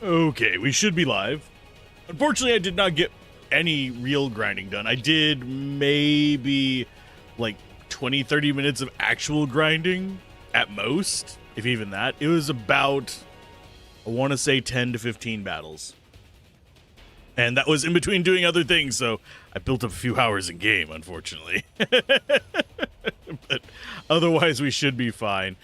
Okay, we should be live. Unfortunately, I did not get any real grinding done. I did maybe like 20-30 minutes of actual grinding at most, if even that. It was about, I want to say 10 to 15 battles. And that was in between doing other things, so I built up a few hours in game, unfortunately. But otherwise, we should be fine.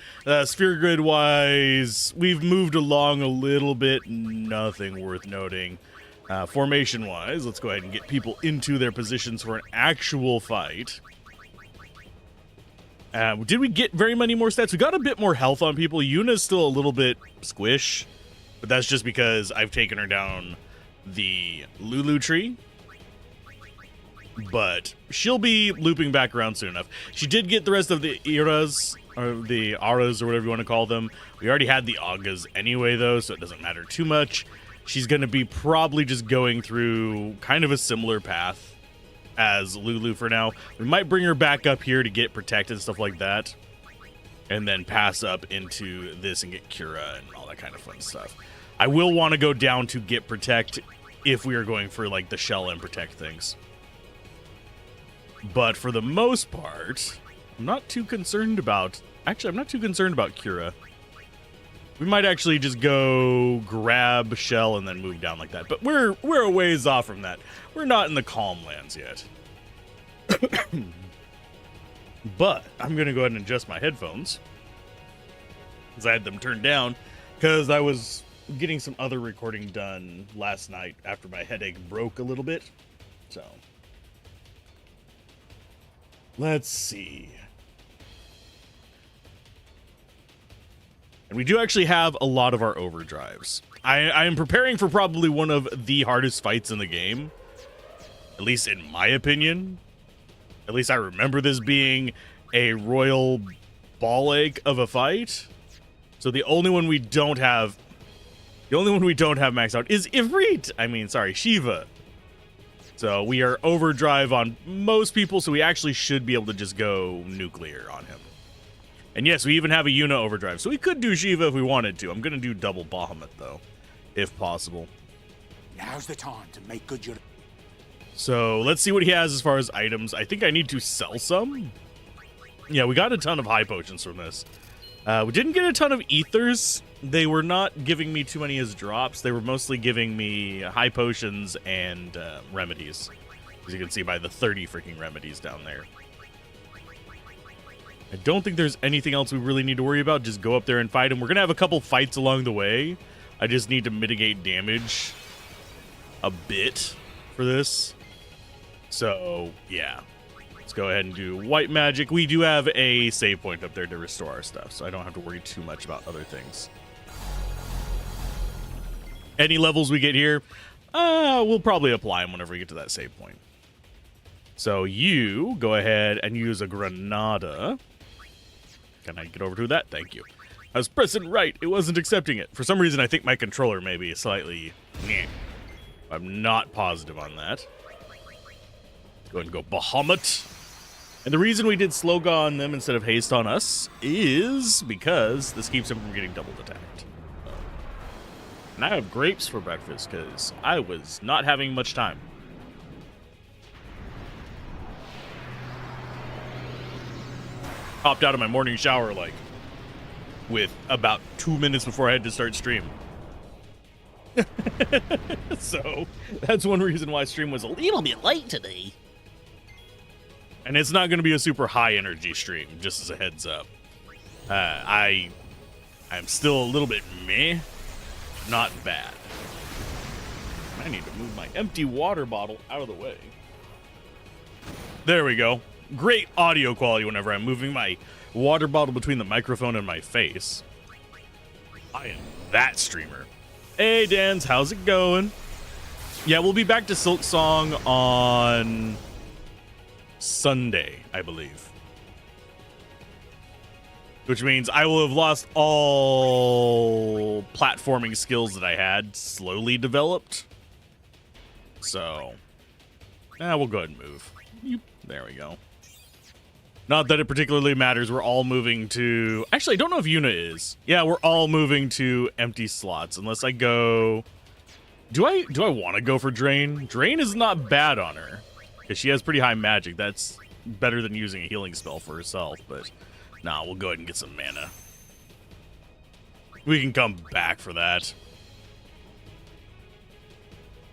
Sphere grid-wise, we've moved along a little bit. Nothing worth noting. Formation-wise, let's go ahead and get people into their positions for an actual fight. Did we get very many more stats? We got a bit more health on people. Yuna's still a little bit squish, but that's just because I've taken her down the Lulu tree. But she'll be looping back around soon enough. She did get the rest of the eras, or the auras, or whatever you want to call them. We already had the Agas anyway, though, so it doesn't matter too much. She's going to be probably just going through kind of a similar path as Lulu for now. We might bring her back up here to get protected and stuff like that, and then pass up into this and get Cura and all that kind of fun stuff. I will want to go down to get protect if we are going for like the shell and protect things. But for the most part, I'm not too concerned about... Actually, I'm not too concerned about Cura. We might actually just go grab shell and then move down like that. But we're a ways off from that. We're not in the calm lands yet. But I'm going to go ahead and adjust my headphones, because I had them turned down, because I was getting some other recording done last night after my headache broke a little bit. So... let's see. And we do actually have a lot of our overdrives. I am preparing for probably one of the hardest fights in the game. At least in my opinion. At least I remember this being a royal ball ache of a fight. So the only one we don't have... the only one we don't have maxed out is Ifrit! I mean, sorry, Shiva. So we are overdrive on most people, so we actually should be able to just go nuclear on him. And yes, we even have a Yuna overdrive, so we could do Shiva if we wanted to. I'm going to do double Bahamut, though, if possible. Now's the time to make good your... So let's see what he has as far as items. I think I need to sell some. Yeah, we got a ton of high potions from this. We didn't get a ton of ethers. They were not giving me too many as drops. They were mostly giving me high potions and remedies. As you can see by the 30 freaking remedies down there. I don't think there's anything else we really need to worry about. Just go up there and fight him. We're going to have a couple fights along the way. I just need to mitigate damage a bit for this. So, yeah. Let's go ahead and do white magic. We do have a save point up there to restore our stuff, so I don't have to worry too much about other things. Any levels we get here, we'll probably apply them whenever we get to that save point. So you go ahead and use a Granada. Can I get over to that? Thank you. I was pressing right. It wasn't accepting it. For some reason, I think my controller may be slightly... meh. I'm not positive on that. Let's go ahead and go Bahamut. And the reason we did Sloga on them instead of Haste on us is because this keeps them from getting double attacked. And I have grapes for breakfast because I was not having much time. Popped out of my morning shower like with about 2 minutes before I had to start stream. So that's one reason why stream was a little bit late today. And it's not going to be a super high energy stream, just as a heads up. I'm still a little bit meh, not bad. I need to move my empty water bottle out of the way. There we go. Great audio quality whenever I'm moving my water bottle between the microphone and my face. I am that streamer. Hey, Dans, how's it going? Yeah, we'll be back to Silk Song on Sunday, I believe. Which means I will have lost all platforming skills that I had slowly developed. So, we'll go ahead and move. There we go. Not that it particularly matters. We're all moving to... Actually, I don't know if Yuna is. Yeah, we're all moving to empty slots. Unless I go... Do I want to go for Drain? Drain is not bad on her. Because she has pretty high magic. That's better than using a healing spell for herself. But, nah, we'll go ahead and get some mana. We can come back for that.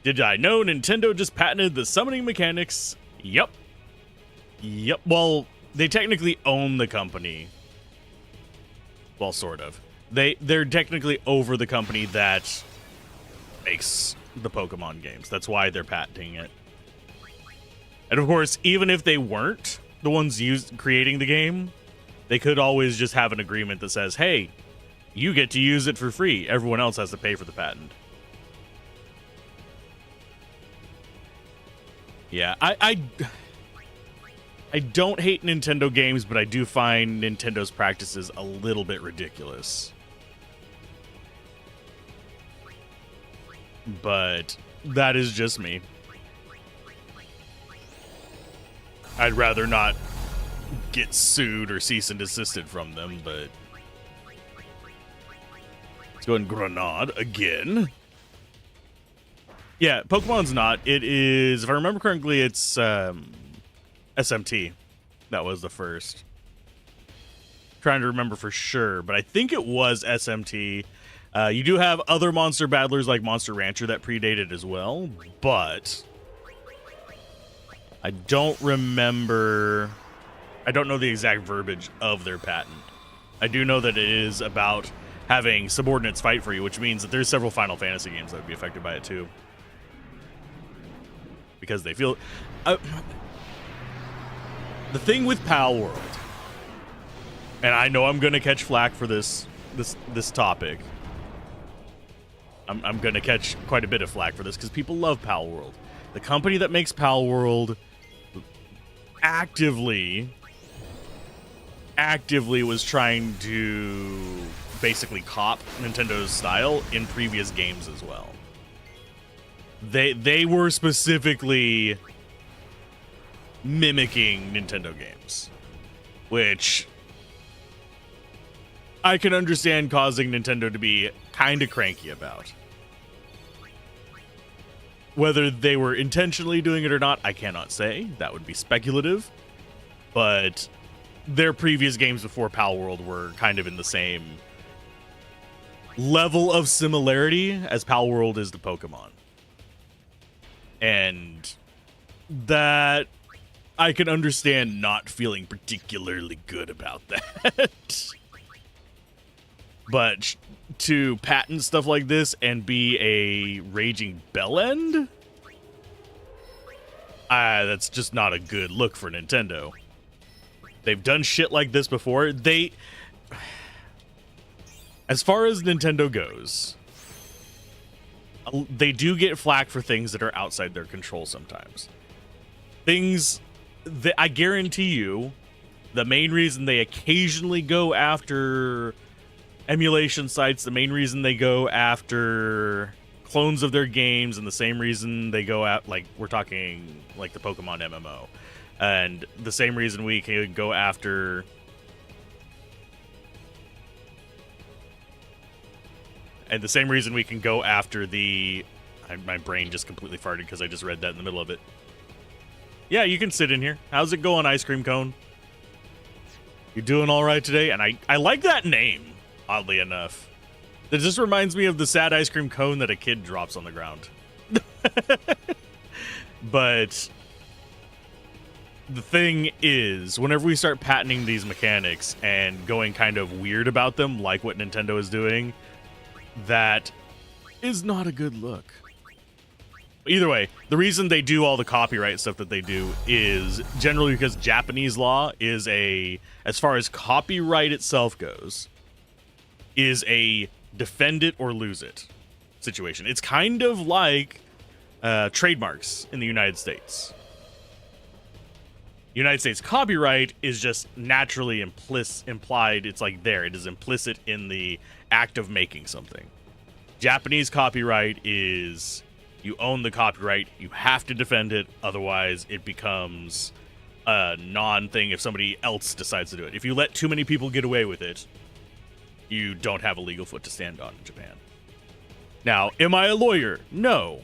Did I know Nintendo just patented the summoning mechanics? Yep. Yep. Well... They technically own the company. Well, sort of. They're technically over the company that makes the Pokemon games. That's why they're patenting it. And of course, even if they weren't the ones creating the game, they could always just have an agreement that says, hey, you get to use it for free. Everyone else has to pay for the patent. Yeah, I don't hate Nintendo games, but I do find Nintendo's practices a little bit ridiculous. But that is just me. I'd rather not get sued or cease and desisted from them, but... Let's go and Grenade again. Yeah, Pokemon's not. It is, if I remember correctly, it's... SMT. That was the first. Trying to remember for sure, but I think it was SMT. You do have other monster battlers like Monster Rancher that predated as well, but I don't remember. I don't know the exact verbiage of their patent. I do know that it is about having subordinates fight for you, which means that there's several Final Fantasy games that would be affected by it too. Because they feel... the thing with Pal World, and I know I'm going to catch flack for this topic. I'm going to catch quite a bit of flack for this because people love Pal World. The company that makes Pal World actively was trying to basically cop Nintendo's style in previous games as well. They were specifically mimicking Nintendo games, which I can understand causing Nintendo to be kind of cranky about. Whether they were intentionally doing it or not, I cannot say. That would be speculative. But their previous games before Pal World were kind of in the same level of similarity as Pal World is to Pokemon. And that I can understand not feeling particularly good about that. But to patent stuff like this and be a raging bellend, that's just not a good look for Nintendo. They've done shit like this before. As far as Nintendo goes, they do get flack for things that are outside their control sometimes. Things that I guarantee you, the main reason they occasionally go after emulation sites, the main reason they go after clones of their games, and the same reason they go at, like, we're talking like the Pokemon MMO, and the same reason we can go after the my brain just completely farted because I just read that in the middle of it. Yeah, you can sit in here. How's it going, Ice Cream Cone? You doing all right today? And I like that name, oddly enough. It just reminds me of the sad ice cream cone that a kid drops on the ground. But the thing is, whenever we start patenting these mechanics and going kind of weird about them, like what Nintendo is doing, that is not a good look. Either way, the reason they do all the copyright stuff that they do is generally because Japanese law is as far as copyright itself goes, is a defend it or lose it situation. It's kind of like trademarks in the United States. United States copyright is just naturally implied. It's like there. It is implicit in the act of making something. Japanese copyright is you own the copyright. You have to defend it. Otherwise, it becomes a non-thing if somebody else decides to do it. If you let too many people get away with it, you don't have a legal foot to stand on in Japan. Now, am I a lawyer? No.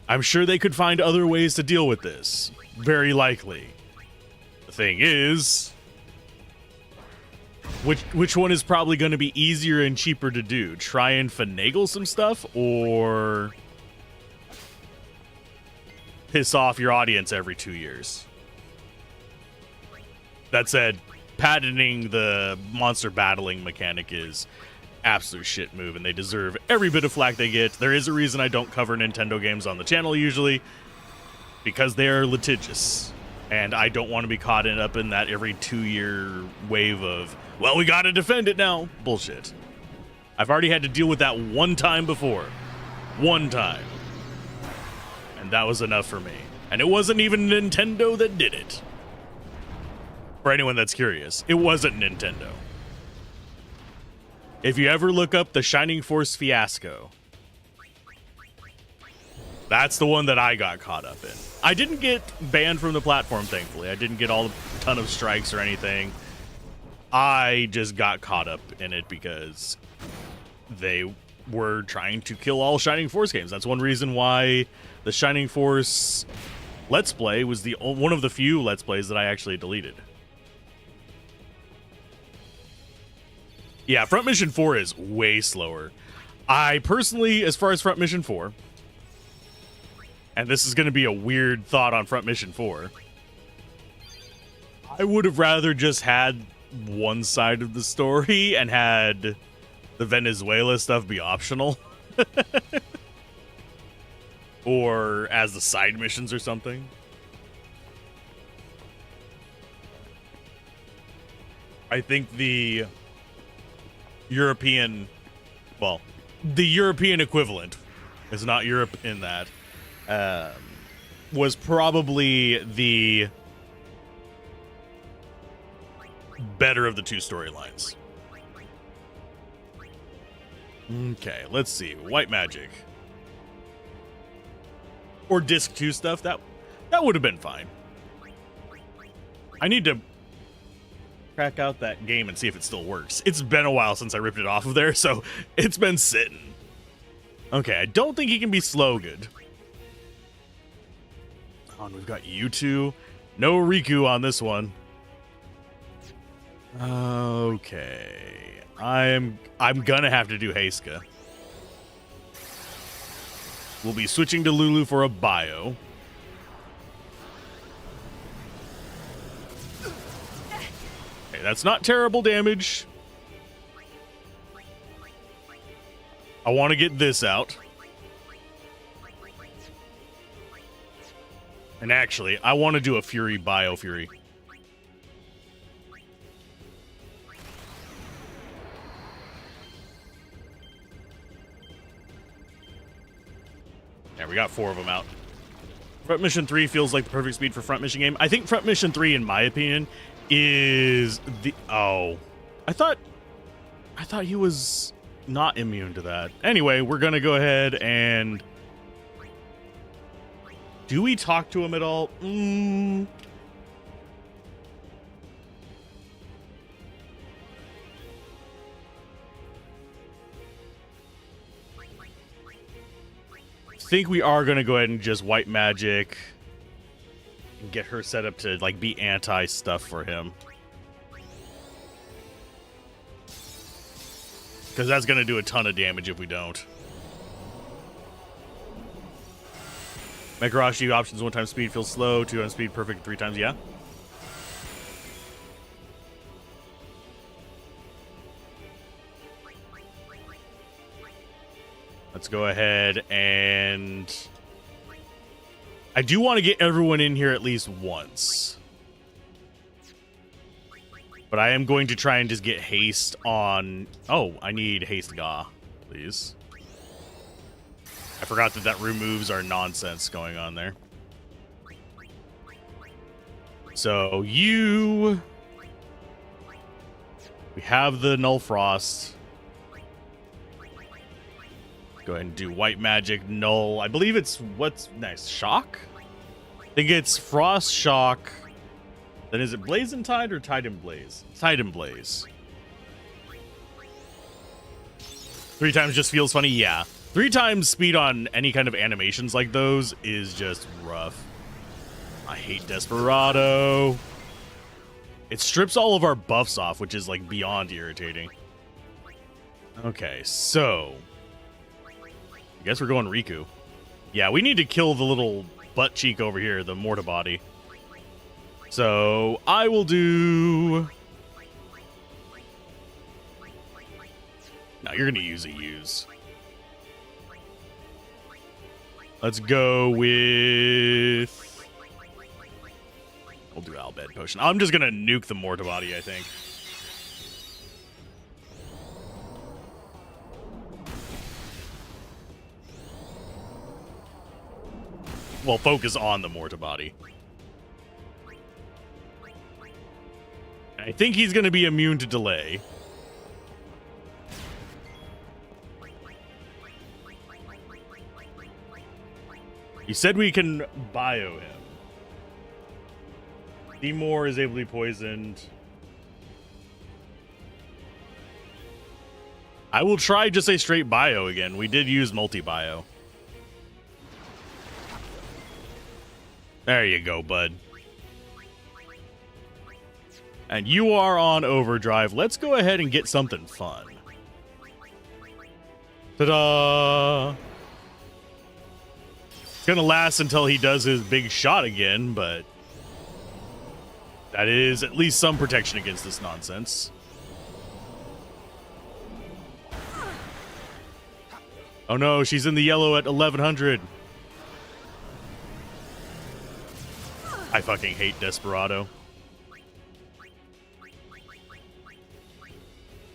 I'm sure they could find other ways to deal with this. Very likely. The thing is, which one is probably going to be easier and cheaper to do? Try and finagle some stuff, or piss off your audience every 2 years? That said, patenting the monster battling mechanic is absolute shit move, and they deserve every bit of flack they get. There is a reason I don't cover Nintendo games on the channel usually, because they are litigious, and I don't want to be caught up in that every 2-year wave of, well, we gotta defend it now. Bullshit. I've already had to deal with that one time before. One time. And that was enough for me. And it wasn't even Nintendo that did it. For anyone that's curious, it wasn't Nintendo. If you ever look up the Shining Force fiasco, that's the one that I got caught up in. I didn't get banned from the platform, thankfully. I didn't get a ton of strikes or anything. I just got caught up in it because they were trying to kill all Shining Force games. That's one reason why the Shining Force Let's Play was one of the few Let's Plays that I actually deleted. Yeah, Front Mission 4 is way slower. I personally, as far as Front Mission 4, and this is going to be a weird thought on Front Mission 4, I would have rather just had one side of the story and had the Venezuela stuff be optional. Or as the side missions or something. I think the European equivalent is not Europe in that, was probably the better of the two storylines. Okay, let's see. White magic. Or disc 2 stuff, that would have been fine. I need to crack out that game and see if it still works. It's been a while since I ripped it off of there, so it's been sitting. Okay, I don't think he can be slow good. And we've got U2. No Riku on this one. Okay. I'm gonna have to do Heiska. We'll be switching to Lulu for a bio. Okay, that's not terrible damage. I want to get this out. And actually, I want to do a Fury bio Fury. Yeah, we got 4 of them out. Front Mission 3 feels like the perfect speed for Front Mission game. I think Front Mission 3, in my opinion, is the... Oh. I thought he was not immune to that. Anyway, we're going to go ahead and... Do we talk to him at all? I think we are going to go ahead and just white magic and get her set up to like be anti stuff for him, because that's going to do a ton of damage if we don't. Megarashi options 1 time speed feels slow, 2 time speed perfect 3 times. Yeah. Let's go ahead and... I do want to get everyone in here at least once. But I am going to try and just get haste on... Oh, I need haste Ga, please. I forgot that room moves are nonsense going on there. So you... We have the Null Frost. Go ahead and do white magic, null. I believe it's what's nice. Shock? I think it's frost, shock, Then is it Blaze and Tide or Tide and Blaze? Tide and Blaze. 3 times just feels funny? Yeah. 3 times speed on any kind of animations like those is just rough. I hate Desperado. It strips all of our buffs off, which is like beyond irritating. Okay, so I guess we're going Riku. Yeah, we need to kill the little butt cheek over here, the Morta body. So I will do... No, you're gonna use a use. Let's go with... We'll do Albed Potion. I'm just gonna nuke the Morta body, I think. Well, focus on the Morta body. I think he's gonna be immune to delay. You said we can bio him. Seymour is able to be poisoned. I will try just a straight bio again. We did use multi-bio. There you go, bud. And you are on overdrive. Let's go ahead and get something fun. Ta-da! It's gonna last until he does his big shot again, but that is at least some protection against this nonsense. Oh no, she's in the yellow at 1100. I fucking hate Desperado.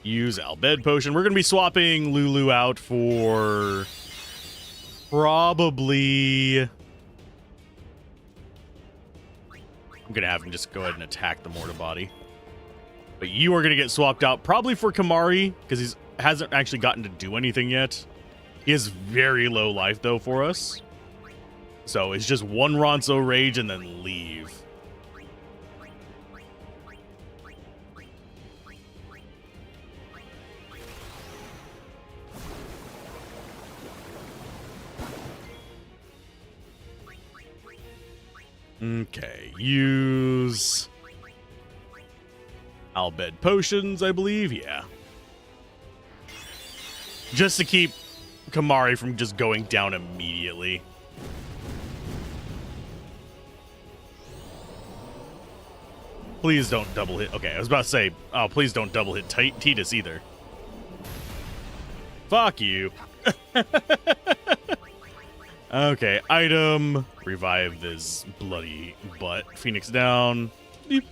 Use Albed Potion. We're going to be swapping Lulu out for probably... I'm going to have him just go ahead and attack the Morta body. But you are going to get swapped out probably for Kamari because he hasn't actually gotten to do anything yet. He has very low life though for us. So it's just one Ronso Rage and then leave. Okay, use Albed Potions, I believe. Yeah. Just to keep Kamari from just going down immediately. Please don't double hit. Okay, I was about to say, oh, please don't double hit Titus either. Fuck you. Okay, item. Revive this bloody butt. Phoenix down. Beep.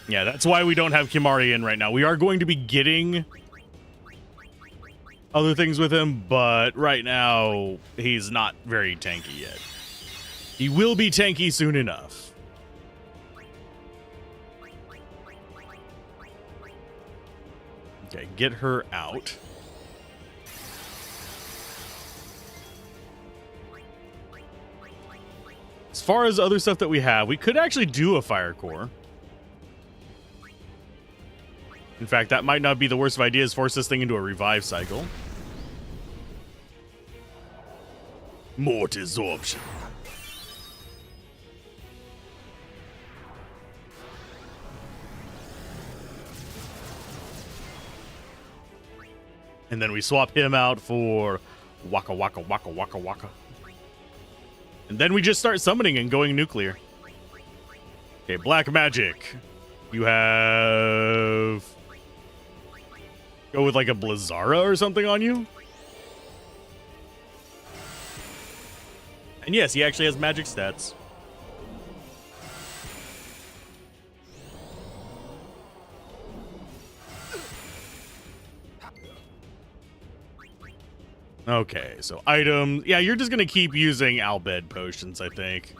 Yeah, that's why we don't have Kimari in right now. We are going to be getting other things with him, but right now, he's not very tanky yet. He will be tanky soon enough. Okay, get her out. As far as other stuff that we have, we could actually do a Fire Core. In fact, that might not be the worst of ideas. Force this thing into a revive cycle. Mortisorption. And then we swap him out for Waka Waka Waka Waka Waka. And then we just start summoning and going nuclear. Okay, black magic. You have... Go with like a Blizzara or something on you? And yes, he actually has magic stats. Okay, so item. Yeah, you're just going to keep using Albed Potions, I think.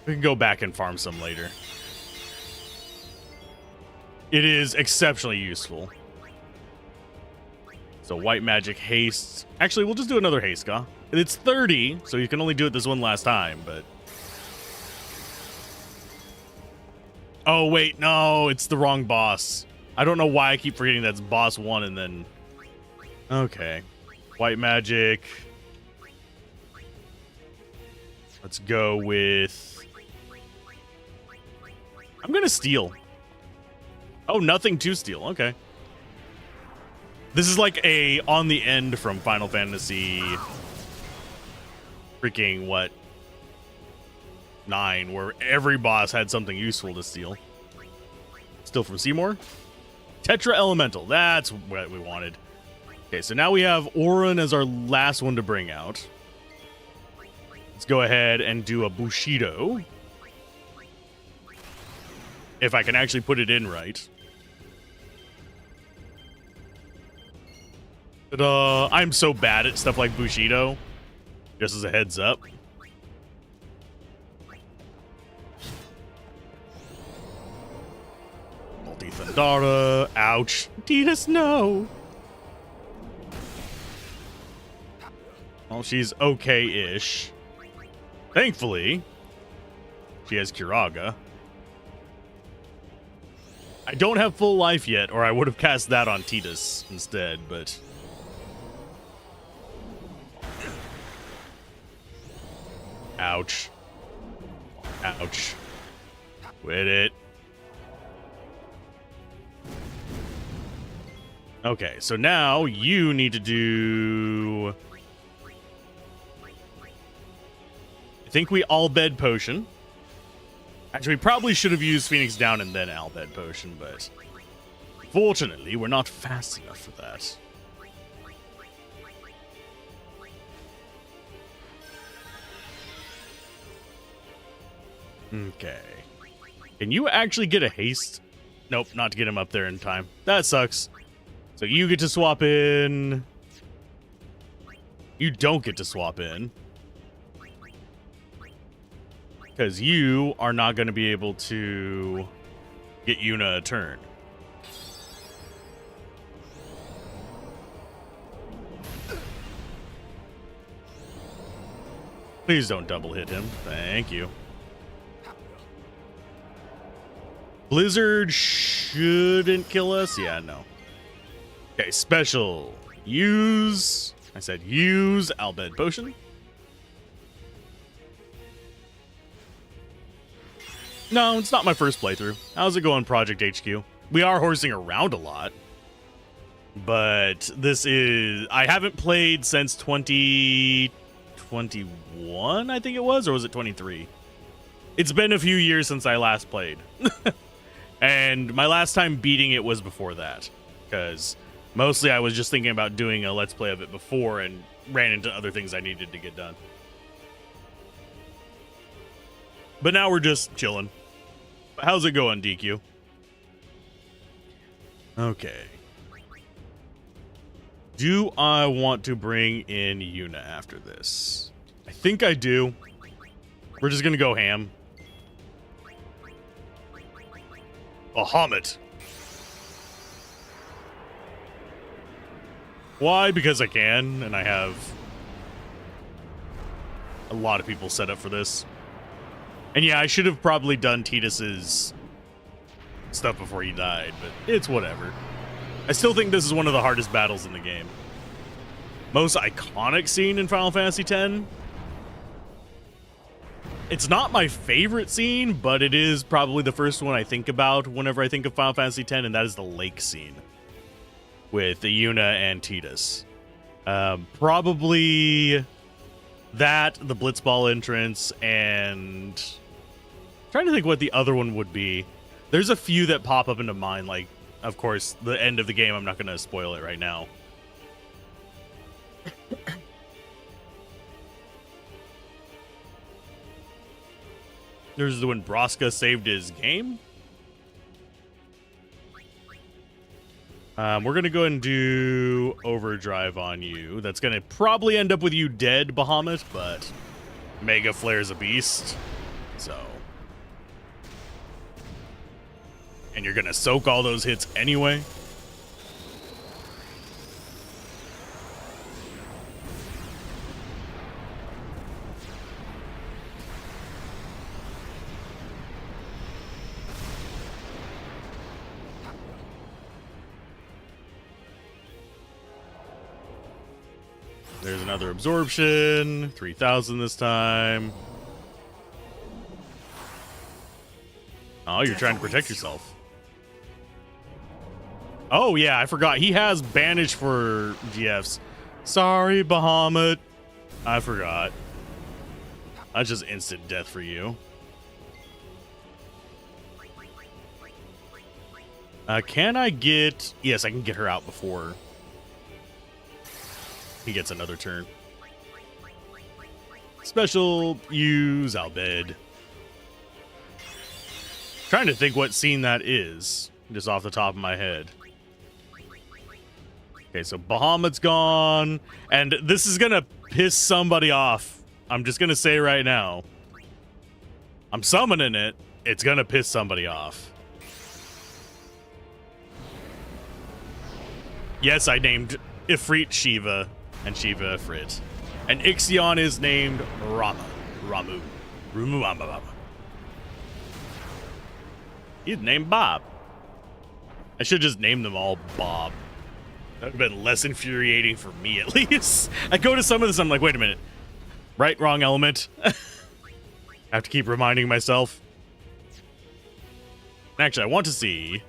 We can go back and farm some later. It is exceptionally useful. So white magic haste. Actually, we'll just do another haste, Ska. It's 30, so you can only do it this one last time, but... Oh, wait, no, it's the wrong boss. I don't know why I keep forgetting that's boss 1 and then... Okay. White magic. Let's go with... I'm gonna steal. Oh, nothing to steal. Okay. This is like a on the end from Final Fantasy... Freaking, what? 9, where every boss had something useful to steal. Still from Seymour. Tetra Elemental. That's what we wanted. Okay, so now we have Auron as our last one to bring out. Let's go ahead and do a Bushido. If I can actually put it in right. But, I'm so bad at stuff like Bushido. Just as a heads up. Multi-Thundara. Ouch. Tidus, no. Well, she's okay-ish. Thankfully, she has Kiraga. I don't have full life yet, or I would have cast that on Tidus instead, but... Ouch. Ouch. Quit it. Okay, so now you need to do... I think we Albed Potion. Actually, we probably should have used Phoenix Down and then Albed Potion, but... Fortunately, we're not fast enough for that. Okay. Can you actually get a haste? Nope, not to get him up there in time. That sucks. So you get to swap in. You don't get to swap in. Because you are not going to be able to get Yuna a turn. Please don't double hit him. Thank you. Blizzard shouldn't kill us. Yeah, no. Okay, special. Use. I said use Albed Potion. No, it's not my first playthrough. How's it going, Project HQ? We are horsing around a lot. But this is... I haven't played since 2021, I think it was. Or was it 23? It's been a few years since I last played. And my last time beating it was before that. Because mostly I was just thinking about doing a Let's Play of it before and ran into other things I needed to get done. But now we're just chilling. How's it going, DQ? Okay. Do I want to bring in Yuna after this? I think I do. We're just going to go ham. Bahamut. Why? Because I can, and I have a lot of people set up for this. And yeah, I should have probably done Tidus's stuff before he died, but it's whatever. I still think this is one of the hardest battles in the game. Most iconic scene in Final Fantasy X. It's not my favorite scene, but it is probably the first one I think about whenever I think of Final Fantasy X, and that is the lake scene with Yuna and Tidus. Probably that, the Blitzball entrance, and... I'm trying to think what the other one would be. There's a few that pop up into mind, like, of course, the end of the game. I'm not going to spoil it right now. There's the when Braska saved his game. We're going to go and do Overdrive on you. That's going to probably end up with you dead, Bahamut, but Mega Flare's a beast. So. And you're going to soak all those hits anyway. There's another absorption. 3,000 this time. Oh, you're trying to protect yourself. Oh, yeah, I forgot. He has banish for GFs. Sorry, Bahamut. I forgot. That's just instant death for you. Can I get... Yes, I can get her out before he gets another turn. Special use Albed. Trying to think what scene that is, just off the top of my head. Okay, so Bahamut's gone, and this is gonna piss somebody off. I'm just gonna say right now. I'm summoning it. It's gonna piss somebody off. Yes, I named Ifrit Shiva and Shiva Ifrit. And Ixion is named Ramu. He's named Bob. I should just name them all Bob. That would have been less infuriating for me, at least. I go to some of this, I'm like, wait a minute. Right, wrong element. I have to keep reminding myself. Actually, I want to see...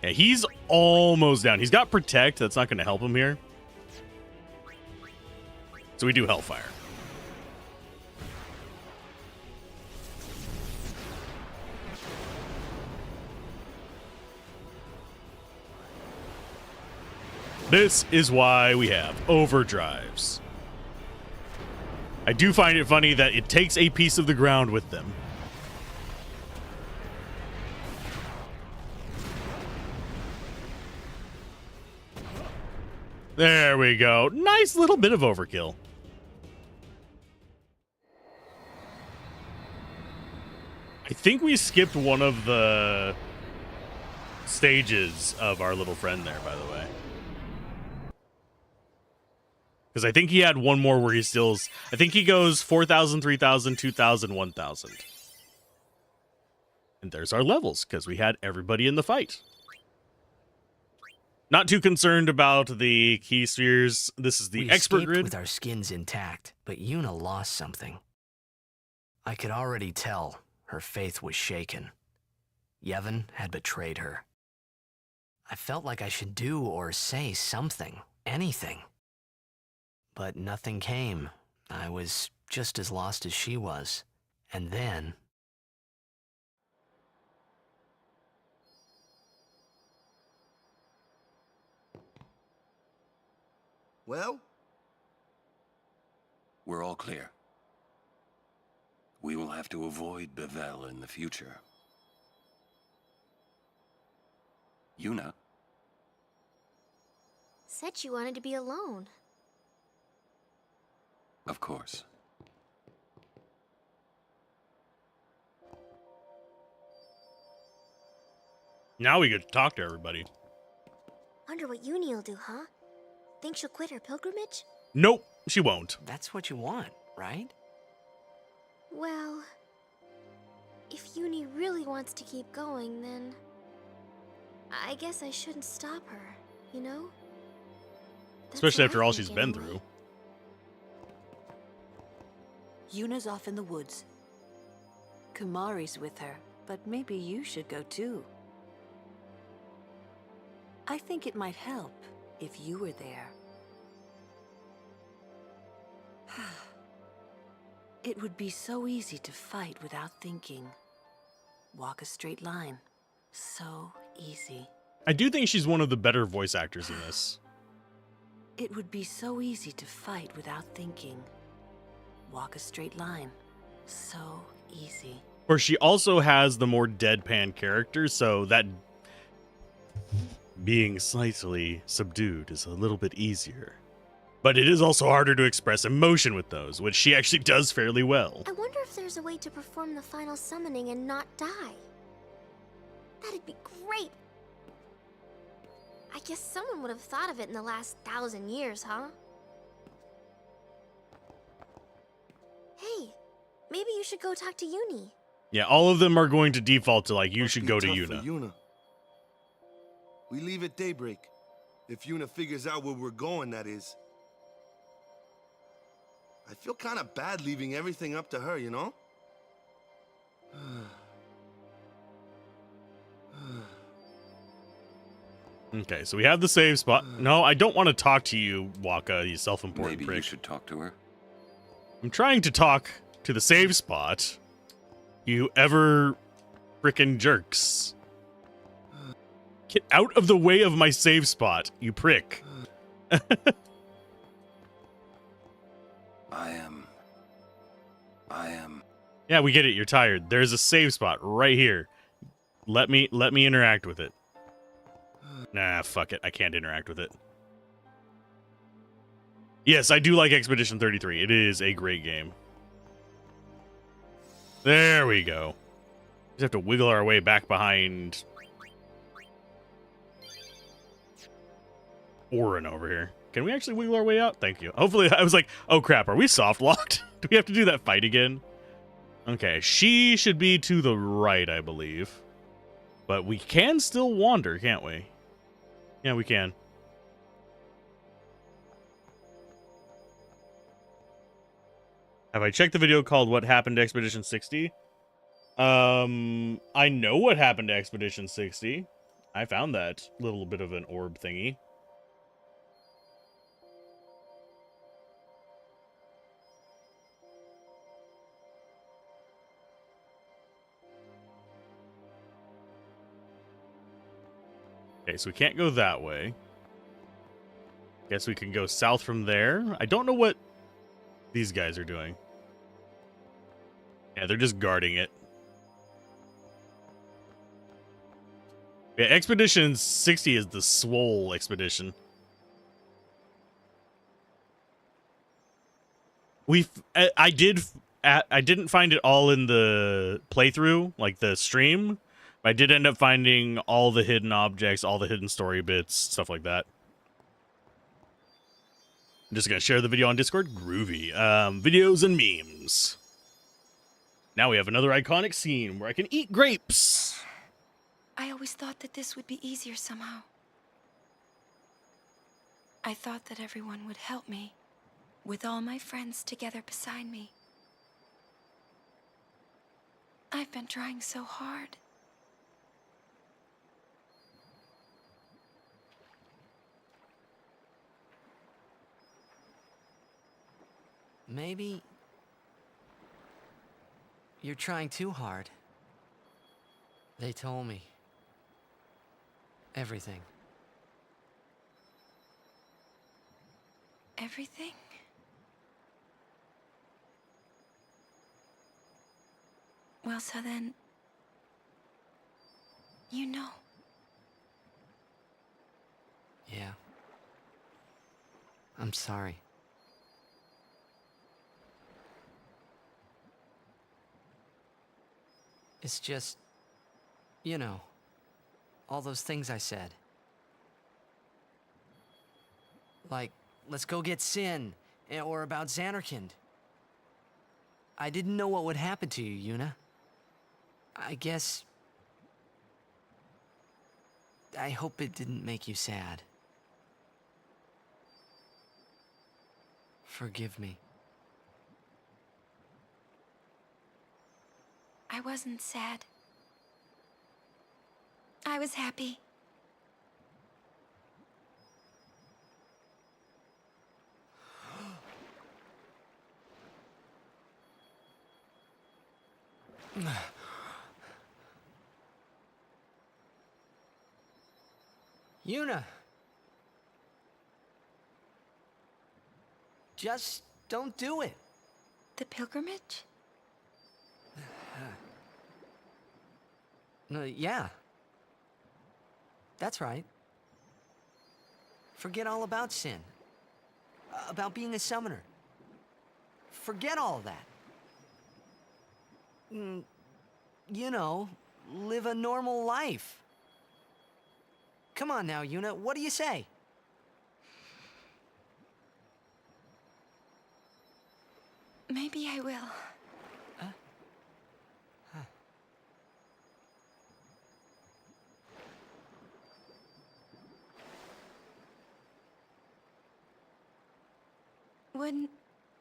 Yeah, he's almost down. He's got Protect. That's not going to help him here. So we do Hellfire. This is why we have overdrives. I do find it funny that it takes a piece of the ground with them. There we go. Nice little bit of overkill. I think we skipped one of the stages of our little friend there, by the way. Because I think he had one more where he stills... I think he goes 4,000, 3,000, 2,000, 1,000. And there's our levels, because we had everybody in the fight. Not too concerned about the key spheres. This is the expert grid. With our skins intact, but Yuna lost something. I could already tell her faith was shaken. Yevon had betrayed her. I felt like I should do or say something, anything. But nothing came. I was just as lost as she was. And then... Well? We're all clear. We will have to avoid Bevel in the future. Yuna? Said you wanted to be alone. Of course. Now we get to talk to everybody. Wonder what Uni'll do, huh? Think she'll quit her pilgrimage? Nope, she won't. That's what you want, right? Well, if Uni really wants to keep going, then... I guess I shouldn't stop her, you know? That's Especially what after I all think she's been anyway. through. Yuna's off in the woods. Kumari's with her, but maybe you should go too. I think it might help if you were there. It would be so easy to fight without thinking. Walk a straight line. So easy. I do think she's one of the better voice actors in this. It would be so easy to fight without thinking. Walk a straight line. So easy. Or she also has the more deadpan character, so that being slightly subdued is a little bit easier. But it is also harder to express emotion with those, which she actually does fairly well. I wonder if there's a way to perform the final summoning and not die. That'd be great. I guess someone would have thought of it in the last 1,000 years, huh? Hey, maybe you should go talk to Uni. Yeah, all of them are going to default to, like, you Must should be go to tough for Yuna. Yuna. We leave at daybreak. If Yuna figures out where we're going, that is. I feel kind of bad leaving everything up to her, you know? Okay, so we have the save spot. No, I don't want to talk to you, Waka, you self-important Maybe prick. you should talk to her. I'm trying to talk to the save spot. You ever frickin' jerks. Get out of the way of my save spot, you prick. I am. Yeah, we get it. You're tired. There's a save spot right here. Let me interact with it. Nah, fuck it. I can't interact with it. Yes, I do like Expedition 33. It is a great game. There we go. Just have to wiggle our way back behind Orin over here. Can we actually wiggle our way out? Thank you. Hopefully, I was like, oh crap, are we soft locked? Do we have to do that fight again? Okay, she should be to the right, I believe. But we can still wander, can't we? Yeah, we can. Have I checked the video called What Happened to Expedition 60? I know what happened to Expedition 60. I found that little bit of an orb thingy. Okay, so we can't go that way. Guess we can go south from there. I don't know what these guys are doing. Yeah, they're just guarding it. Yeah, Expedition 60 is the swole expedition. I didn't find it all in the playthrough, like the stream. But I did end up finding all the hidden objects, all the hidden story bits, stuff like that. I'm just gonna share the video on Discord. Groovy. Videos and memes. Now we have another iconic scene where I can eat grapes. I always thought that this would be easier somehow. I thought that everyone would help me, with all my friends together beside me. I've been trying so hard. Maybe you're trying too hard. They told me everything. Everything? Well, so then, you know. Yeah. I'm sorry. It's just, you know, all those things I said. Like, let's go get Sin, or about Xanarkand. I didn't know what would happen to you, Yuna. I guess... I hope it didn't make you sad. Forgive me. I wasn't sad. I was happy. Yuna! Just don't do it. The pilgrimage? No, yeah. That's right. Forget all about Sin. About being a summoner. Forget all of that. You know, live a normal life. Come on now, Yuna, what do you say? Maybe I will.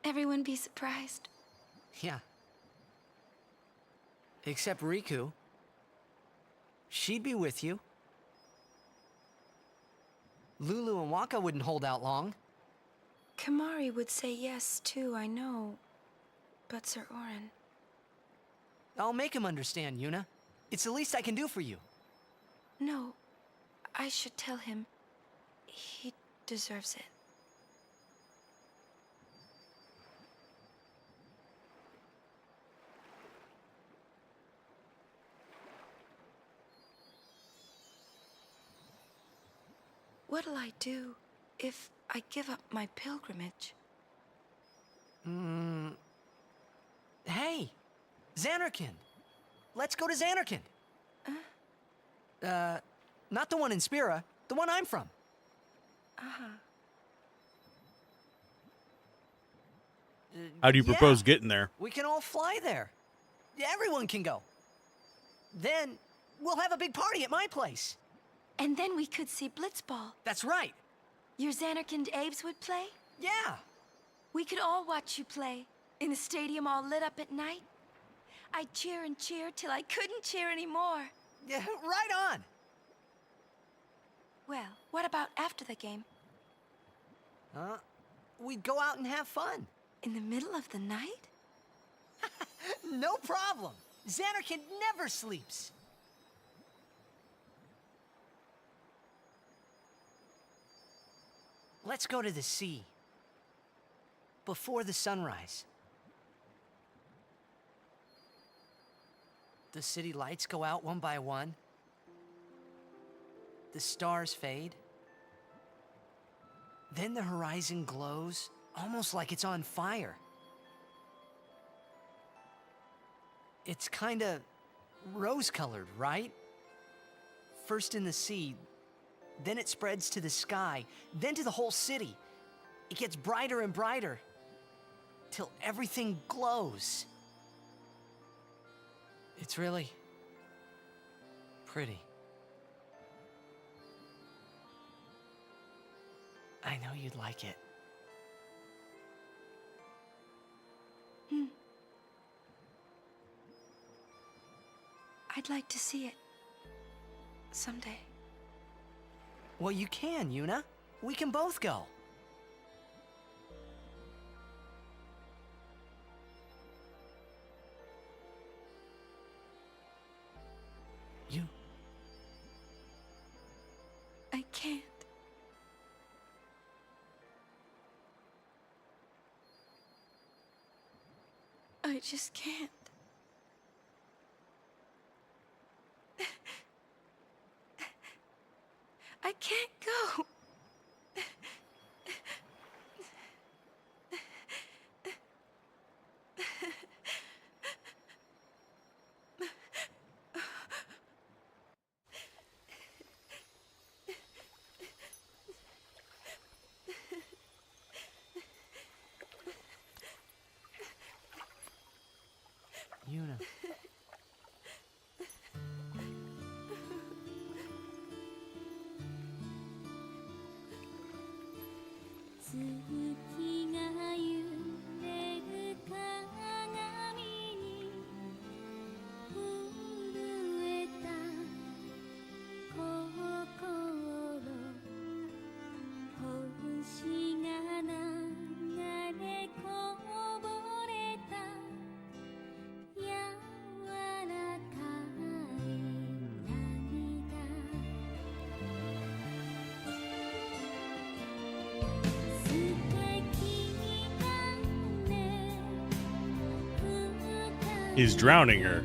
everyone be surprised. Yeah. Except Riku. She'd be with you. Lulu and Waka wouldn't hold out long. Kamari would say yes, too, I know. But Sir Orin... I'll make him understand, Yuna. It's the least I can do for you. No, I should tell him. He deserves it. What'll I do if I give up my pilgrimage? Hey, Xanarkand. Let's go to Xanarkand. Not the one in Spira, the one I'm from. How do you Yeah. propose getting there? We can all fly there. Everyone can go. Then we'll have a big party at my place. And then we could see Blitzball. That's right. Your Xanarkand Abes would play? Yeah. We could all watch you play, in a stadium all lit up at night. I'd cheer and cheer till I couldn't cheer anymore. Yeah, right on. Well, what about after the game? We'd go out and have fun. In the middle of the night? No problem. Xanarkand never sleeps. Let's go to the sea. Before the sunrise. The city lights go out one by one. The stars fade. Then the horizon glows, almost like it's on fire. It's kinda rose-colored, right? First in the sea, then it spreads to the sky, then to the whole city. It gets brighter and brighter, till everything glows. It's really pretty. I know you'd like it. I'd like to see it. Someday. Well, you can, Yuna. We can both go. You... I can't. I just can't. I can't go. Yuna. He's drowning her.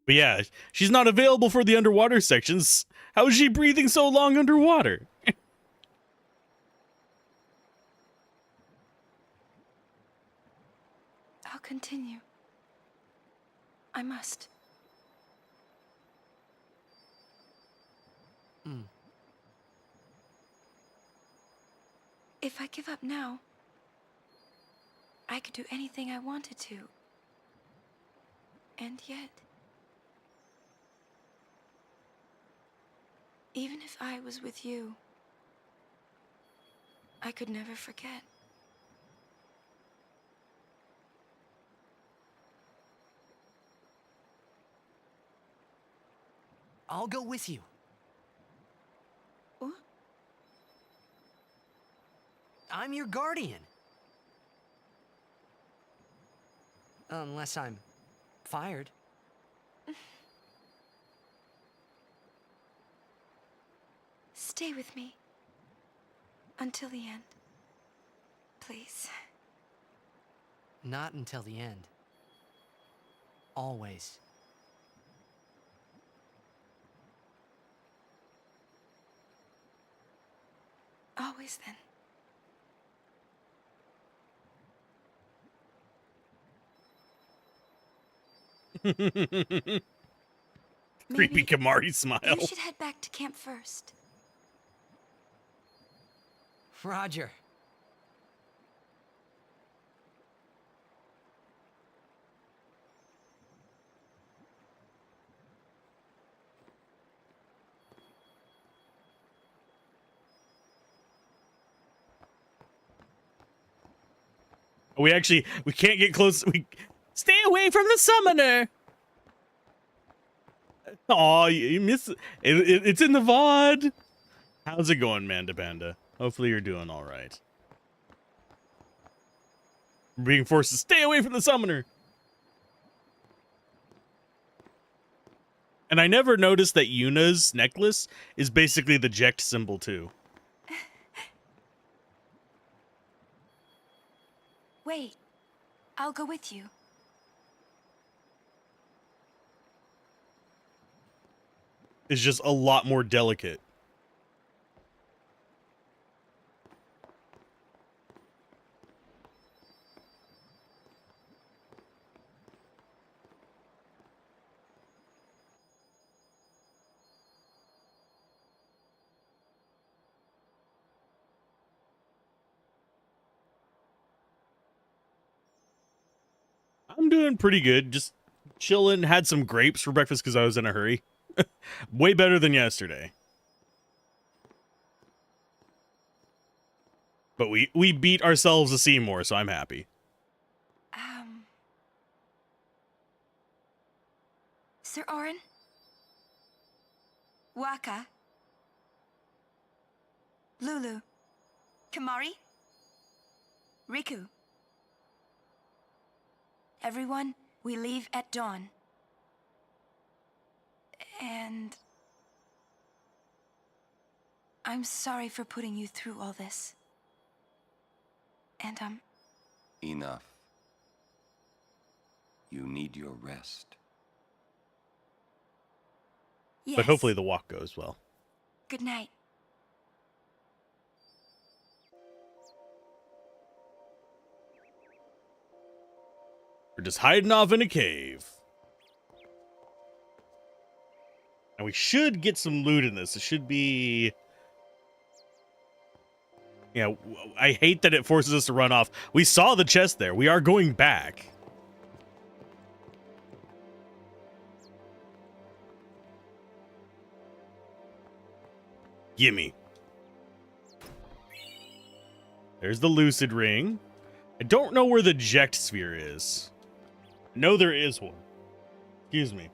But yeah, she's not available for the underwater sections. How is she breathing so long underwater? I'll continue. I must. If I give up now, I could do anything I wanted to. And yet, even if I was with you, I could never forget. I'll go with you. What? I'm your guardian. Unless I'm fired. Stay with me. Until the end. Please. Not until the end. Always. Always then. Creepy Maybe Kamari smile. you should head back to camp first. Roger. We can't get close. We stay away from the summoner. Aw, you miss it. It's in the VOD. How's it going, Manda Panda? Hopefully you're doing all right. We're being forced to stay away from the summoner. And I never noticed that Yuna's necklace is basically the Jekt symbol too. Wait. I'll go with you. It's just a lot more delicate. I'm doing pretty good. Just chilling. Had some grapes for breakfast because I was in a hurry. Way better than yesterday. But we beat ourselves to Seymour, so I'm happy. Sir Orin? Waka? Lulu? Kamari? Riku? Everyone, we leave at dawn. And I'm sorry for putting you through all this. And Enough. You need your rest. yes. But hopefully the walk goes well. Good night. We're just hiding off in a cave. And we should get some loot in this. It should be... Yeah, I hate that it forces us to run off. We saw the chest there. We are going back. Gimme. There's the lucid ring. I don't know where the Jekt sphere is. I know there is one. Excuse me.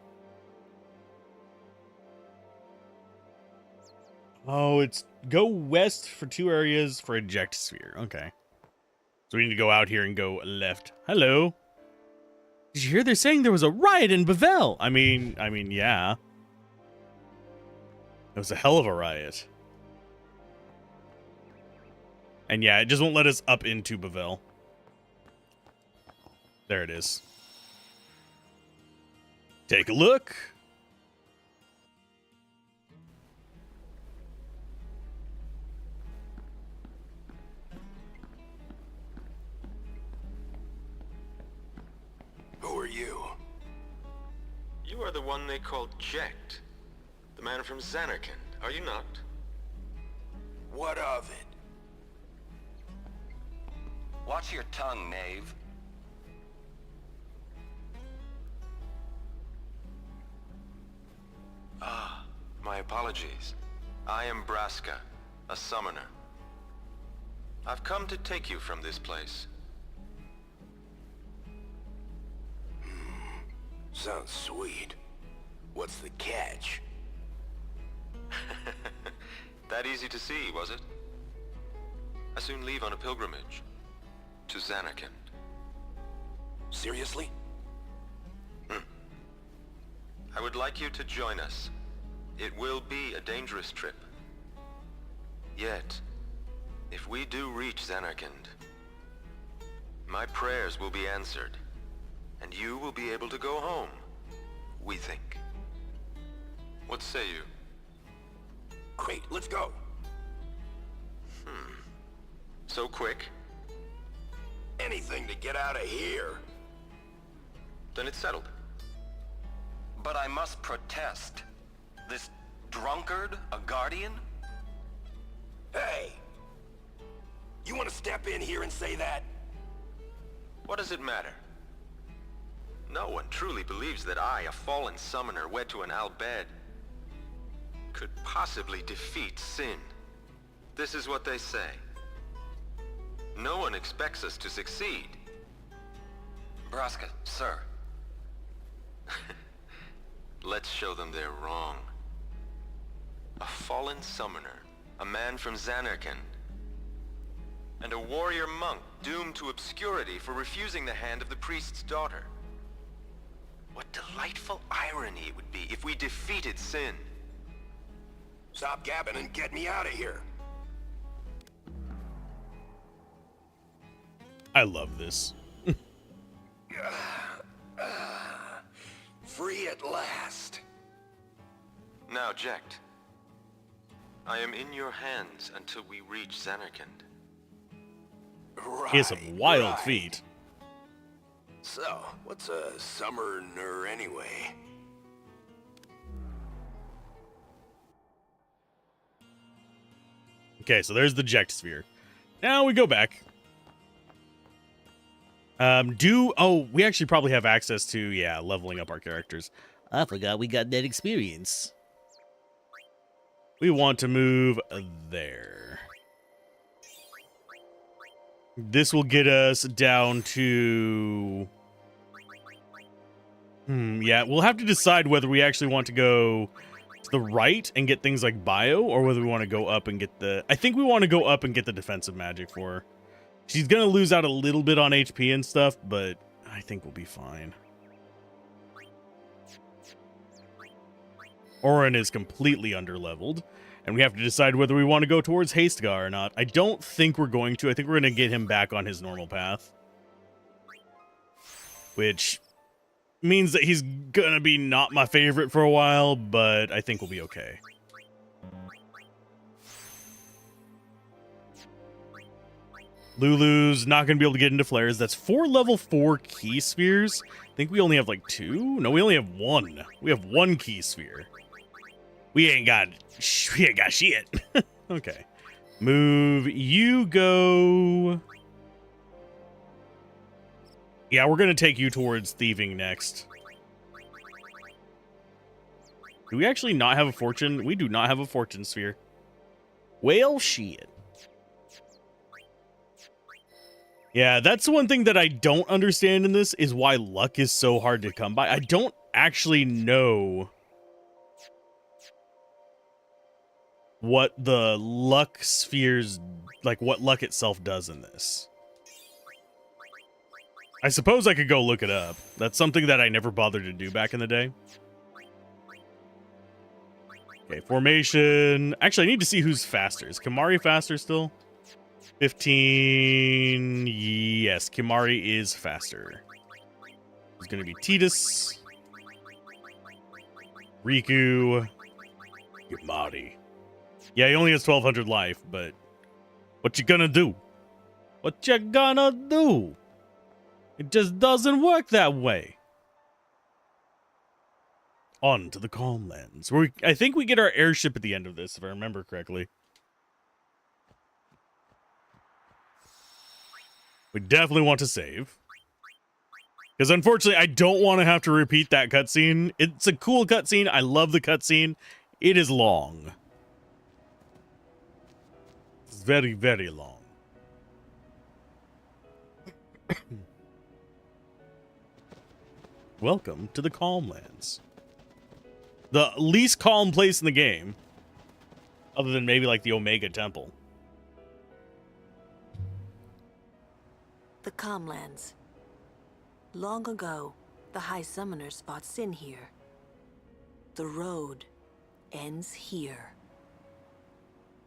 Oh, it's go west for 2 areas for a Jekt sphere. Okay. So we need to go out here and go left. Hello. Did you hear they're saying there was a riot in Bavel? I mean, yeah. It was a hell of a riot. And yeah, it just won't let us up into Bavel. There it is. Take a look. Who are you? You are the one they call Jekt. The man from Zanarkand, are you not? What of it? Watch your tongue, knave. Ah, my apologies. I am Braska, a summoner. I've come to take you from this place. Sounds sweet. What's the catch? That easy to see, was it? I soon leave on a pilgrimage to Zanarkand. Seriously? I would like you to join us. It will be a dangerous trip. Yet, if we do reach Zanarkand, my prayers will be answered, and you will be able to go home, we think. What say you? Great, let's go. So quick? Anything to get out of here. Then it's settled. But I must protest. This drunkard, a guardian? Hey! You want to step in here and say that? What does it matter? No one truly believes that I, a fallen summoner wed to an Al-Bhed, could possibly defeat sin. This is what they say. No one expects us to succeed. Braska, sir. Let's show them they're wrong. A fallen summoner, a man from Zanarkand, and a warrior monk doomed to obscurity for refusing the hand of the priest's daughter. What delightful irony it would be if we defeated sin. Stop gabbing and get me out of here. I love this. Free at last. Now, Jekt, I am in your hands until we reach Zanarkand. Right, He has some wild right. feet. So, what's a summoner anyway? Okay, so there's the Jekt sphere. Now we go back. We actually probably have access to, yeah, leveling up our characters. I forgot we got that experience. We want to move there. This will get us down to... yeah, we'll have to decide whether we actually want to go to the right and get things like bio, or whether we want to go up and get the... I think we want to go up and get the defensive magic for her. She's going to lose out a little bit on HP and stuff, but I think we'll be fine. Orin is completely underleveled, and we have to decide whether we want to go towards Hastegar or not. I don't think we're going to. I think we're going to get him back on his normal path. Which means that he's going to be not my favorite for a while, but I think we'll be okay. Lulu's not going to be able to get into flares. That's 4 level 4 key spheres. I think we only have like 2. No, we only have 1. We have 1 key sphere. We ain't got shit. Okay. Move. You go. Yeah, we're going to take you towards thieving next. Do we actually not have a fortune? We do not have a fortune sphere. Well, shit. Yeah, that's one thing that I don't understand in this, is why luck is so hard to come by. I don't actually know what the luck spheres, like what luck itself does in this. I suppose I could go look it up. That's something that I never bothered to do back in the day. Okay, formation. Actually, I need to see who's faster. Is Kimahri faster still? 15. Yes, Kimahri is faster. It's going to be Tidus. Riku, Yamari. Yeah, he only has 1,200 life, but what you gonna do? What you gonna do? It just doesn't work that way. On to the Calmlands, where I think we get our airship at the end of this, if I remember correctly. We definitely want to save. Because unfortunately, I don't want to have to repeat that cutscene. It's a cool cutscene. I love the cutscene. It is long. It's very, very long. Welcome to the Calmlands. The least calm place in the game. Other than maybe like the Omega Temple. The Calmlands. Long ago, the High Summoners fought Sin here. The road ends here.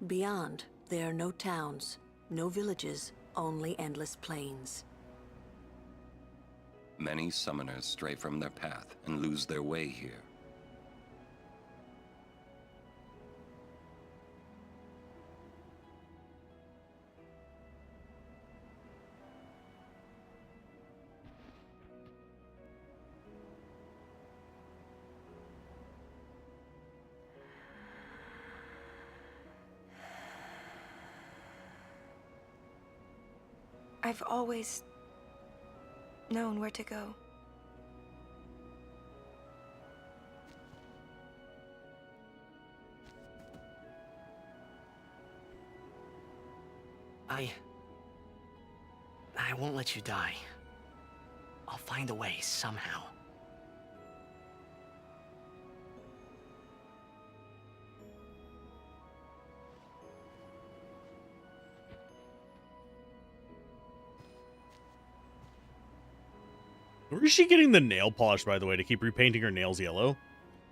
Beyond, there are no towns, no villages, only endless plains. Many summoners stray from their path and lose their way here. I've always known where to go. I won't let you die. I'll find a way somehow. Where is she getting the nail polish, by the way, to keep repainting her nails yellow?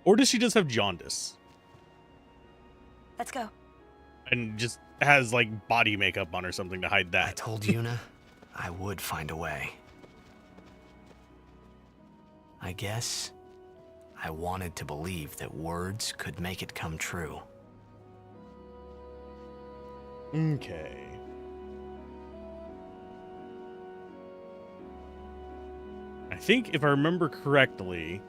Or does she just have jaundice? Let's go. And just has, like, body makeup on or something to hide that. I told Yuna I would find a way. I guess I wanted to believe that words could make it come true. Okay. I think if I remember correctly,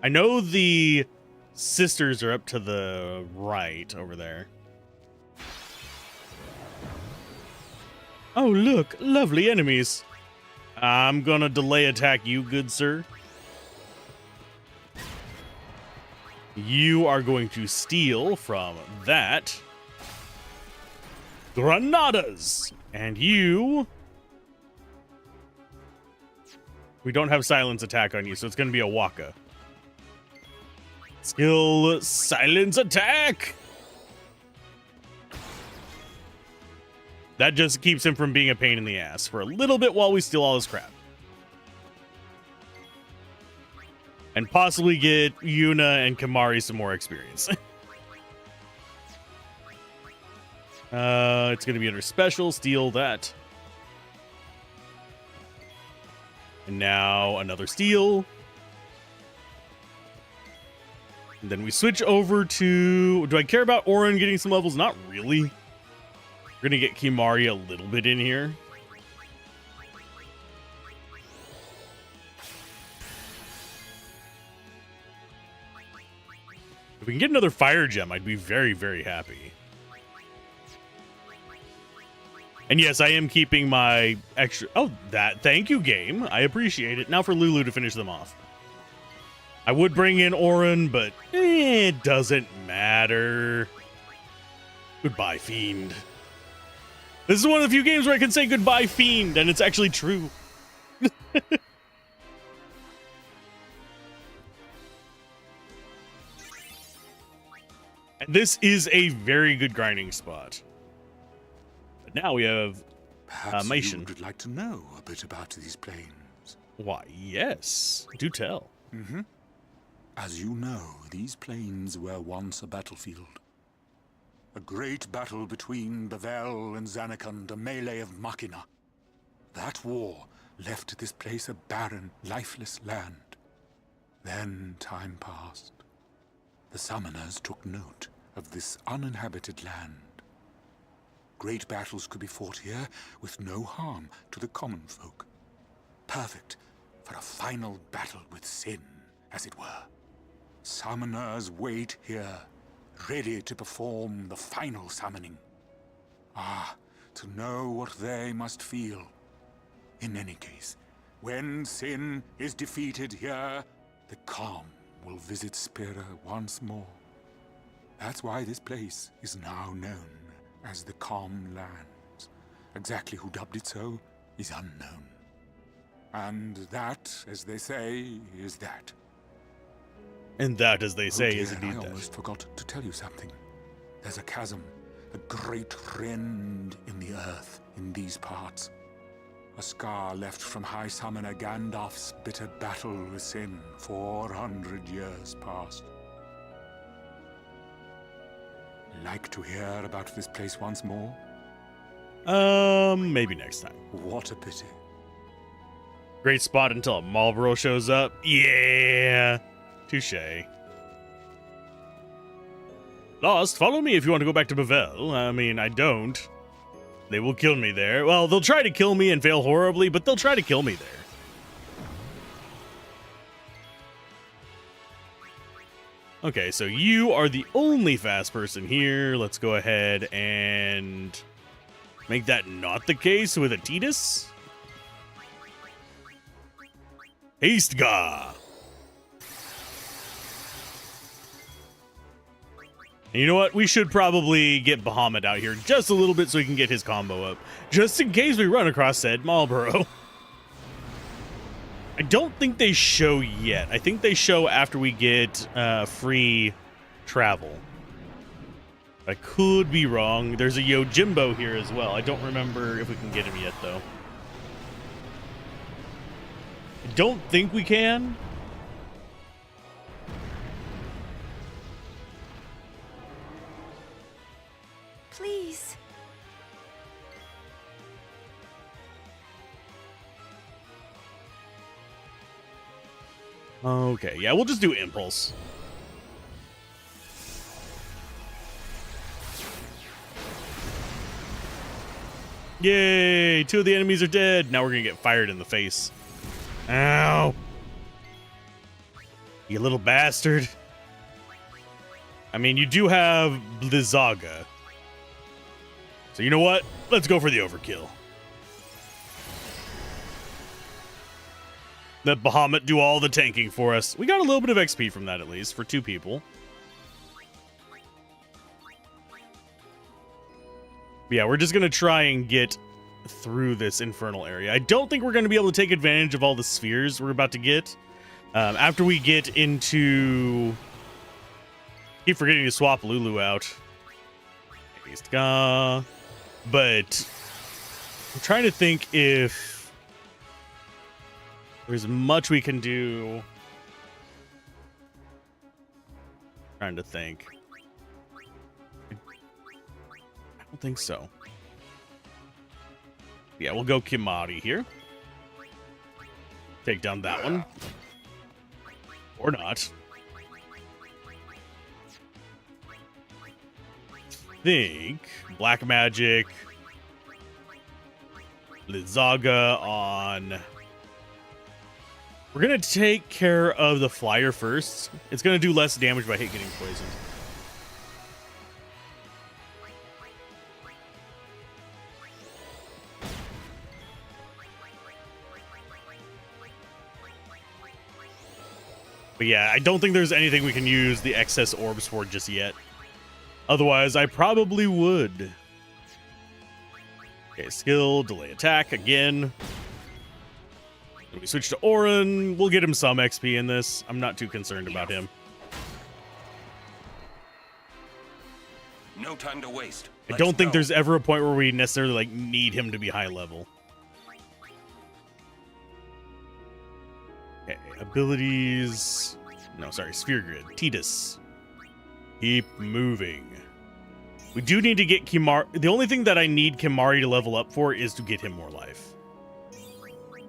I know the sisters are up to the right over there. Oh, look, lovely enemies. I'm gonna delay attack you, good sir. You are going to steal from that. Granadas! And you... We don't have silence attack on you, so it's going to be a Waka. Skill silence attack! That just keeps him from being a pain in the ass for a little bit while we steal all his crap. And possibly get Yuna and Kamari some more experience. It's going to be under special. Steal that. And now another steal. And then we switch over to... Do I care about Auron getting some levels? Not really. We're going to get Kimari a little bit in here. If we can get another fire gem, I'd be very, very happy. And yes, I am keeping my extra... Oh, that. Thank you, game. I appreciate it. Now for Lulu to finish them off. I would bring in Auron, but it doesn't matter. Goodbye, Fiend. This is one of the few games where I can say goodbye, Fiend, and it's actually true. And this is a very good grinding spot. But now we have Perhaps Mason. you would like to know a bit about these plains. Why, yes. Do tell. Mm-hmm. As you know, these plains were once a battlefield. A great battle between Bavel and Zanarkand, a melee of Machina. That war left this place a barren, lifeless land. Then time passed. The summoners took note of this uninhabited land. Great battles could be fought here with no harm to the common folk. Perfect for a final battle with sin, as it were. Summoners wait here, ready to perform the final summoning. Ah, to know what they must feel. In any case, when sin is defeated here, the calm will visit Spira once more. That's why this place is now known as the Calm Lands. Exactly who dubbed it so is unknown. And that, as they say, is that. And that, as they say, dear, is indeed I that. almost forgot to tell you something. There's a chasm, a great rend in the earth in these parts. A scar left from High Summoner Gandalf's bitter battle with sin 400 years past. Like to hear about this place once more? Maybe next time. What a pity. Great spot until a Marlboro shows up. Yeah. Touche. Lost, follow me if you want to go back to Bavel. I mean, I don't. They will kill me there. Well, they'll try to kill me and fail horribly, but they'll try to kill me there. Okay, so you are the only fast person here. Let's go ahead and make that not the case with a Tidus. Hastegar. And you know what? We should probably get Bahamut out here just a little bit so he can get his combo up. Just in case we run across said Marlboro. I don't think they show yet. I think they show after we get free travel. I could be wrong. There's a Yojimbo here as well. I don't remember if we can get him yet, though. I don't think we can. Please. Okay, yeah, we'll just do Impulse. Yay! 2 of the enemies are dead. Now we're gonna get fired in the face. Ow! You little bastard. I mean, you do have Blizzaga. So you know what? Let's go for the overkill. Let Bahamut do all the tanking for us. We got a little bit of XP from that, at least, for 2 people. But yeah, we're just going to try and get through this infernal area. I don't think we're going to be able to take advantage of all the spheres we're about to get. After we get into... Keep forgetting to swap Lulu out. But I'm trying to think if there's much we can do. Trying to think. I don't think so. Yeah, we'll go Kimari here. Take down that one. Or not. Think Black Magic, Blizzaga on. We're gonna take care of the flyer first. It's gonna do less damage by getting poisoned. But yeah, I don't think there's anything we can use the excess orbs for just yet. Otherwise, I probably would. Okay, skill, delay attack again. When we switch to Orin, we'll get him some XP in this. I'm not too concerned about him. No time to waste. I don't think there's ever a point where we necessarily like need him to be high level. Okay, abilities. No, sorry, Sphere Grid. Tidus. Keep moving. We do need to get Kimari. The only thing that I need Kimari to level up for is to get him more life,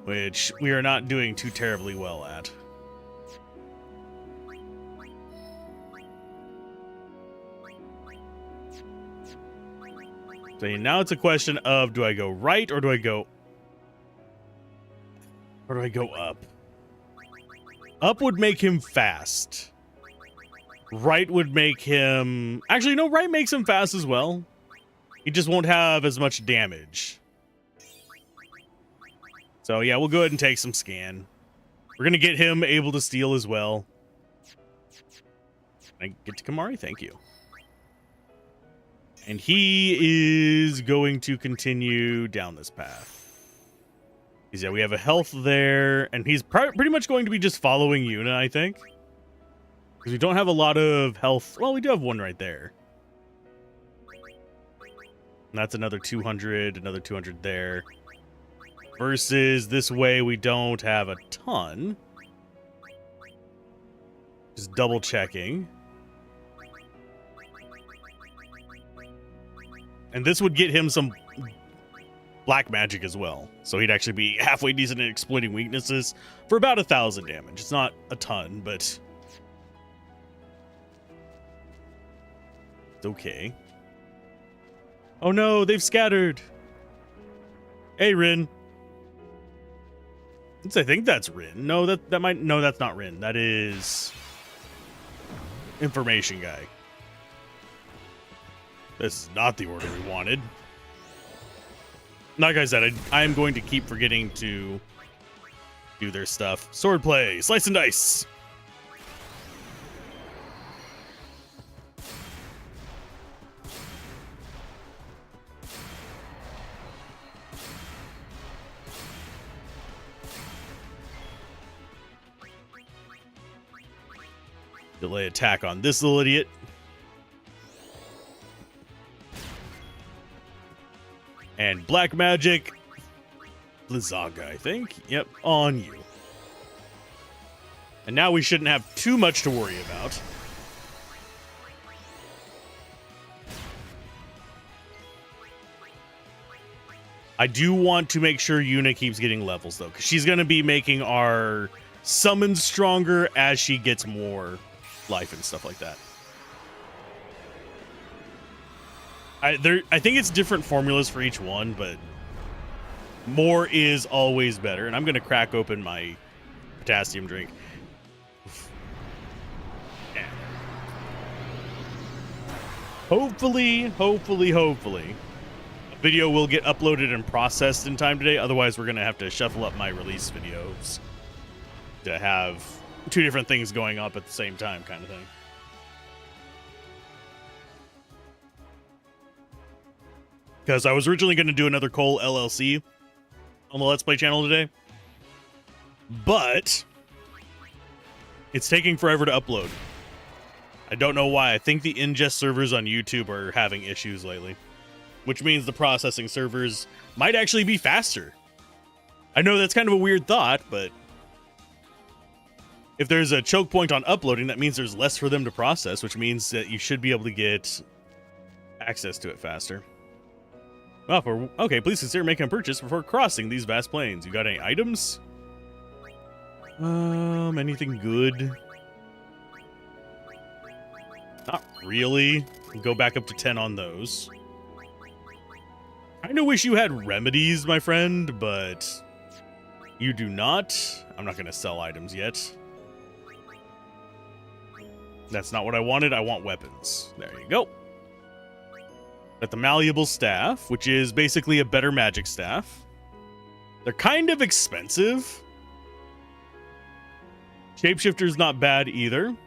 which we are not doing too terribly well at. So now it's a question of, do I go right or do I go up? Up would make him fast. Right would make him... Actually, no, right makes him fast as well. He just won't have as much damage. So yeah, we'll go ahead and take some scan. We're going to get him able to steal as well. Can I get to Kamari? Thank you. And he is going to continue down this path. Because yeah, we have a health there, and he's pretty much going to be just following Yuna, I think. Because we don't have a lot of health. Well, we do have one right there. And that's another 200, another 200 there. Versus this way, we don't have a ton. Just double checking. And this would get him some black magic as well. So he'd actually be halfway decent at exploiting weaknesses for about 1,000 damage. It's not a ton, but it's okay. Oh no, they've scattered. Hey, Rin. I think that's Rin. No, that might... No, that's not Rin. That is... Information guy. This is not the order we wanted. Like I said, I am going to keep forgetting to do their stuff. Swordplay, slice and dice. Delay attack on this little idiot. And black magic, Blizzaga, I think. Yep, on you. And now we shouldn't have too much to worry about. I do want to make sure Yuna keeps getting levels, though, because she's going to be making our summons stronger as she gets more life and stuff like that. I think it's different formulas for each one, but more is always better. And I'm going to crack open my potassium drink. Yeah. Hopefully, a video will get uploaded and processed in time today. Otherwise, we're going to have to shuffle up my release videos to have two different things going up at the same time, kind of thing. Because I was originally going to do another Cole LLC on the Let's Play channel today. But it's taking forever to upload. I don't know why. I think the ingest servers on YouTube are having issues lately. Which means the processing servers might actually be faster. I know that's kind of a weird thought, but if there's a choke point on uploading, that means there's less for them to process, which means that you should be able to get access to it faster. Oh, okay, please consider making a purchase before crossing these vast plains. You got any items? Anything good? Not really. Go back up to 10 on those. I kinda wish you had remedies, my friend, but you do not. I'm not gonna sell items yet. That's not what I wanted. I want weapons. There you go. Got the malleable staff, which is basically a better magic staff. They're kind of expensive. Shapeshifter's not bad either.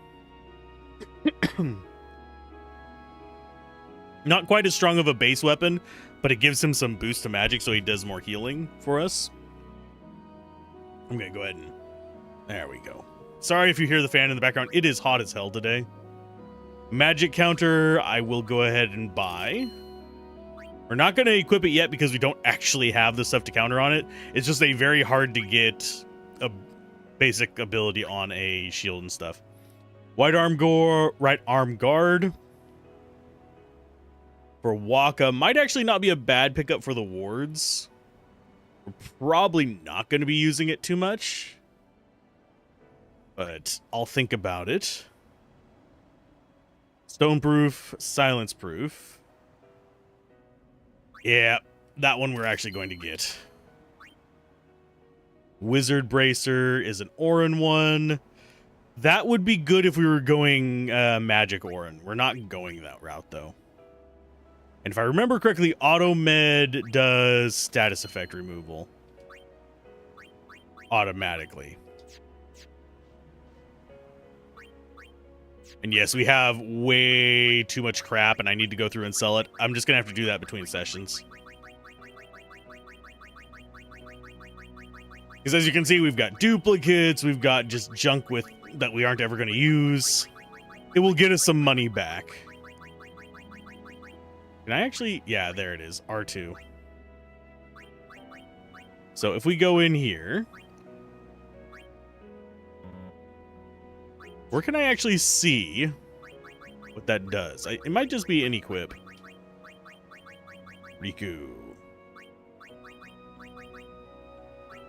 Not quite as strong of a base weapon, but it gives him some boost to magic, so he does more healing for us. I'm gonna go ahead and... There we go. Sorry if you hear the fan in the background. It is hot as hell today. Magic counter, I will go ahead and buy. We're not going to equip it yet because we don't actually have the stuff to counter on it. It's just a very hard to get a basic ability on a shield and stuff. Right arm guard. For Waka, might actually not be a bad pickup for the wards. We're probably not going to be using it too much. But I'll think about it. Stoneproof, silence proof. Yeah, that one we're actually going to get. Wizard Bracer is an Orin one. That would be good if we were going Magic Orin. We're not going that route, though. And if I remember correctly, Auto Med does status effect removal automatically. And yes, we have way too much crap, and I need to go through and sell it. I'm just going to have to do that between sessions. Because as you can see, we've got duplicates, we've got just junk with that we aren't ever going to use. It will get us some money back. Can I actually... Yeah, there it is. R2. So if we go in here... Where can I actually see what that does? It might just be an equip. Riku.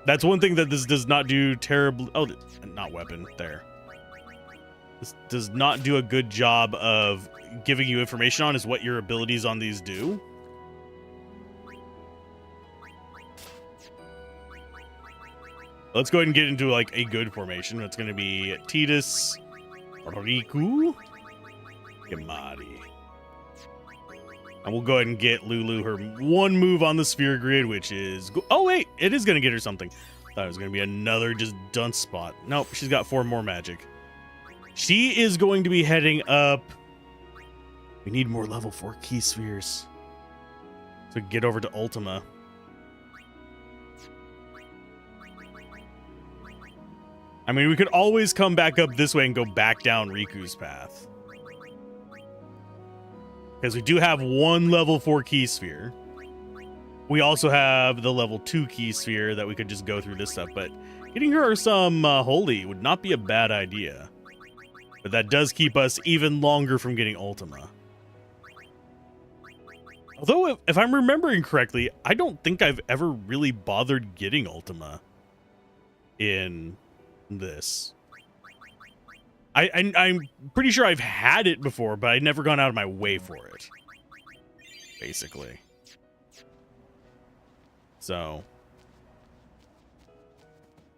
That's one thing that this does not do terribly... Oh, not weapon. There. This does not do a good job of giving you information on is what your abilities on these do. Let's go ahead and get into like a good formation. It's going to be Tidus, Riku, Yamari. And we'll go ahead and get Lulu her one move on the sphere grid, which is... Oh, wait. It is going to get her something. Thought it was going to be another just dunce spot. Nope. She's got 4 more magic. She is going to be heading up... We need more level 4 key spheres. So get over to Ultima. I mean, we could always come back up this way and go back down Riku's path. Because we do have 1 level 4 key sphere. We also have the level 2 key sphere that we could just go through this stuff. But getting her some holy would not be a bad idea. But that does keep us even longer from getting Ultima. Although, if I'm remembering correctly, I don't think I've ever really bothered getting Ultima in this. I'm pretty sure I've had it before, but I've never gone out of my way for it. Basically. So.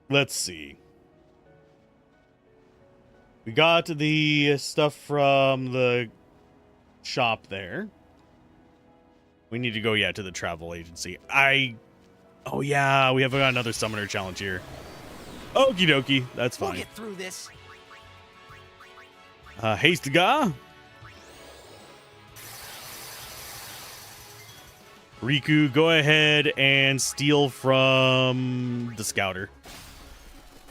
Let's see. We got the stuff from the shop there. We need to go, yeah, to the travel agency. Oh, yeah, we have got another summoner challenge here. Okie dokie, that's fine. We'll get through this. Haste Ga. Riku, go ahead and steal from the scouter.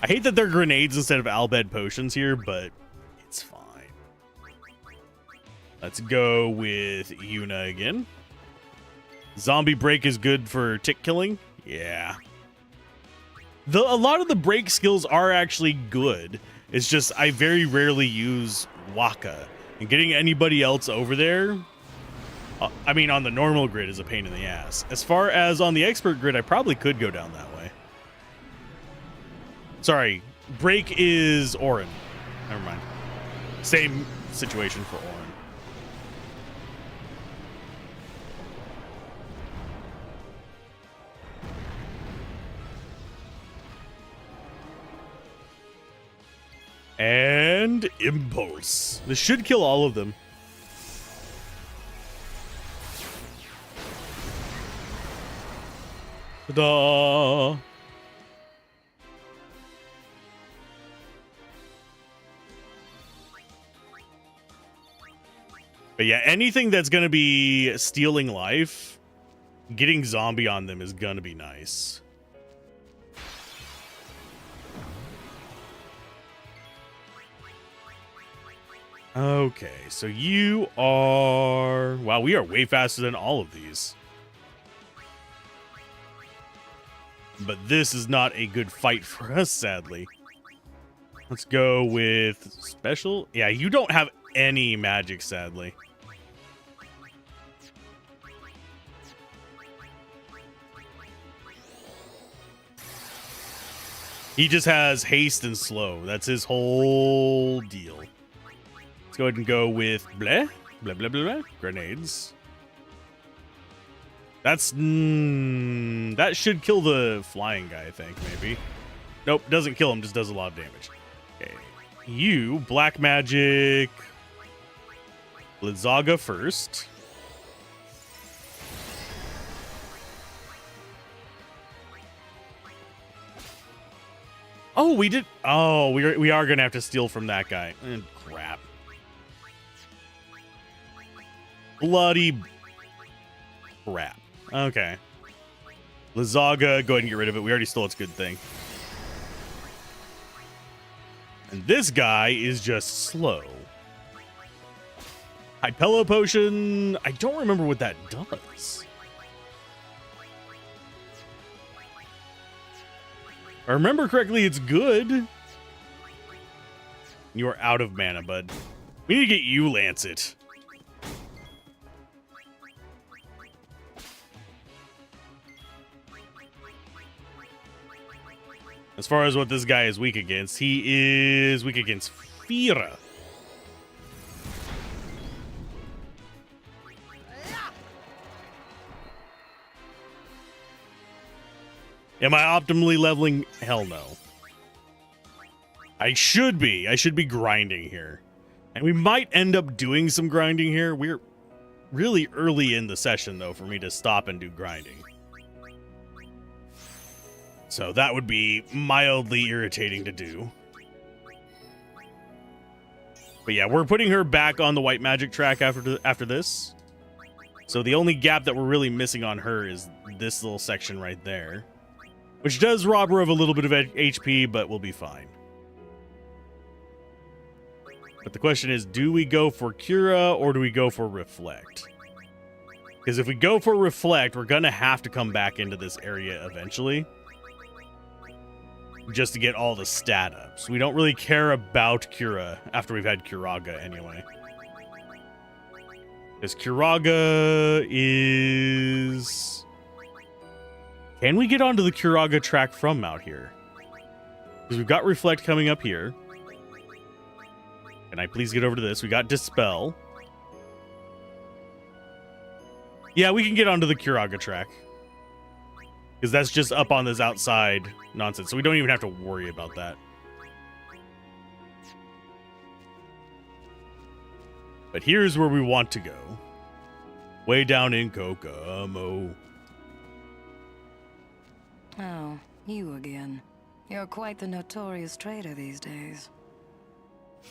I hate that they're grenades instead of Albed potions here, but it's fine. Let's go with Yuna again. Zombie break is good for tick killing. Yeah. A lot of the break skills are actually good. It's just I very rarely use Waka. And getting anybody else over there, I mean, on the normal grid is a pain in the ass. As far as on the expert grid, I probably could go down that way. Sorry, break is Orin. Never mind. Same situation for Orin. And Impulse. This should kill all of them. Ta-da! But yeah, anything that's going to be stealing life, getting zombie on them is going to be nice. Okay, so you are... Wow, we are way faster than all of these. But this is not a good fight for us, sadly. Let's go with special. Yeah, you don't have any magic, sadly. He just has haste and slow. That's his whole deal. Let's go ahead and go with bleh, blah, blah, blah, blah, grenades. That's that should kill the flying guy, I think, maybe. Nope, doesn't kill him, just does a lot of damage. Okay. You, black magic Blizzaga first. Oh, we did. Oh, we are gonna have to steal from that guy. Crap. Bloody crap. Okay. Blizzaga, go ahead and get rid of it. We already stole its good thing. And this guy is just slow. Hypello potion. I don't remember what that does. If I remember correctly, it's good. You are out of mana, bud. We need to get you Lancet. As far as what this guy is weak against, he is weak against Fira. Am I optimally leveling? Hell no. I should be. I should be grinding here. And we might end up doing some grinding here. We're really early in the session, though, for me to stop and do grinding. So that would be mildly irritating to do. But yeah, we're putting her back on the white magic track after this. So the only gap that we're really missing on her is this little section right there. Which does rob her of a little bit of HP, but we'll be fine. But the question is, do we go for Cura or do we go for Reflect? Because if we go for Reflect, we're going to have to come back into this area eventually. Just to get all the stat ups. We don't really care about Cura after we've had Curaga anyway. Because Curaga is... Can we get onto the Curaga track from out here? Because we've got Reflect coming up here. Can I please get over to this? We got Dispel. Yeah, we can get onto the Curaga track. Because that's just up on this outside nonsense. So we don't even have to worry about that. But here's where we want to go. Way down in Kokomo. Oh, you again. You're quite the notorious traitor these days.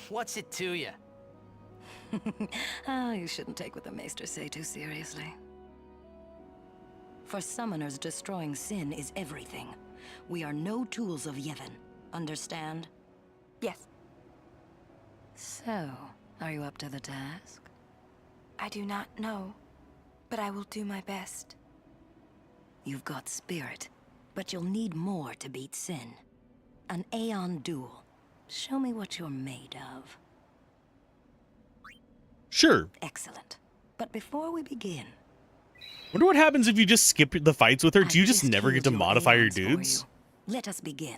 What's it to you? Oh, you shouldn't take what the Maesters say too seriously. For summoners, destroying sin is everything. We are no tools of Yevon. Understand? Yes. So, are you up to the task? I do not know, but I will do my best. You've got spirit, but you'll need more to beat sin. An Aeon duel. Show me what you're made of. Sure. Excellent. But before we begin... Wonder what happens if you just skip the fights with her. Do you just never get to killed modify your Aeons for dudes? you. Let us begin.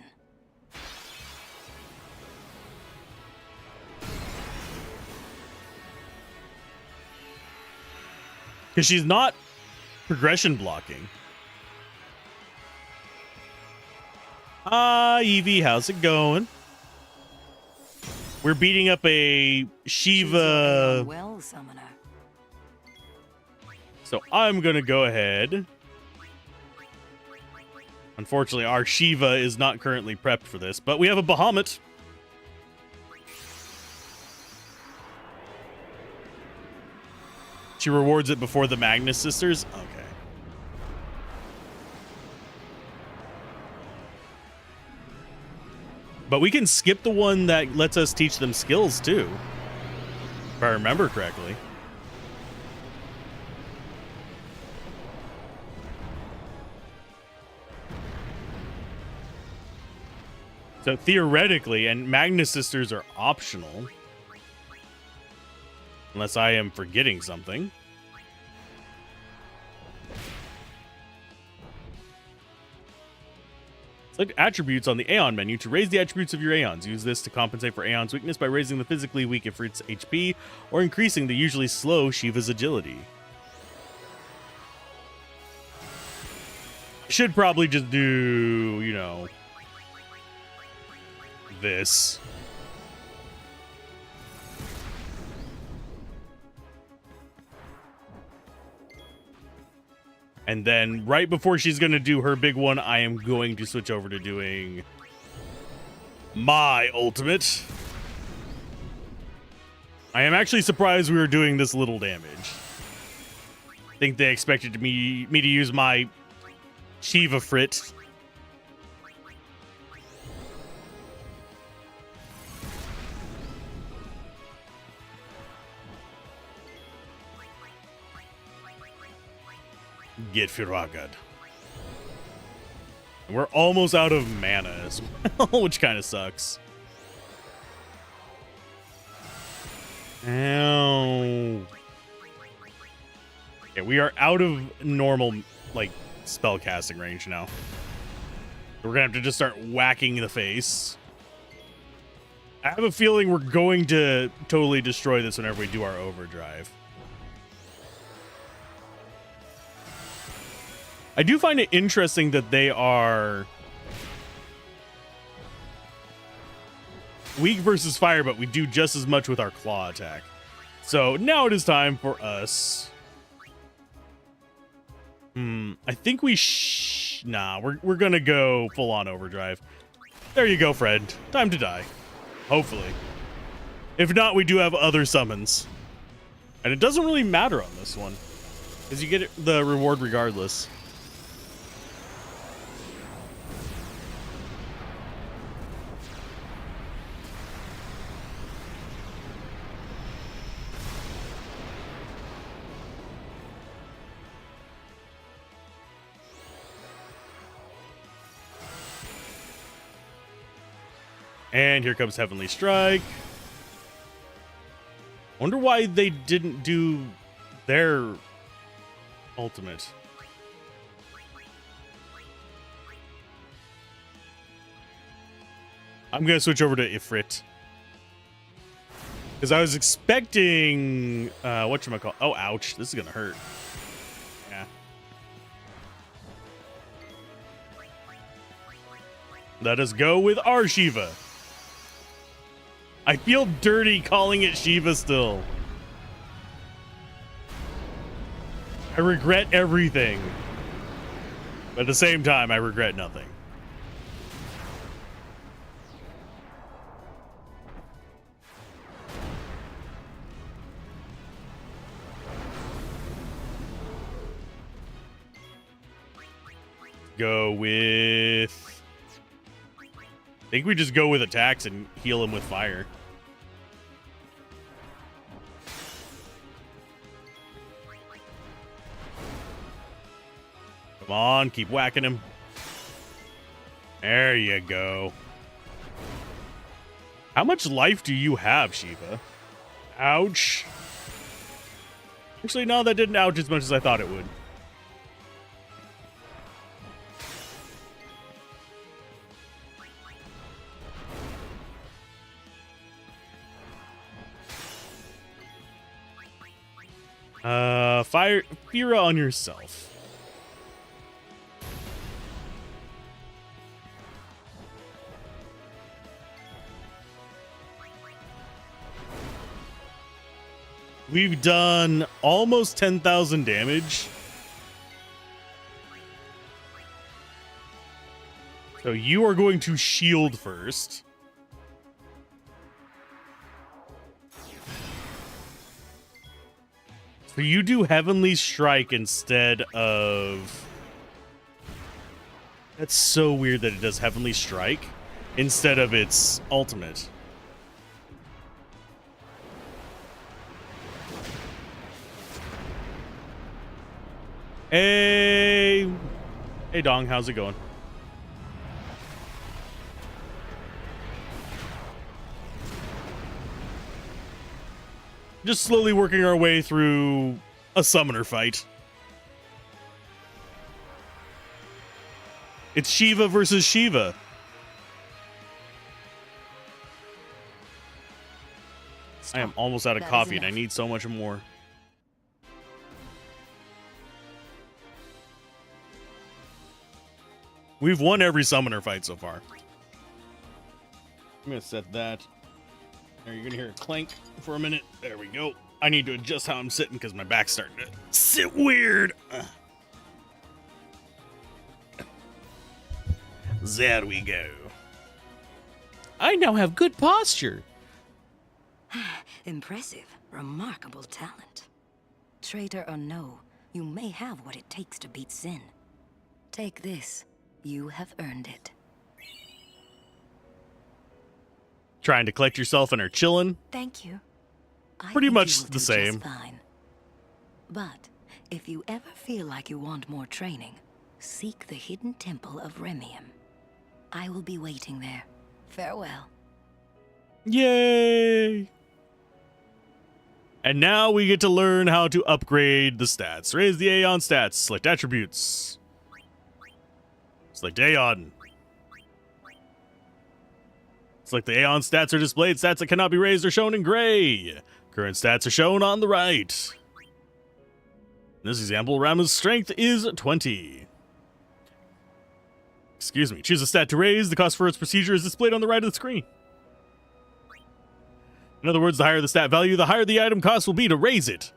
Because she's not progression blocking. Evie, how's it going? We're beating up a Shiva. Well, summoner. So I'm going to go ahead. Unfortunately, our Shiva is not currently prepped for this, but we have a Bahamut. She rewards it before the Magnus Sisters? Okay. But we can skip the one that lets us teach them skills, too. If I remember correctly. So theoretically, and Magnus Sisters are optional. Unless I am forgetting something. Select attributes on the Aeon menu to raise the attributes of your Aeons. Use this to compensate for Aeon's weakness by raising the physically weak Ifrit's HP or increasing the usually slow Shiva's agility. Should probably just do, you know, this. And then right before she's going to do her big one, I am going to switch over to doing my ultimate. I am actually surprised we were doing this little damage. I think they expected me to use my Shiva Frit. Get Firagad. We're almost out of mana as well, which kind of sucks. Ow. Okay, we are out of normal, like, spell casting range now. We're gonna have to just start whacking the face. I have a feeling we're going to totally destroy this whenever we do our overdrive. I do find it interesting that they are weak versus fire, but we do just as much with our claw attack. So now it is time for us. I think we nah, we're gonna go full on overdrive. There you go, friend. Time to die. Hopefully. If not, we do have other summons. And it doesn't really matter on this one, because you get the reward regardless. And here comes Heavenly Strike. Wonder why they didn't do their ultimate. I'm going to switch over to Ifrit. Because I was expecting... whatchamacallit? Oh, ouch. This is going to hurt. Yeah. Let us go with our Shiva. I feel dirty calling it Shiva still. I regret everything. But at the same time, I regret nothing. Go with... I think we just go with attacks and heal him with fire. Come on, keep whacking him. There you go. How much life do you have, Shiva? Ouch. Actually, no, that didn't ouch as much as I thought it would. Fire Fira on yourself. We've done almost 10,000 damage. So you are going to shield first. So you do Heavenly Strike instead of... That's so weird that it does Heavenly Strike instead of its ultimate. Hey! Hey, Dong, how's it going? Just slowly working our way through a summoner fight. It's Shiva versus Shiva. I am almost out of coffee and I need so much more. We've won every summoner fight so far. I'm gonna set that. There, you're gonna hear a clank for a minute. There we go. I need to adjust how I'm sitting because my back's starting to sit weird. There we go. I now have good posture. Impressive. Remarkable talent. Traitor or no, you may have what it takes to beat Sin. Take this. You have earned it. Trying to collect yourself and are chilling. Thank you. Pretty much you will the do same. just fine. But if you ever feel like you want more training, seek the hidden temple of Remium. I will be waiting there. Farewell. Yay! And now we get to learn how to upgrade the stats. Raise the Aeon stats. Select attributes. Select Aeon. Select the Aeon stats are displayed. Stats that cannot be raised are shown in gray. Current stats are shown on the right. In this example, Rama's strength is 20. Excuse me. Choose a stat to raise. The cost for its procedure is displayed on the right of the screen. In other words, the higher the stat value, the higher the item cost will be to raise it.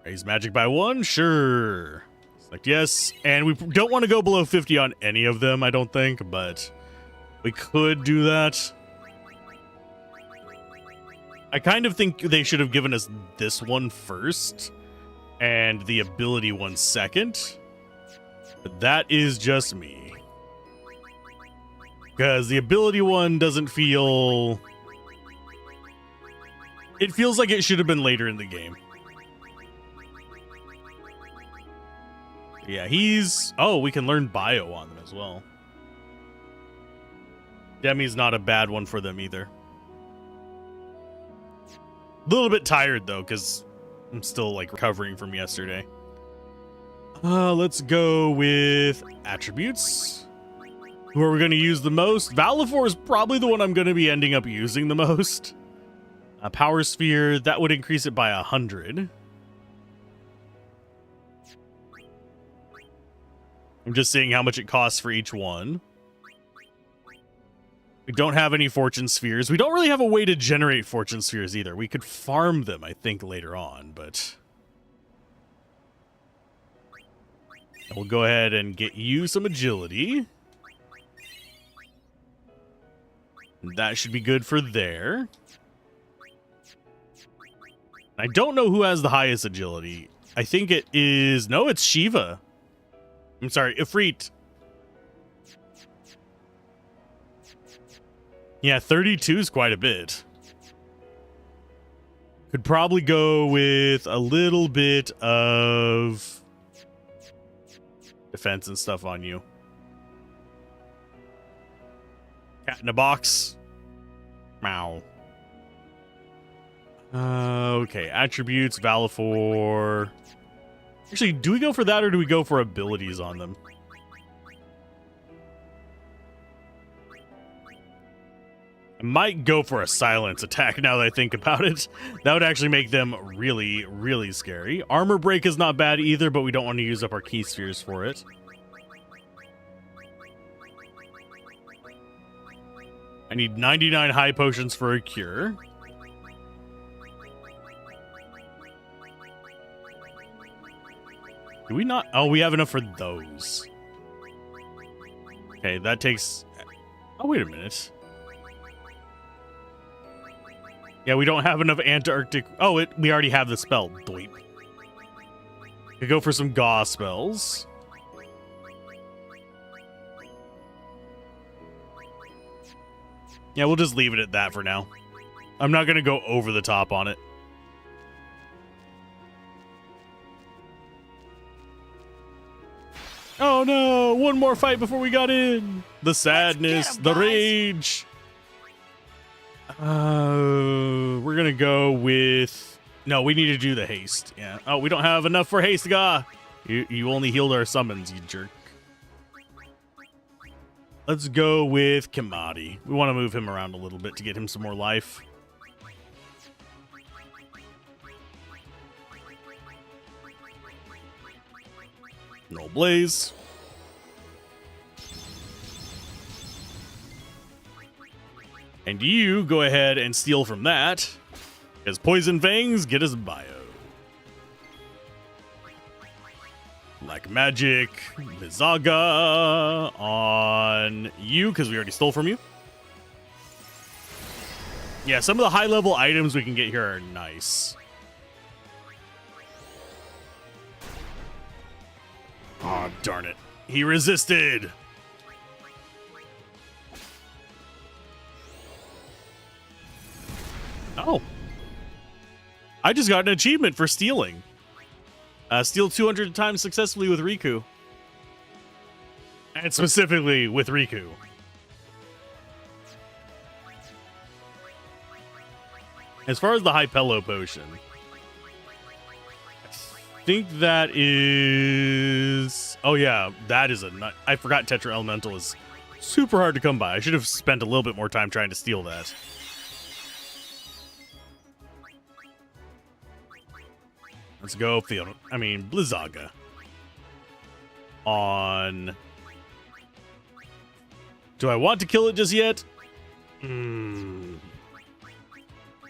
Raise magic by 1? Sure. Select yes. And we don't want to go below 50 on any of them, I don't think, but we could do that. I kind of think they should have given us this one first and the ability one second. But that is just me. Because the ability one doesn't feel... It feels like it should have been later in the game. Yeah, he's... Oh, we can learn bio on them as well. Demi's not a bad one for them either. A little bit tired, though, because I'm still, like, recovering from yesterday. Let's go with attributes. Who are we going to use the most? Valifor is probably the one I'm going to be ending up using the most. Power Sphere, that would increase it by 100. I'm just seeing how much it costs for each one. We don't have any Fortune Spheres. We don't really have a way to generate Fortune Spheres either. We could farm them, I think, later on, but... We'll go ahead and get you some agility. That should be good for there. I don't know who has the highest agility. I think it is... No, it's Shiva. I'm sorry, Ifrit. Yeah, 32 is quite a bit. Could probably go with a little bit of defense and stuff on you. Cat in a box. Meow. Okay, attributes, Valifor. Actually, do we go for that or do we go for abilities on them? I might go for a silence attack now that I think about it. That would actually make them really, really scary. Armor break is not bad either, but we don't want to use up our key spheres for it. I need 99 high potions for a cure. Do we not? Oh, we have enough for those. Okay, that takes... Oh, wait a minute. Yeah, we don't have enough Antarctic... Oh, we already have the spell. Dweep. Could go for some Gauss spells. Yeah, we'll just leave it at that for now. I'm not going to go over the top on it. Oh no! One more fight before we got in! The sadness, the rage! We're gonna go with... No, we need to do the haste. Yeah. Oh, we don't have enough for haste, Gah! You only healed our summons, you jerk. Let's go with Kimati. We want to move him around a little bit to get him some more life. No Blaze. And you go ahead and steal from that, because Poison Fangs get us bio. Like magic, Mizaga on you, because we already stole from you. Yeah, some of the high-level items we can get here are nice. Oh, darn it. He resisted. Oh. I just got an achievement for stealing. Steal 200 times successfully with Riku. And specifically with Riku. As far as the Hypello potion, I think that is... Oh yeah, that is a nut. I forgot Tetra Elemental is super hard to come by. I should have spent a little bit more time trying to steal that. Let's go Blizzaga. On... Do I want to kill it just yet?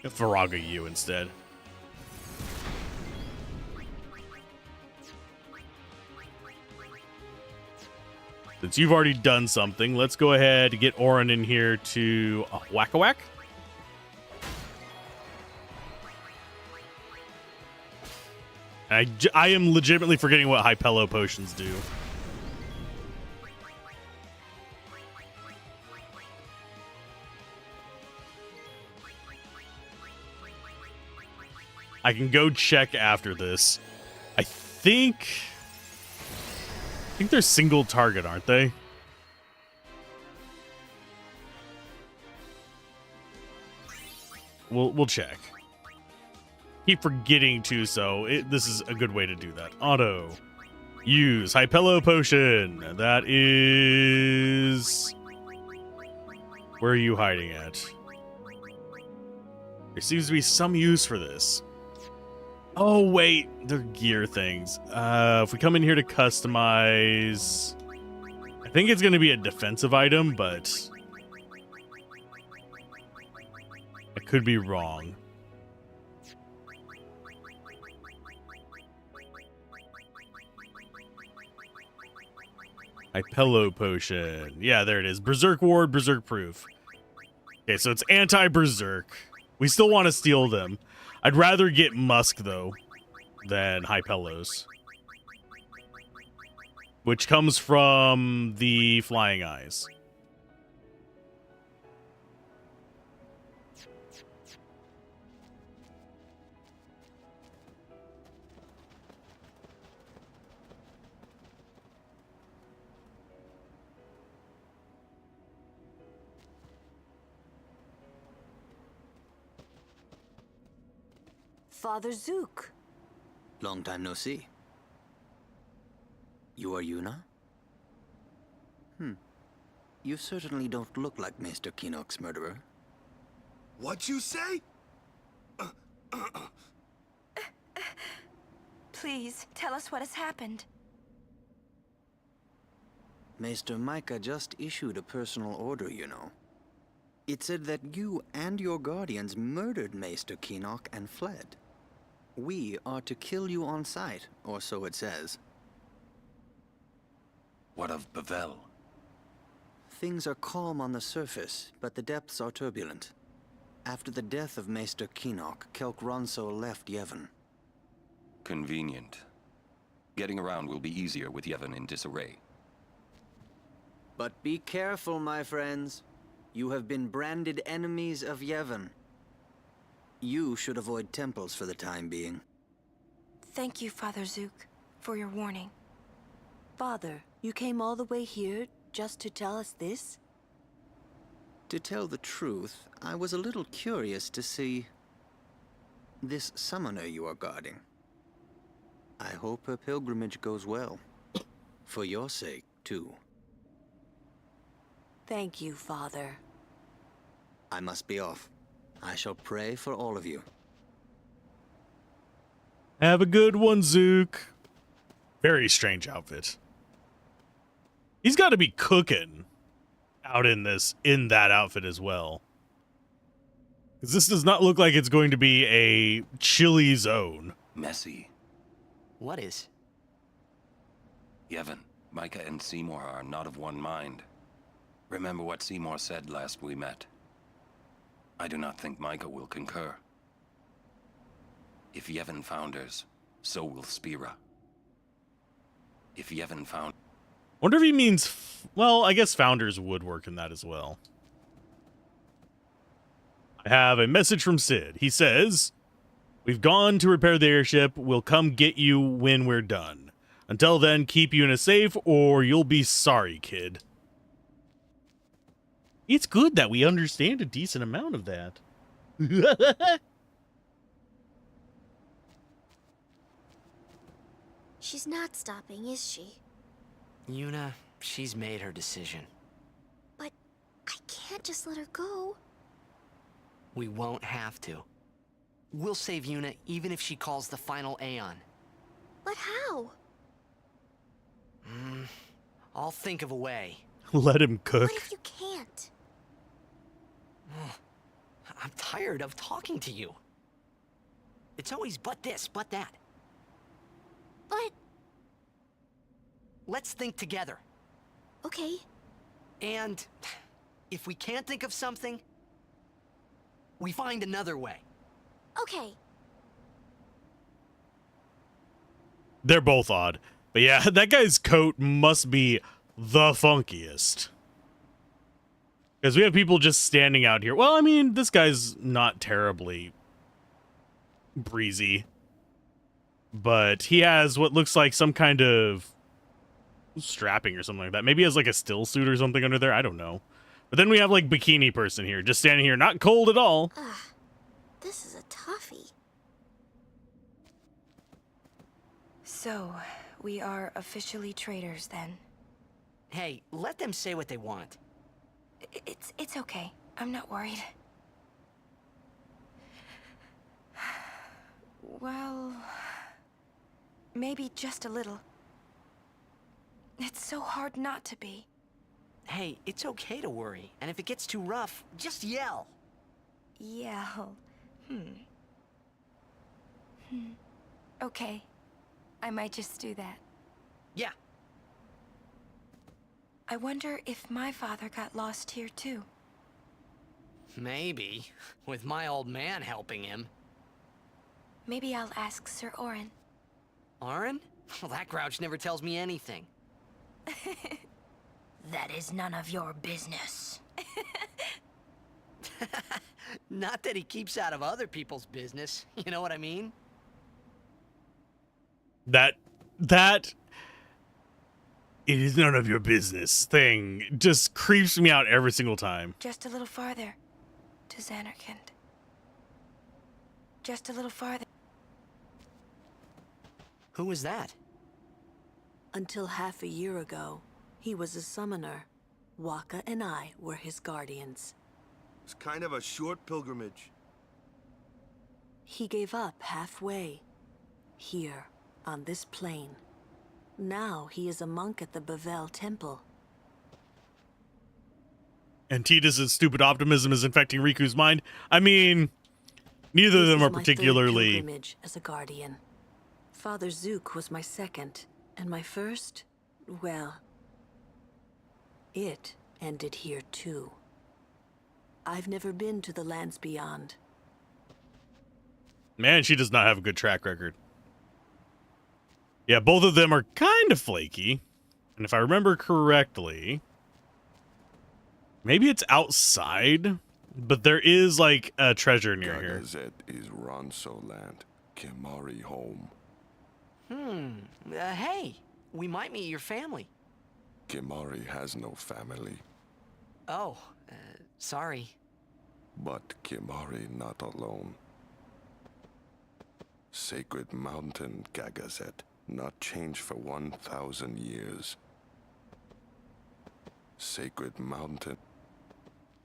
Faraga you instead. Since you've already done something, let's go ahead and get Orin in here to Whack-a-Whack. I am legitimately forgetting what Hypello potions do. I can go check after this. I think they're single target, aren't they? We'll check. Keep forgetting to, so this is a good way to do that. Auto. Use Hypello potion. That is... Where are you hiding at? There seems to be some use for this. Oh, wait. They're gear things. If we come in here to customize... I think it's going to be a defensive item, but... I could be wrong. Hypello potion. Yeah, there it is. Berserk Ward, Berserk Proof. Okay, so it's anti-Berserk. We still want to steal them. I'd rather get Musk, though, than Hypellos. Which comes from the Flying Eyes. Father Zook. Long time no see. You are Yuna? You certainly don't look like Mr. Keenock's murderer. What you say? Please, tell us what has happened. Maester Micah just issued a personal order, you know. It said that you and your guardians murdered Maester Keenock and fled. We are to kill you on sight, or so it says. What of Bavel? Things are calm on the surface, but the depths are turbulent. After the death of Maester Keenock, Kelk Ronso left Yevon. Convenient. Getting around will be easier with Yevon in disarray. But be careful, my friends. You have been branded enemies of Yevon. You should avoid temples for the time being. Thank you, Father Zook, for your warning. Father, you came all the way here just to tell us this? To tell the truth, I was a little curious to see this summoner you are guarding. I hope her pilgrimage goes well. For your sake, too. Thank you, Father. I must be off. I shall pray for all of you. Have a good one, Zook. Very strange outfit. He's got to be cooking out in that outfit as well. Because this does not look like it's going to be a chilly zone. Messy. What is? Yevon, Micah and Seymour are not of one mind. Remember what Seymour said last we met. I do not think Micah will concur. If Yevon founders, so will Spira. If Yevon found... Wonder if he means... Well, I guess founders would work in that as well. I have a message from Sid. He says, "We've gone to repair the airship. We'll come get you when we're done. Until then, keep you in a safe or you'll be sorry, kid." It's good that we understand a decent amount of that. She's not stopping, is she? Yuna, she's made her decision. But I can't just let her go. We won't have to. We'll save Yuna even if she calls the final Aeon. But how? I'll think of a way. Let him cook. What if you can't? I'm tired of talking to you. It's always but this, but that. But... Let's think together. Okay. And if we can't think of something, we find another way. Okay. They're both odd. But yeah, that guy's coat must be the funkiest. Because we have people just standing out here. Well, I mean, this guy's not terribly breezy. But he has what looks like some kind of strapping or something like that. Maybe he has like a still suit or something under there. I don't know. But then we have like bikini person here, just standing here, not cold at all. Ugh, this is a toughie. So, we are officially traitors then. Hey, let them say what they want. It's okay. I'm not worried. Well, maybe just a little. It's so hard not to be. Hey, it's okay to worry. And if it gets too rough, just yell. Yell. Okay. I might just do that. Yeah. I wonder if my father got lost here too. Maybe. With my old man helping him. Maybe I'll ask Sir Orin. Orin? Well, that grouch never tells me anything. That is none of your business. Not that he keeps out of other people's business. You know what I mean? That it is none of your business thing just creeps me out every single time. Just a little farther to Zanarkand. Just a little farther. Who was that? Until half a year ago, he was a summoner. Waka and I were his guardians. It's kind of a short pilgrimage. He gave up halfway. Here, on this plane. Now he is a monk at the Bavel Temple. And Tidus' stupid optimism is infecting Riku's mind. I mean, neither of them are My third particularly... pilgrimage as a guardian. Father Zook was my second, and my first, well, it ended here too. I've never been to the lands beyond. Man, she does not have a good track record. Yeah, both of them are kind of flaky. And if I remember correctly, maybe it's outside, but there is like a treasure near here. Gagazet is Ronso land, Kimari home. Hey, we might meet your family. Kimari has no family. Oh, sorry. But Kimari not alone. Sacred mountain, Gagazet, not changed for 1,000 years. Sacred mountain.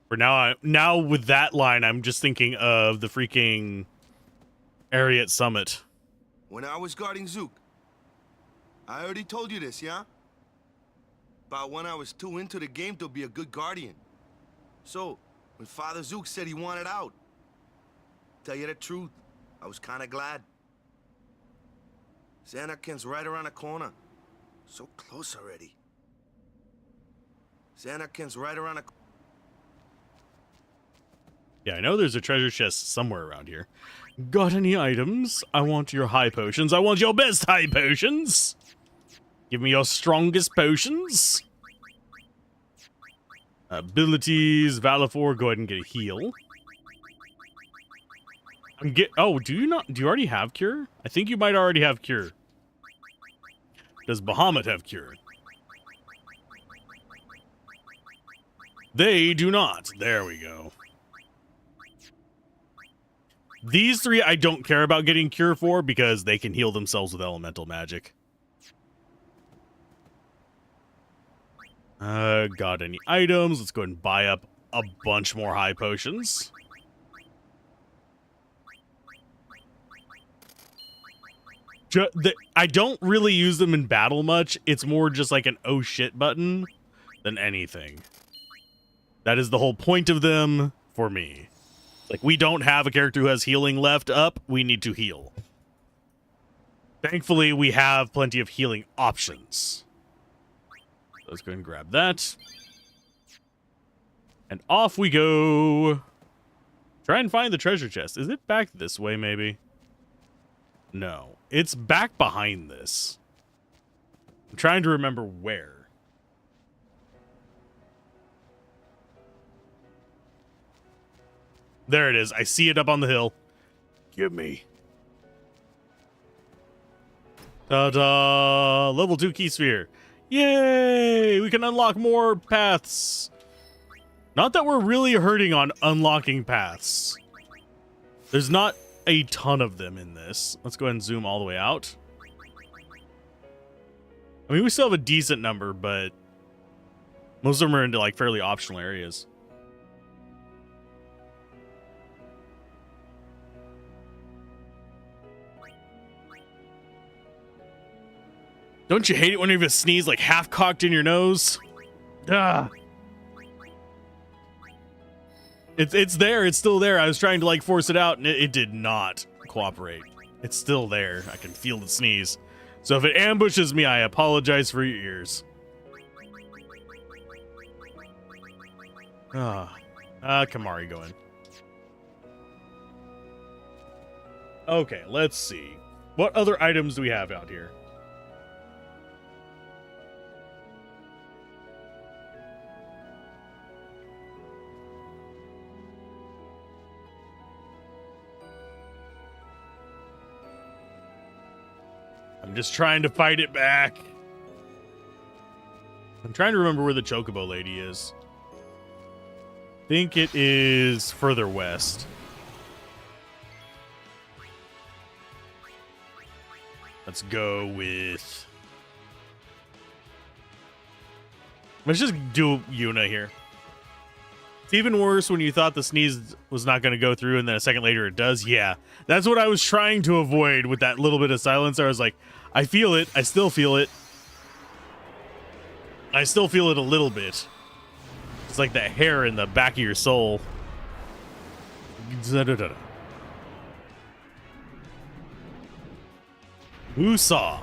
For now with that line, I'm just thinking of the freaking Ariat Summit. When I was guarding Zook, I already told you this, yeah? About when I was too into the game to be a good guardian. So, when Father Zook said he wanted out, Tell you the truth, I was kind of glad. Zanarkand's right around the corner. So close already. Zanarkand's right around the corner. Yeah, I know there's a treasure chest somewhere around here. Got any items? I want your high potions. I want your best high potions. Give me your strongest potions. Abilities, Valifor, go ahead and get a heal. Oh, do you already have cure? I think you might already have cure. Does Bahamut have cure? They do not. There we go. These three I don't care about getting cure for because they can heal themselves with elemental magic. Got any items? Let's go ahead and buy up a bunch more high potions. I don't really use them in battle much. It's more just like an oh shit button than anything. That is the whole point of them for me. Like, we don't have a character who has healing left up. We need to heal. Thankfully, we have plenty of healing options. Let's go ahead and grab that. And off we go. Try and find the treasure chest. Is it back this way, maybe? No. It's back behind this. I'm trying to remember where. There it is. I see it up on the hill. Give me. Ta-da! Level 2 key sphere. Yay! We can unlock more paths. Not that we're really hurting on unlocking paths. There's not a ton of them in this. Let's go ahead and zoom all the way out. I mean, we still have a decent number, but most of them are into like fairly optional areas. Don't you hate it when you have a sneeze like half cocked in your nose? Ah. It's there. It's still there. I was trying to like force it out and it did not cooperate. It's still there. I can feel the sneeze. So if it ambushes me, I apologize for your ears. Kamari going. Okay, let's see. What other items do we have out here? I'm just trying to fight it back. I'm trying to remember where the Chocobo lady is. I think it is further west. Let's go with... Let's just do Yuna here. It's even worse when you thought the sneeze was not going to go through and then a second later it does. Yeah, that's what I was trying to avoid with that little bit of silence. I was like, I feel it. I still feel it. I still feel it a little bit. It's like that hair in the back of your soul. Who saw?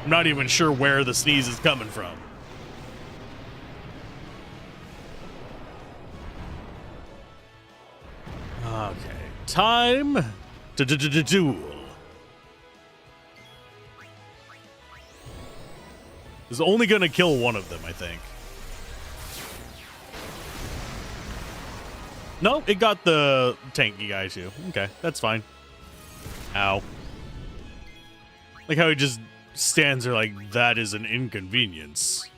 I'm not even sure where the sneeze is coming from. Okay, time to duel. Is only gonna kill one of them, I think. No, it got the tanky guy too. Okay, that's fine. Ow. Like how he just stands there like, that is an inconvenience.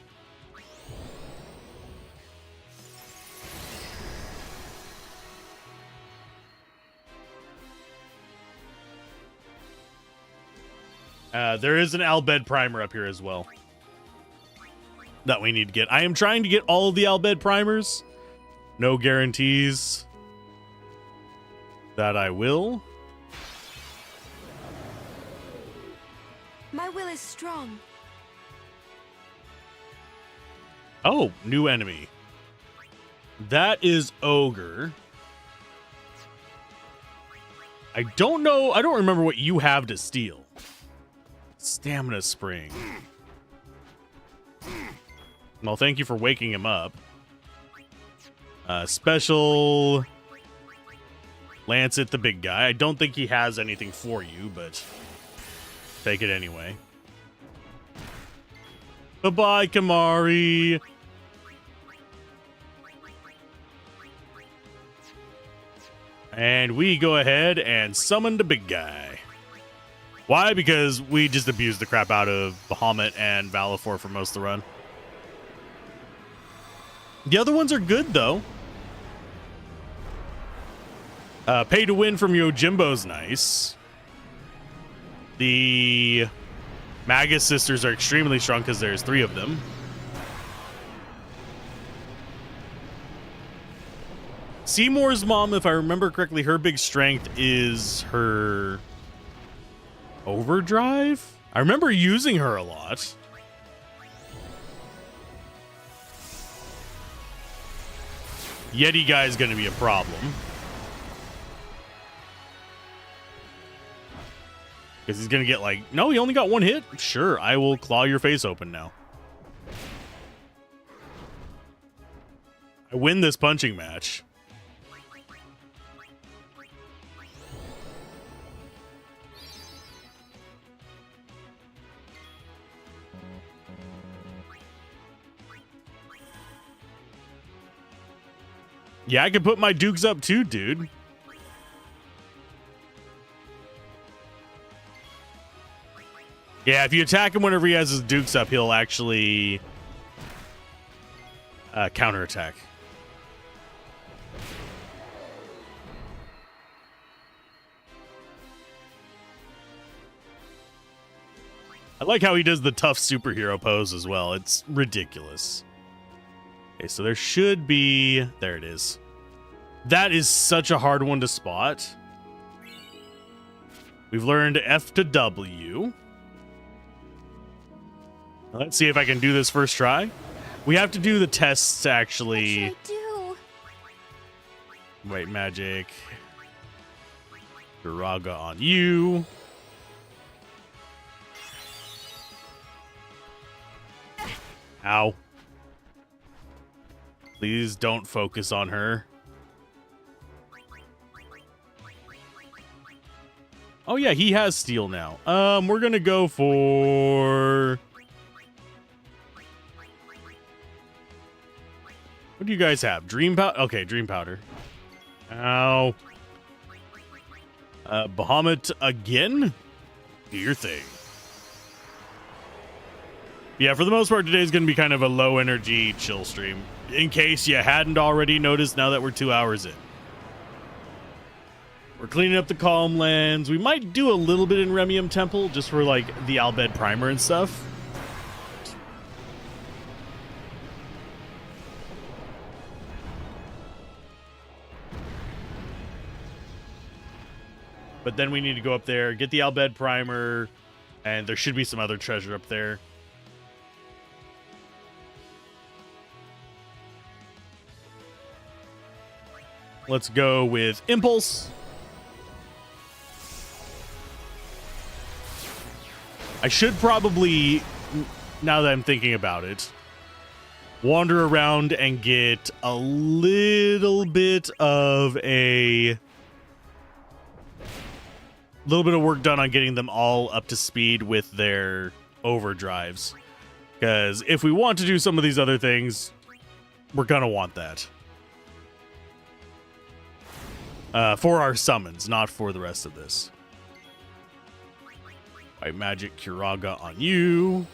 There is an Albed primer up here as well that we need to get. I am trying to get all of the Albed primers. No guarantees that I will. My will is strong. Oh, new enemy. That is Ogre. I don't know. I don't remember what you have to steal. Stamina spring. Well, thank you for waking him up. Special Lancet, the big guy. I don't think he has anything for you, but take it anyway. Bye-bye, Kamari. And we go ahead and summon the big guy. Why? Because we just abused the crap out of Bahamut and Valifor for most of the run. The other ones are good, though. Pay to win from Yojimbo's nice. The Magus sisters are extremely strong because there's 3 of them. Seymour's mom, if I remember correctly, her big strength is her overdrive. I remember using her a lot. Yeti guy is going to be a problem. Because he's going to get like, no, he only got 1 hit. Sure, I will claw your face open now. I win this punching match. Yeah, I can put my dukes up too, dude. Yeah, if you attack him whenever he has his dukes up, he'll actually counterattack. I like how he does the tough superhero pose as well. It's ridiculous. Okay, so there should be... There it is. That is such a hard one to spot. We've learned F to W. Let's see if I can do this first try. We have to do the tests to actually... What should I do? Wait, magic. Duraga on you. Ow. Please don't focus on her. Oh yeah, he has steel now. We're gonna go for... What do you guys have? Dream powder? Okay, dream powder. Ow. Bahamut again? Do your thing. Yeah, for the most part, today's going to be kind of a low energy chill stream. In case you hadn't already noticed, now that we're 2 hours in. We're cleaning up the Calm Lands. We might do a little bit in Remium Temple, just for like the Albed Primer and stuff. But then we need to go up there, get the Albed Primer, and there should be some other treasure up there. Let's go with Impulse. I should probably, now that I'm thinking about it, wander around and get a little bit of work done on getting them all up to speed with their overdrives. Because if we want to do some of these other things, we're going to want that. For our summons, not for the rest of this. White Magic Curaga on you.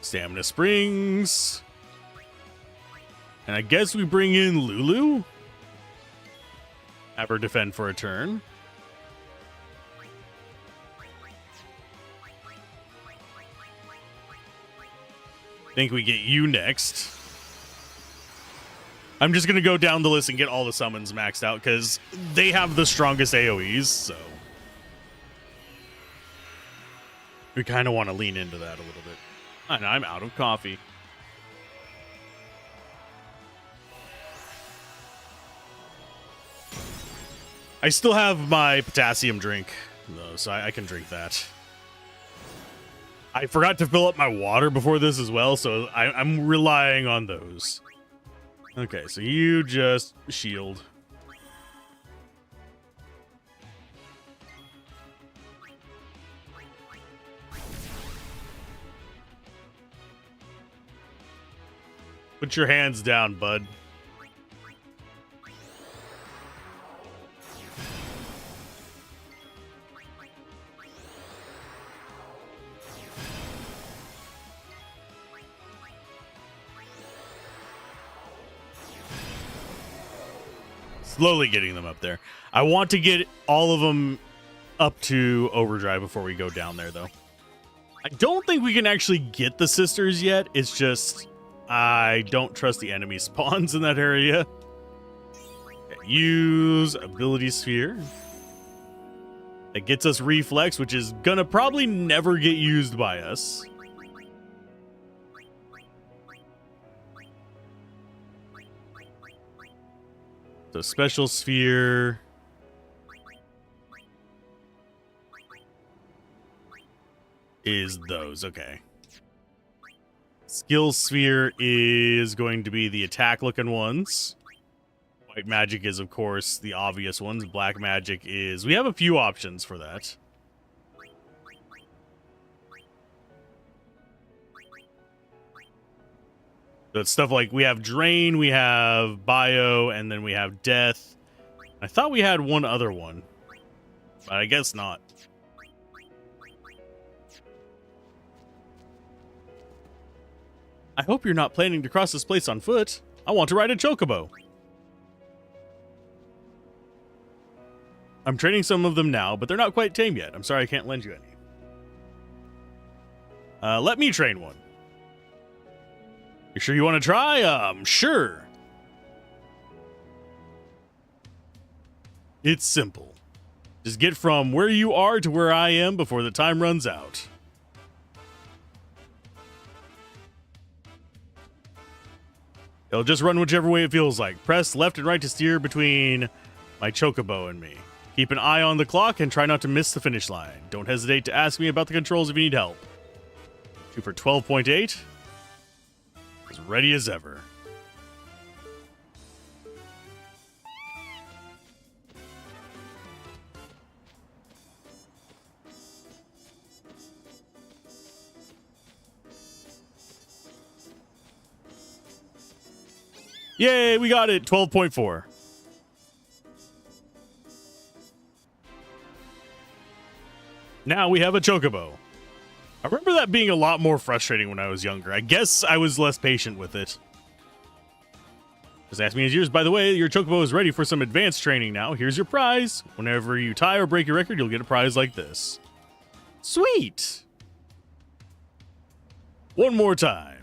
Stamina Springs. And I guess we bring in Lulu. Have her defend for a turn. Think we get you next. I'm just going to go down the list and get all the summons maxed out because they have the strongest AoEs, so we kind of want to lean into that a little bit. And I'm out of coffee. I still have my potassium drink, though, so I can drink that. I forgot to fill up my water before this as well, so I'm relying on those. Okay, so you just shield. Put your hands down, bud. Slowly getting them up there. I want to get all of them up to overdrive before we go down there, though. I don't think we can actually get the sisters yet. It's just I don't trust the enemy spawns in that area. Okay, use ability sphere. That gets us reflex, which is gonna probably never get used by us. So special sphere is those, okay. Skill sphere is going to be the attack looking ones. White magic is, of course, the obvious ones. Black magic is... We have a few options for that. So it's stuff like we have drain, we have bio, and then we have death. I thought we had one other one, but I guess not. I hope you're not planning to cross this place on foot. I want to ride a chocobo. I'm training some of them now, but they're not quite tame yet. I'm sorry I can't lend you any. Let me train one. You sure you want to try? Sure. It's simple. Just get from where you are to where I am before the time runs out. It'll just run whichever way it feels like. Press left and right to steer between my chocobo and me. Keep an eye on the clock and try not to miss the finish line. Don't hesitate to ask me about the controls if you need help. Shoot for 12.8. As ready as ever. Yay, we got it. 12.4. Now we have a chocobo. I remember that being a lot more frustrating when I was younger. I guess I was less patient with it. Just ask me as yours. By the way, your chocobo is ready for some advanced training now. Here's your prize. Whenever you tie or break your record, you'll get a prize like this. Sweet. One more time.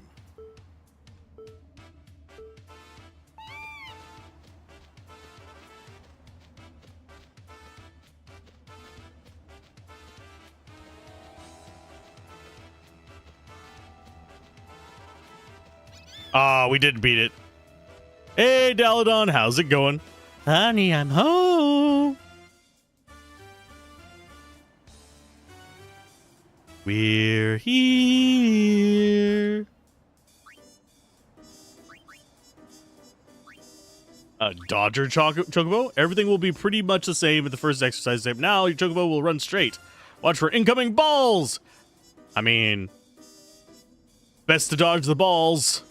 Ah, we did beat it. Hey, Daladon, how's it going? Honey, I'm home. We're here. Dodger Chocobo. Everything will be pretty much the same at the first exercise step. Now your Chocobo will run straight. Watch for incoming balls. I mean, best to dodge the balls.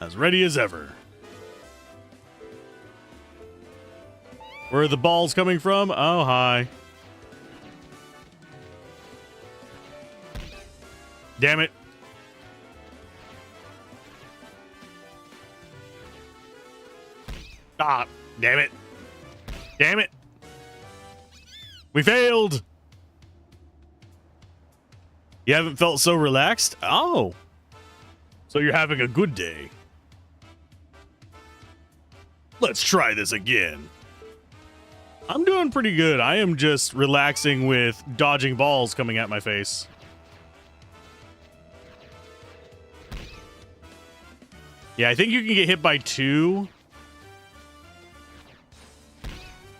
As ready as ever. Where are the balls coming from? Oh, hi. Damn it. Ah, damn it. Damn it. We failed. You haven't felt so relaxed? Oh. So you're having a good day. Let's try this again. I'm doing pretty good. I am just relaxing with dodging balls coming at my face. Yeah, I think you can get hit by 2.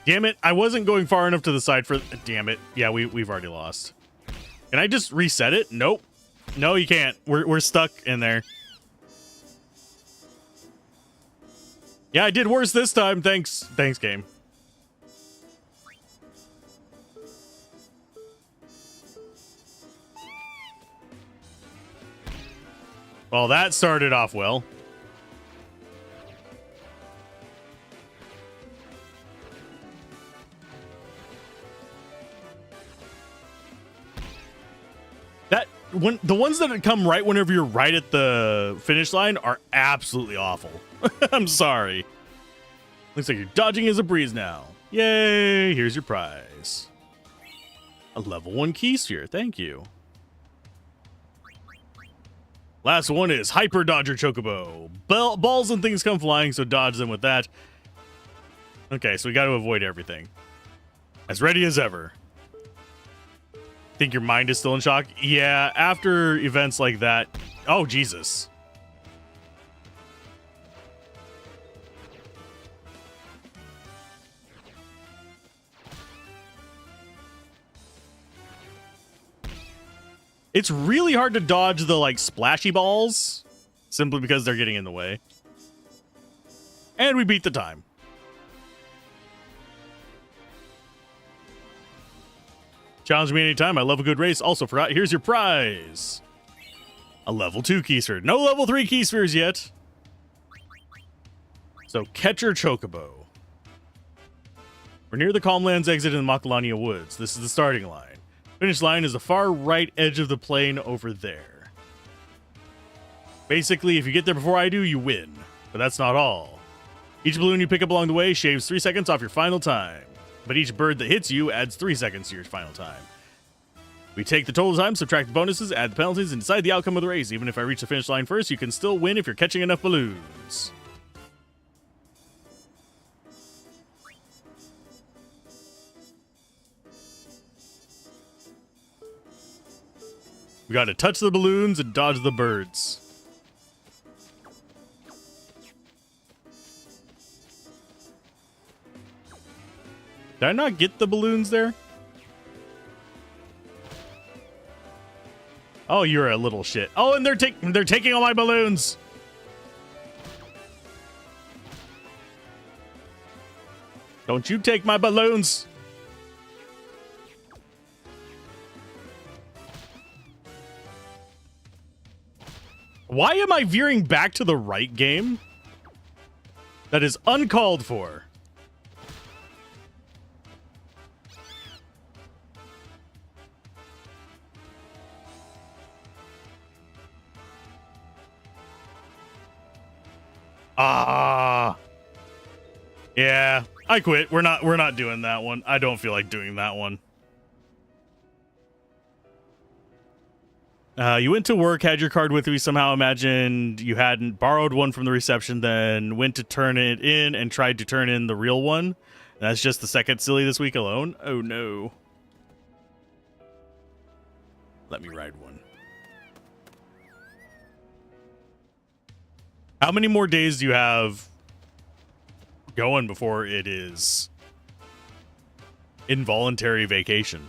Damn it, I wasn't going far enough to the side for... Damn it. Yeah, we've already lost. Can I just reset it? Nope. No, you can't. We're stuck in there. Yeah, I did worse this time. Thanks, game. Well, that started off well. The ones that come right whenever you're right at the finish line are absolutely awful. I'm sorry. Looks like you're dodging as a breeze now. Yay, here's your prize. A level 1 key sphere, thank you. Last one is Hyper Dodger Chocobo. Balls and things come flying, so dodge them with that. Okay, so we got to avoid everything. As ready as ever. Think your mind is still in shock? Yeah, after events like that. Oh, Jesus. It's really hard to dodge the, like, splashy balls, simply because they're getting in the way. And we beat the time. Challenge me anytime. I love a good race. Also forgot, here's your prize. A level 2 key sphere. No level 3 key spheres yet. So, Catcher Chocobo. We're near the Calmlands exit in the Macalania Woods. This is the starting line. Finish line is the far right edge of the plane over there. Basically, if you get there before I do, you win. But that's not all. Each balloon you pick up along the way shaves 3 seconds off your final time. But each bird that hits you adds 3 seconds to your final time. We take the total time, subtract the bonuses, add the penalties, and decide the outcome of the race. Even if I reach the finish line first, you can still win if you're catching enough balloons. We gotta touch the balloons and dodge the birds. Did I not get the balloons there? Oh, you're a little shit. Oh, and they're taking all my balloons. Don't you take my balloons. Why am I veering back to the right game? That is uncalled for. Yeah, I quit. We're not doing that one. I don't feel like doing that one. You went to work, had your card with you, somehow imagined you hadn't, borrowed one from the reception, then went to turn it in and tried to turn in the real one. That's just the second silly this week alone. Oh no. Let me ride one. How many more days do you have going before it is involuntary vacation?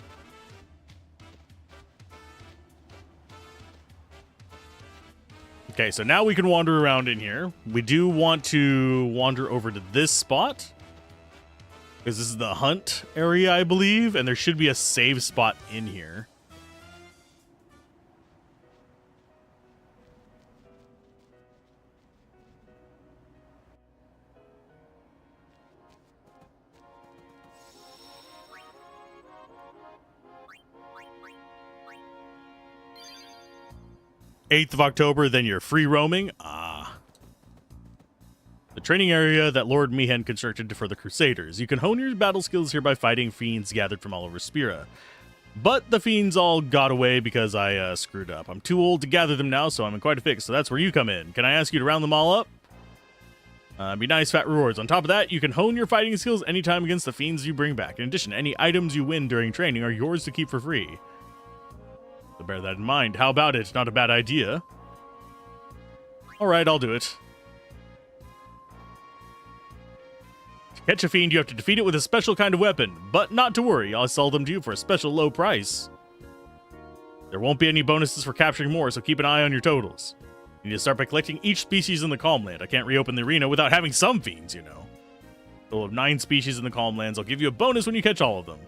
Okay, so now we can wander around in here. We do want to wander over to this spot, because this is the hunt area, I believe, and there should be a save spot in here. October 8th, then you're free roaming. The training area that Lord Meehan constructed for the Crusaders. You can hone your battle skills here by fighting fiends gathered from all over Spira. But the fiends all got away because I screwed up. I'm too old to gather them now, so I'm in quite a fix. So that's where you come in. Can I ask you to round them all up? Be nice, fat rewards. On top of that, you can hone your fighting skills anytime against the fiends you bring back. In addition, any items you win during training are yours to keep for free. So bear that in mind. How about it? Not a bad idea. Alright, I'll do it. To catch a fiend, you have to defeat it with a special kind of weapon. But not to worry, I'll sell them to you for a special low price. There won't be any bonuses for capturing more, so keep an eye on your totals. You need to start by collecting each species in the Calmland. I can't reopen the arena without having some fiends, you know. Total of 9 species in the Calmlands. I'll give you a bonus when you catch all of them.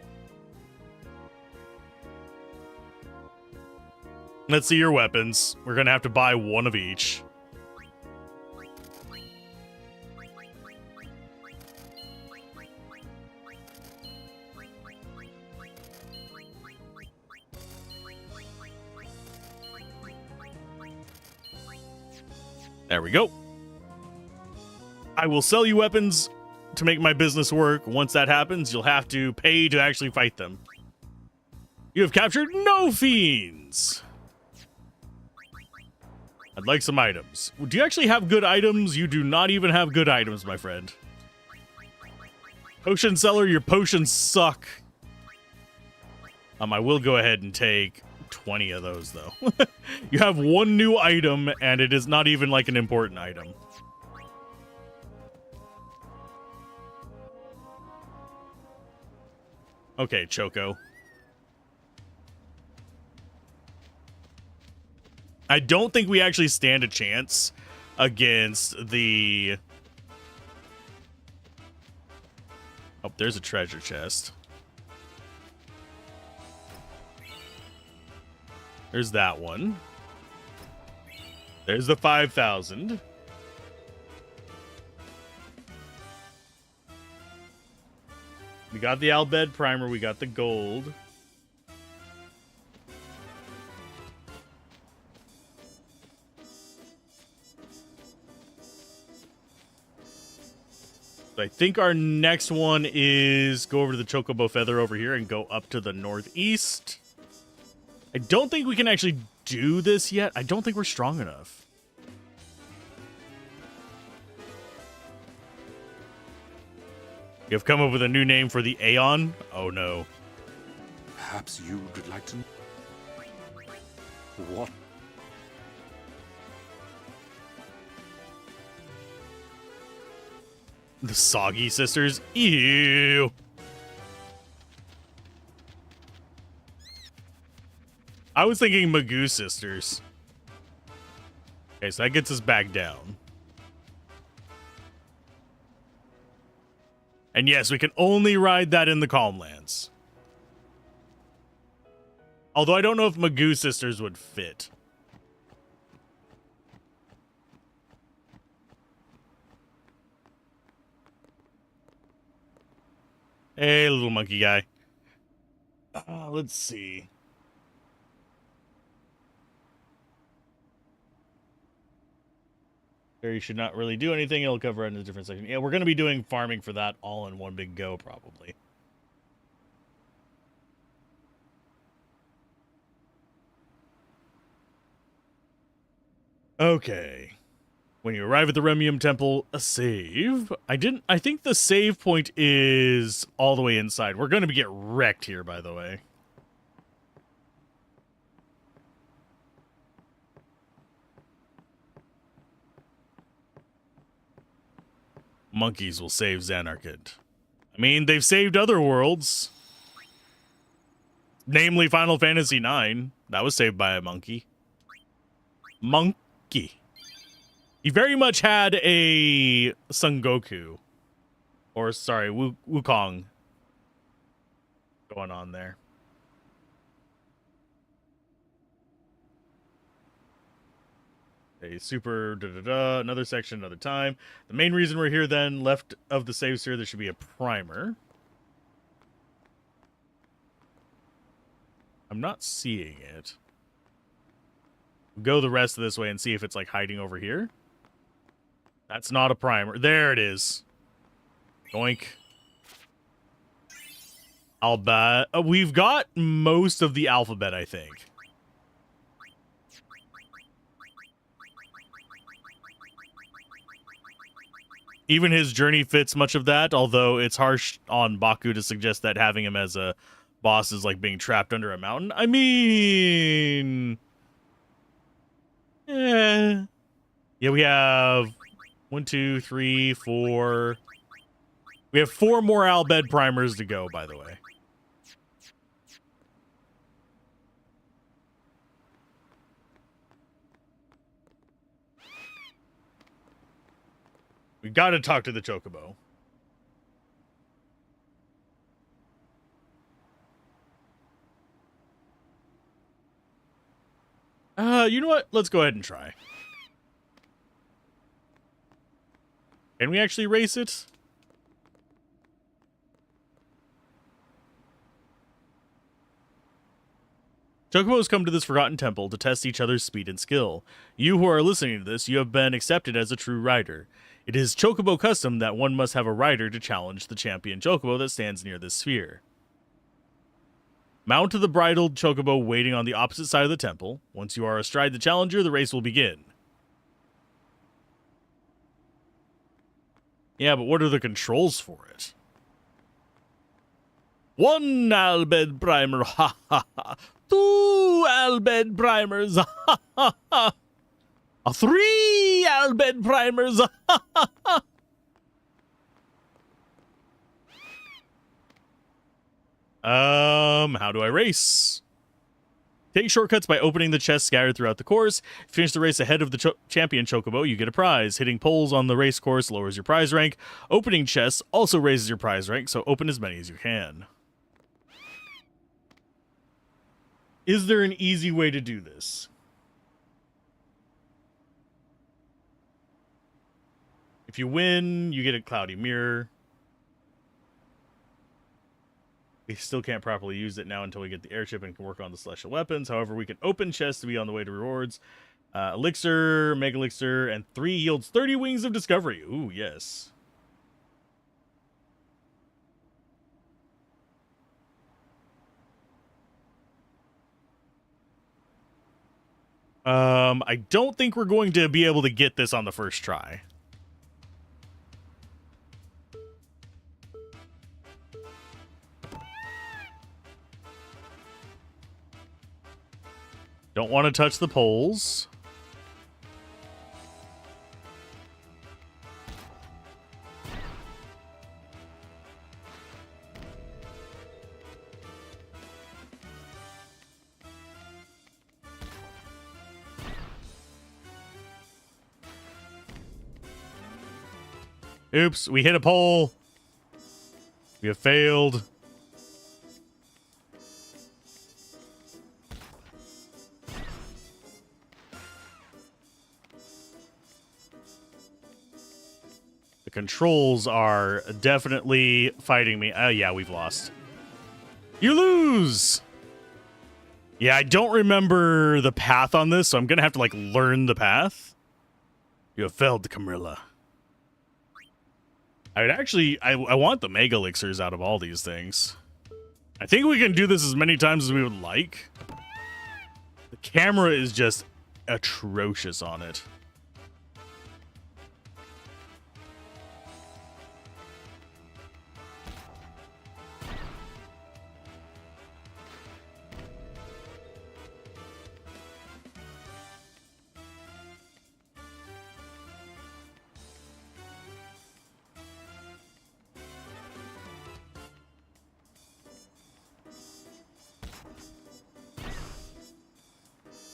Let's see your weapons. We're gonna have to buy one of each. There we go. I will sell you weapons to make my business work. Once that happens, you'll have to pay to actually fight them. You have captured no fiends. I'd like some items. Do you actually have good items? You do not even have good items, my friend. Potion seller, your potions suck. I will go ahead and take 20 of those, though. You have one new item, and it is not even like an important item. Okay, Choco. I don't think we actually stand a chance against the... Oh, there's a treasure chest. There's that one. There's the 5,000. We got the Albed primer. We got the gold. So I think our next one is go over to the Chocobo Feather over here and go up to the northeast. I don't think we can actually do this yet. I don't think we're strong enough. You've come up with a new name for the Aeon? Oh no. Perhaps you would like to... What? The Soggy Sisters? Ew. I was thinking Magoo Sisters. Okay, so that gets us back down. And yes, we can only ride that in the Calmlands. Although I don't know if Magoo Sisters would fit. Hey, little monkey guy. Let's see. There, you should not really do anything. It'll cover in a different section. Yeah, we're going to be doing farming for that all in one big go, probably. Okay. When you arrive at the Remium Temple, a save. I think the save point is all the way inside. We're going to get wrecked here, by the way. Monkeys will save Zanarkand. I mean, they've saved other worlds. Namely Final Fantasy IX. That was saved by a monkey. Monkey. He very much had a Son Goku. Or, sorry, Wukong going on there. A super another section, another time. The main reason we're here then, left of the save sphere, there should be a primer. I'm not seeing it. We'll go the rest of this way and see if it's like hiding over here. That's not a primer. There it is. Yoink. I'll bet. We've got most of the alphabet, I think. Even his journey fits much of that, although it's harsh on Baku to suggest that having him as a boss is like being trapped under a mountain. I mean... Yeah, we have 1, 2, 3, 4, We have 4 more Albed primers to go, by the way. We got to talk to the Chocobo. You know what? Let's go ahead and try. Can we actually race it? Chocobos come to this forgotten temple to test each other's speed and skill. You who are listening to this, you have been accepted as a true rider. It is Chocobo custom that one must have a rider to challenge the champion Chocobo that stands near this sphere. Mount to the bridled Chocobo waiting on the opposite side of the temple. Once you are astride the challenger, the race will begin. Yeah, but what are the controls for it? 1 Albed primer, ha ha ha. 2 Albed primers, ha ha ha. 3 Albed primers, ha ha ha. How do I race? Take shortcuts by opening the chests scattered throughout the course. Finish the race ahead of the champion Chocobo, you get a prize. Hitting poles on the race course lowers your prize rank. Opening chests also raises your prize rank, so open as many as you can. Is there an easy way to do this? If you win, you get a cloudy mirror. We still can't properly use it now until we get the airship and can work on the celestial weapons. However, we can open chests to be on the way to rewards. Elixir, Mega Elixir, and 3 yields 30 Wings of Discovery. Ooh, yes. I don't think we're going to be able to get this on the first try. Don't want to touch the poles. Oops, we hit a pole. We have failed. The controls are definitely fighting me. Oh, yeah, we've lost. You lose! Yeah, I don't remember the path on this, so I'm going to have to, like, learn the path. You have failed, Camilla. I would actually... I want the Mega Elixirs out of all these things. I think we can do this as many times as we would like. The camera is just atrocious on it.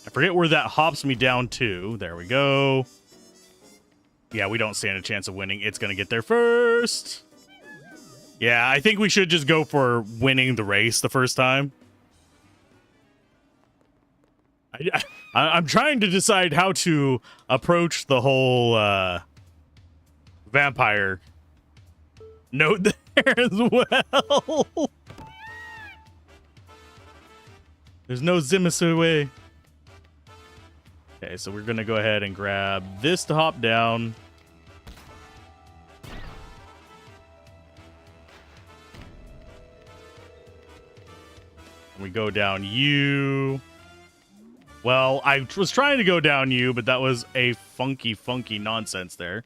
I forget where that hops me down to. There we go. Yeah, we don't stand a chance of winning. It's going to get there first. Yeah, I think we should just go for winning the race the first time. I'm trying to decide how to approach the whole vampire note there as well. There's no Zimasu way. Okay, so we're going to go ahead and grab this to hop down. We go down U. Well, I was trying to go down U, but that was a funky nonsense there.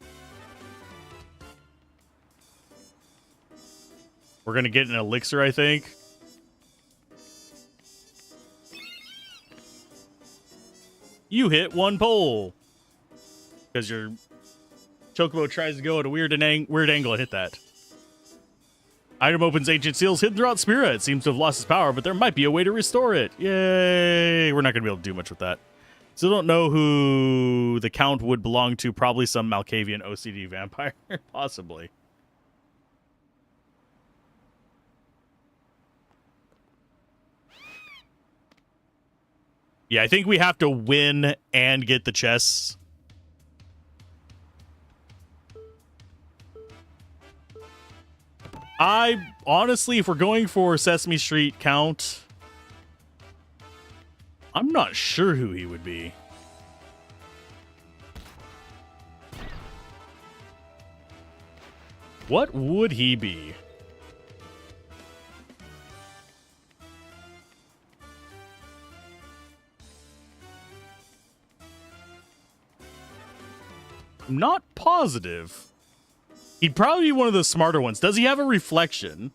We're going to get an elixir, I think. You hit 1 pole. Because your Chocobo tries to go at a weird angle and hit that. Item opens ancient seals hidden throughout Spira. It seems to have lost its power, but there might be a way to restore it. Yay! We're not going to be able to do much with that. Still don't know who the Count would belong to. Probably some Malkavian OCD vampire. Possibly. Yeah, I think we have to win and get the chests. Honestly, if we're going for Sesame Street Count, I'm not sure who he would be. What would he be? I'm not positive. He'd probably be one of the smarter ones. Does he have a reflection?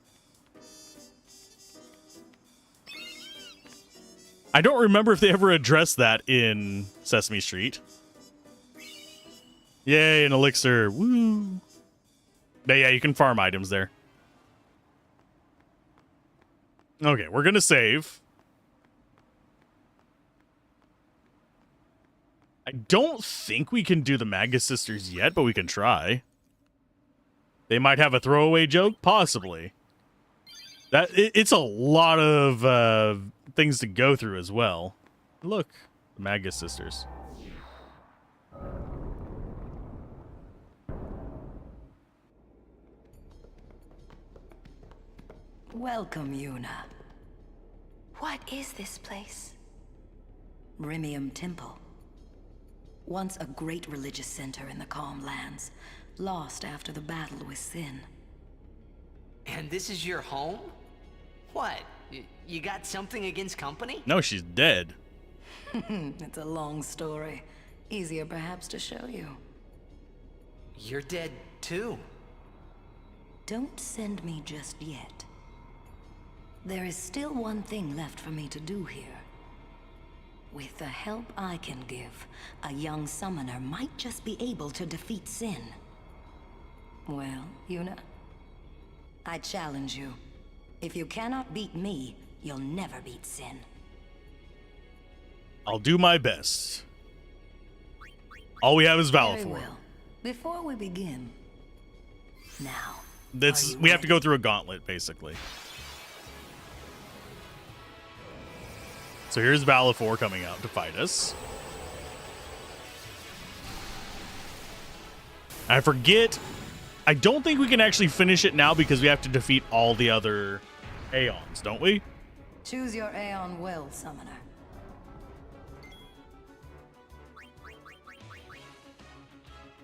I don't remember if they ever addressed that in Sesame Street. Yay, an elixir. Woo. But yeah, you can farm items there. Okay, we're going to save. I don't think we can do the Magus Sisters yet, but we can try. They might have a throwaway joke? Possibly. It's a lot of things to go through as well. Look, the Magus Sisters. Welcome, Yuna. What is this place? Remium Temple. Once a great religious center in the Calm Lands, lost after the battle with Sin. And this is your home? What? You got something against company? No, she's dead. It's a long story. Easier perhaps to show you. You're dead too. Don't send me just yet. There is still one thing left for me to do here. With the help I can give, a young summoner might just be able to defeat Sin. Well, Yuna, I challenge you. If you cannot beat me, you'll never beat Sin. I'll do my best. All we have is Very Valifor. well. Before we begin, now. We have to go through a gauntlet, basically. So here's Valifor coming out to fight us. I forget. I don't think we can actually finish it now because we have to defeat all the other Aeons, don't we? Choose your Aeon well, Summoner.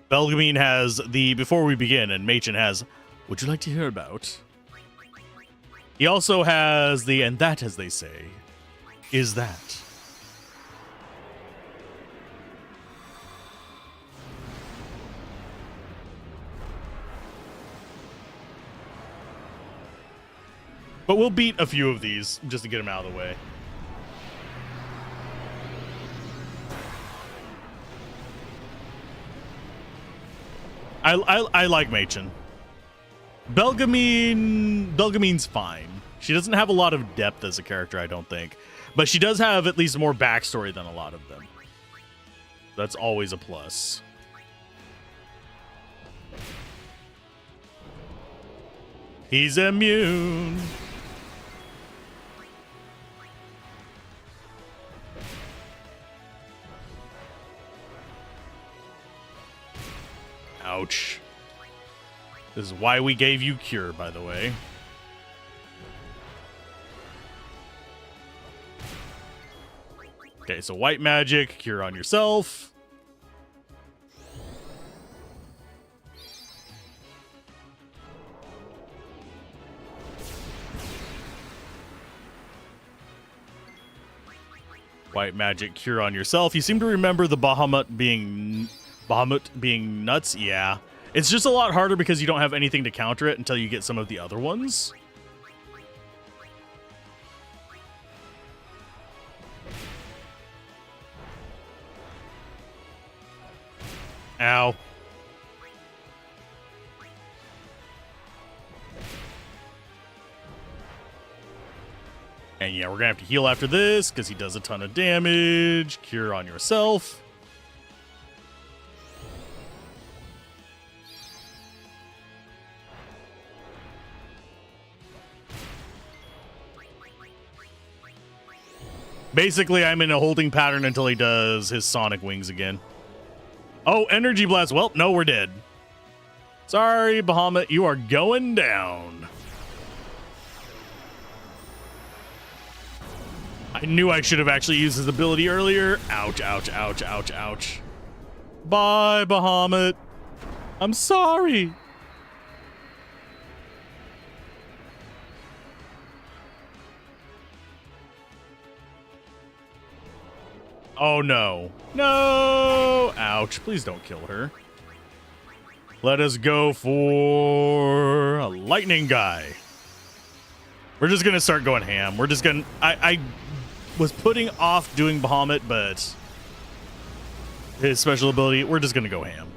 Belgamine has the Before We Begin, and Machen has Would You Like to Hear About? He also has the And That, as they say, Is That. But we'll beat a few of these just to get them out of the way. I like Machen. Belgamine's fine. She doesn't have a lot of depth as a character, I don't think. But she does have at least more backstory than a lot of them. That's always a plus. He's immune. Ouch. This is why we gave you Cure, by the way. Okay, so white magic, Cure on yourself. White magic, Cure on yourself. You seem to remember the Bahamut being nuts. Yeah. It's just a lot harder because you don't have anything to counter it until you get some of the other ones. Ow. And yeah, we're gonna have to heal after this because he does a ton of damage. Cure on yourself. Basically, I'm in a holding pattern until he does his sonic wings again. Oh, energy blast. Well, no, we're dead. Sorry, Bahamut, you are going down. I knew I should have actually used his ability earlier. Ouch, ouch, ouch, ouch, ouch. Bye, Bahamut. I'm sorry. Oh, no. No! Ouch. Please don't kill her. Let us go for a lightning guy. We're just going to start going ham. We're just going to... I was putting off doing Bahamut, but his special ability, we're just going to go ham.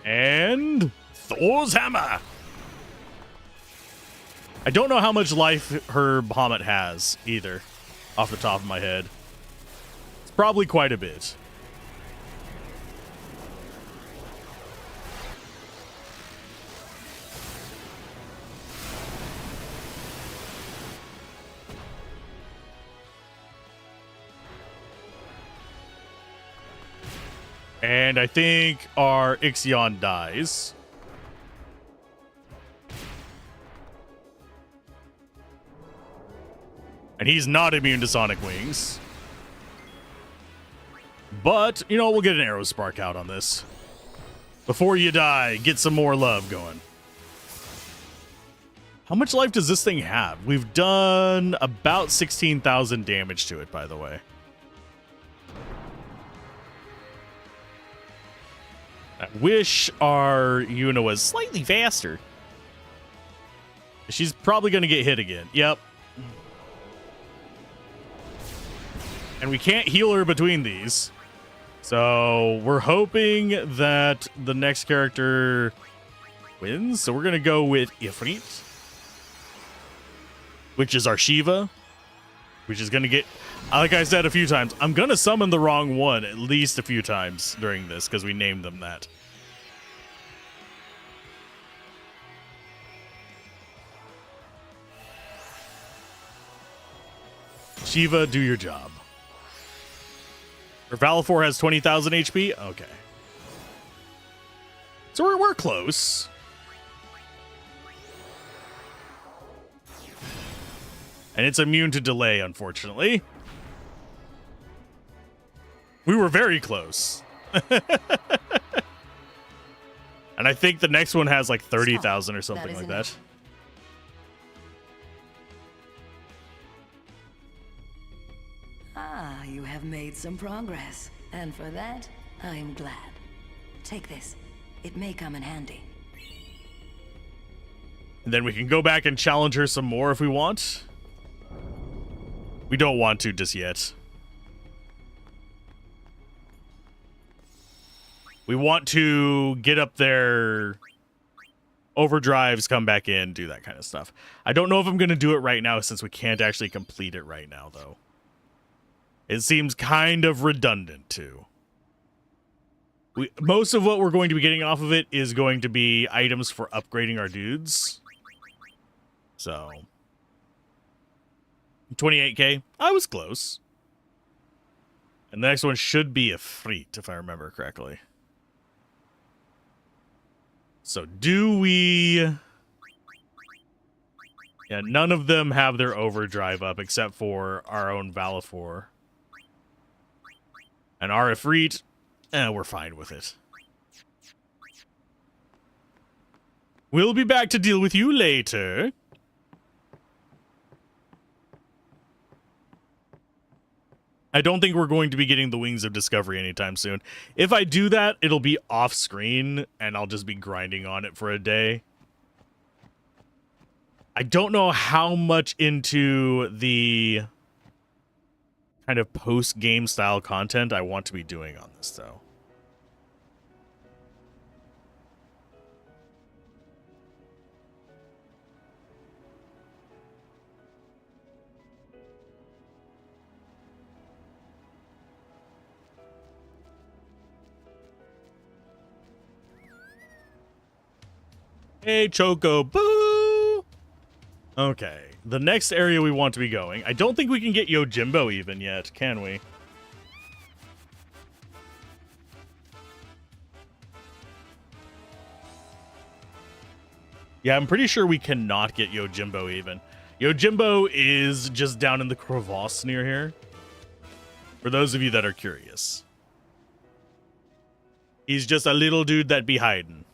And Thor's hammer. I don't know how much life her Bahamut has either, off the top of my head. It's probably quite a bit. And I think our Ixion dies. And he's not immune to sonic wings. But, you know, we'll get an arrow spark out on this. Before you die, get some more love going. How much life does this thing have? We've done about 16,000 damage to it, by the way. I wish our Yuna was slightly faster. She's probably going to get hit again. Yep. And we can't heal her between these. So we're hoping that the next character wins. So we're going to go with Ifrit, which is our Shiva, which is going to get... Like I said a few times, I'm going to summon the wrong one at least a few times during this because we named them that. Shiva, do your job. Or Valifor has 20,000 HP? Okay. So we're close. And it's immune to delay, unfortunately. We were very close. And I think the next one has like 30,000 or something like that. Ah, you have made some progress. And for that, I'm glad. Take this. It may come in handy. And then we can go back and challenge her some more if we want. We don't want to just yet. We want to get up there, overdrives, come back in, do that kind of stuff. I don't know if I'm going to do it right now since we can't actually complete it right now, though. It seems kind of redundant, too. Most of what we're going to be getting off of it is going to be items for upgrading our dudes. So, 28k. I was close. And the next one should be a Ifrit, if I remember correctly. So do we... Yeah, none of them have their overdrive up except for our own Valifor. And our Ifrit, we're fine with it. We'll be back to deal with you later. I don't think we're going to be getting the Wings of Discovery anytime soon. If I do that, it'll be off screen, and I'll just be grinding on it for a day. I don't know how much into the kind of post-game style content I want to be doing on this, though. Hey, Choco Boo! Okay, the next area we want to be going. I don't think we can get Yojimbo even yet, can we? Yeah, I'm pretty sure we cannot get Yojimbo even. Yojimbo is just down in the crevasse near here. For those of you that are curious. He's just a little dude that be hiding.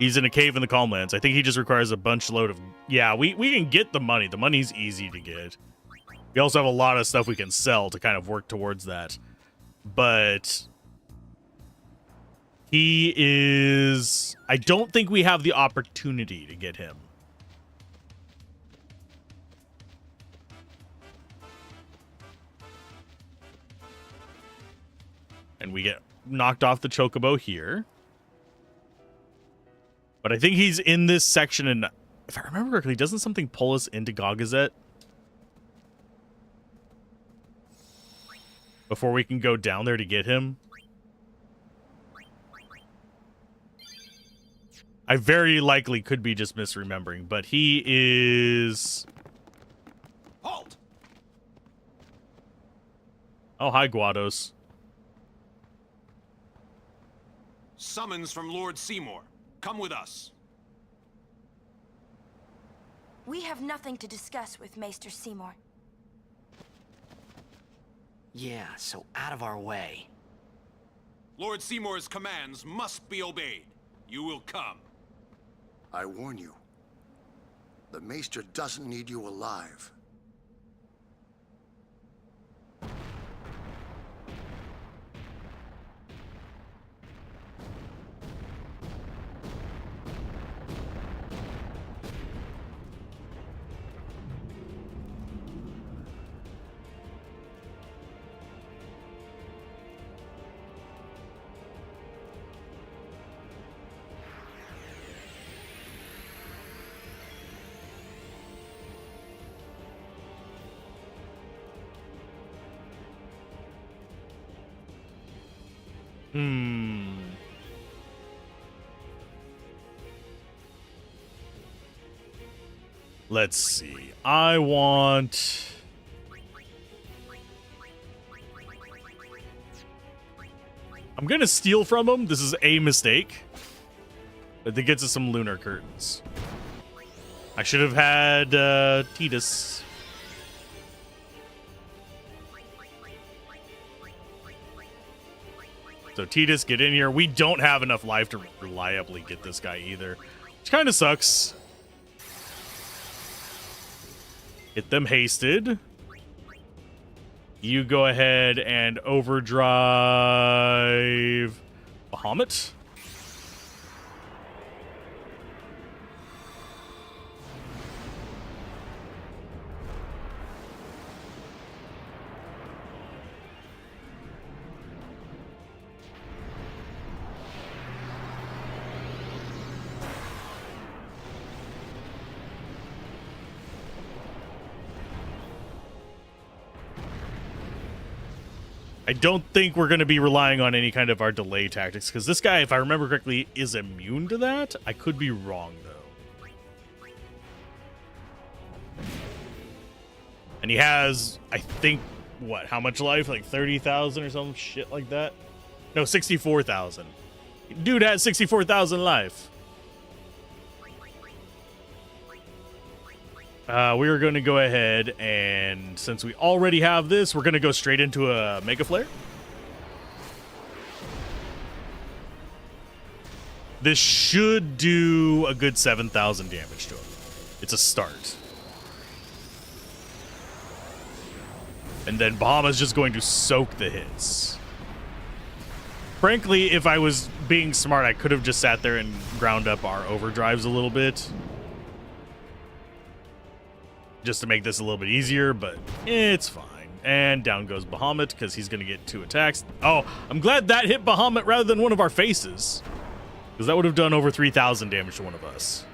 He's in a cave in the Calmlands. I think he just requires a bunch load of... Yeah, we can get the money. The money's easy to get. We also have a lot of stuff we can sell to kind of work towards that. But... he is... I don't think we have the opportunity to get him. And we get knocked off the Chocobo here. But I think he's in this section, and if I remember correctly, doesn't something pull us into Gagazet before we can go down there to get him? I very likely could be just misremembering, but he is... Halt! Oh, hi, Guados. Summons from Lord Seymour. Come with us. We have nothing to discuss with Maester Seymour. Yeah, so out of our way. Lord Seymour's commands must be obeyed. You will come. I warn you. The Maester doesn't need you alive. Let's see. I want... I'm gonna steal from him. This is a mistake. But that gets us some lunar curtains. I should have had Titus. So Titus, get in here. We don't have enough life to reliably get this guy either, which kind of sucks. Get them hasted. You go ahead and overdrive Bahamut. I don't think we're going to be relying on any kind of our delay tactics, because this guy, if I remember correctly, is immune to that. I could be wrong, though. And he has, I think, what, how much life? Like 30,000 or some shit like that? No, 64,000. Dude has 64,000 life. We are going to go ahead and, since we already have this, we're going to go straight into a Mega Flare. This should do a good 7,000 damage to him. It's a start. And then Bahamut's just going to soak the hits. Frankly, if I was being smart, I could have just sat there and ground up our overdrives a little bit. Just to make this a little bit easier, but it's fine. And down goes Bahamut because he's going to get 2 attacks. Oh, I'm glad that hit Bahamut rather than one of our faces. Because that would have done over 3,000 damage to one of us.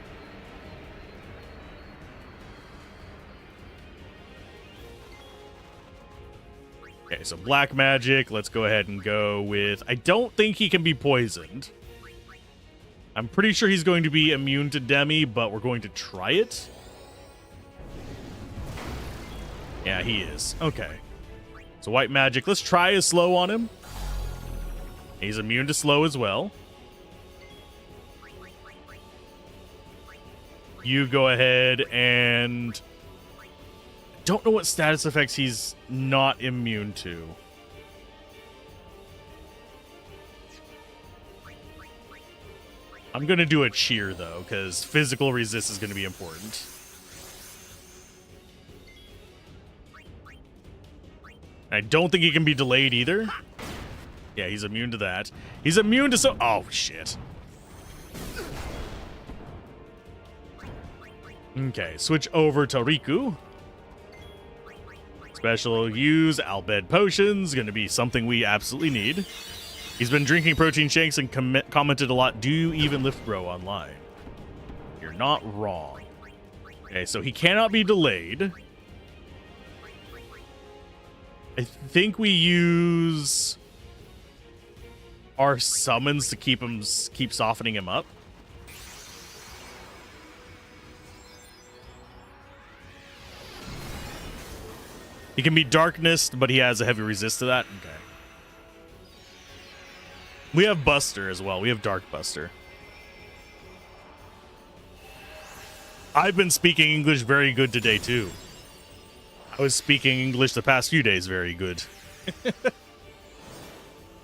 Okay, so black magic. Let's go ahead and go with... I don't think he can be poisoned. I'm pretty sure he's going to be immune to Demi, but we're going to try it. Yeah, he is. Okay. So white magic. Let's try a slow on him. He's immune to slow as well. You go ahead and... don't know what status effects he's not immune to. I'm going to do a cheer, though, because physical resist is going to be important. I don't think he can be delayed either. Yeah, he's immune to that. He's immune to so... oh, shit. Okay, switch over to Riku. Special use Albed Potions. Going to be something we absolutely need. He's been drinking protein shakes and commented a lot. Do you even lift bro online? You're not wrong. Okay, so he cannot be delayed. I think we use our summons to keep softening him up. He can be darkness, but he has a heavy resist to that. Okay. We have Buster as well. We have Dark Buster. I've been speaking English very good today, too. I was speaking English the past few days very good.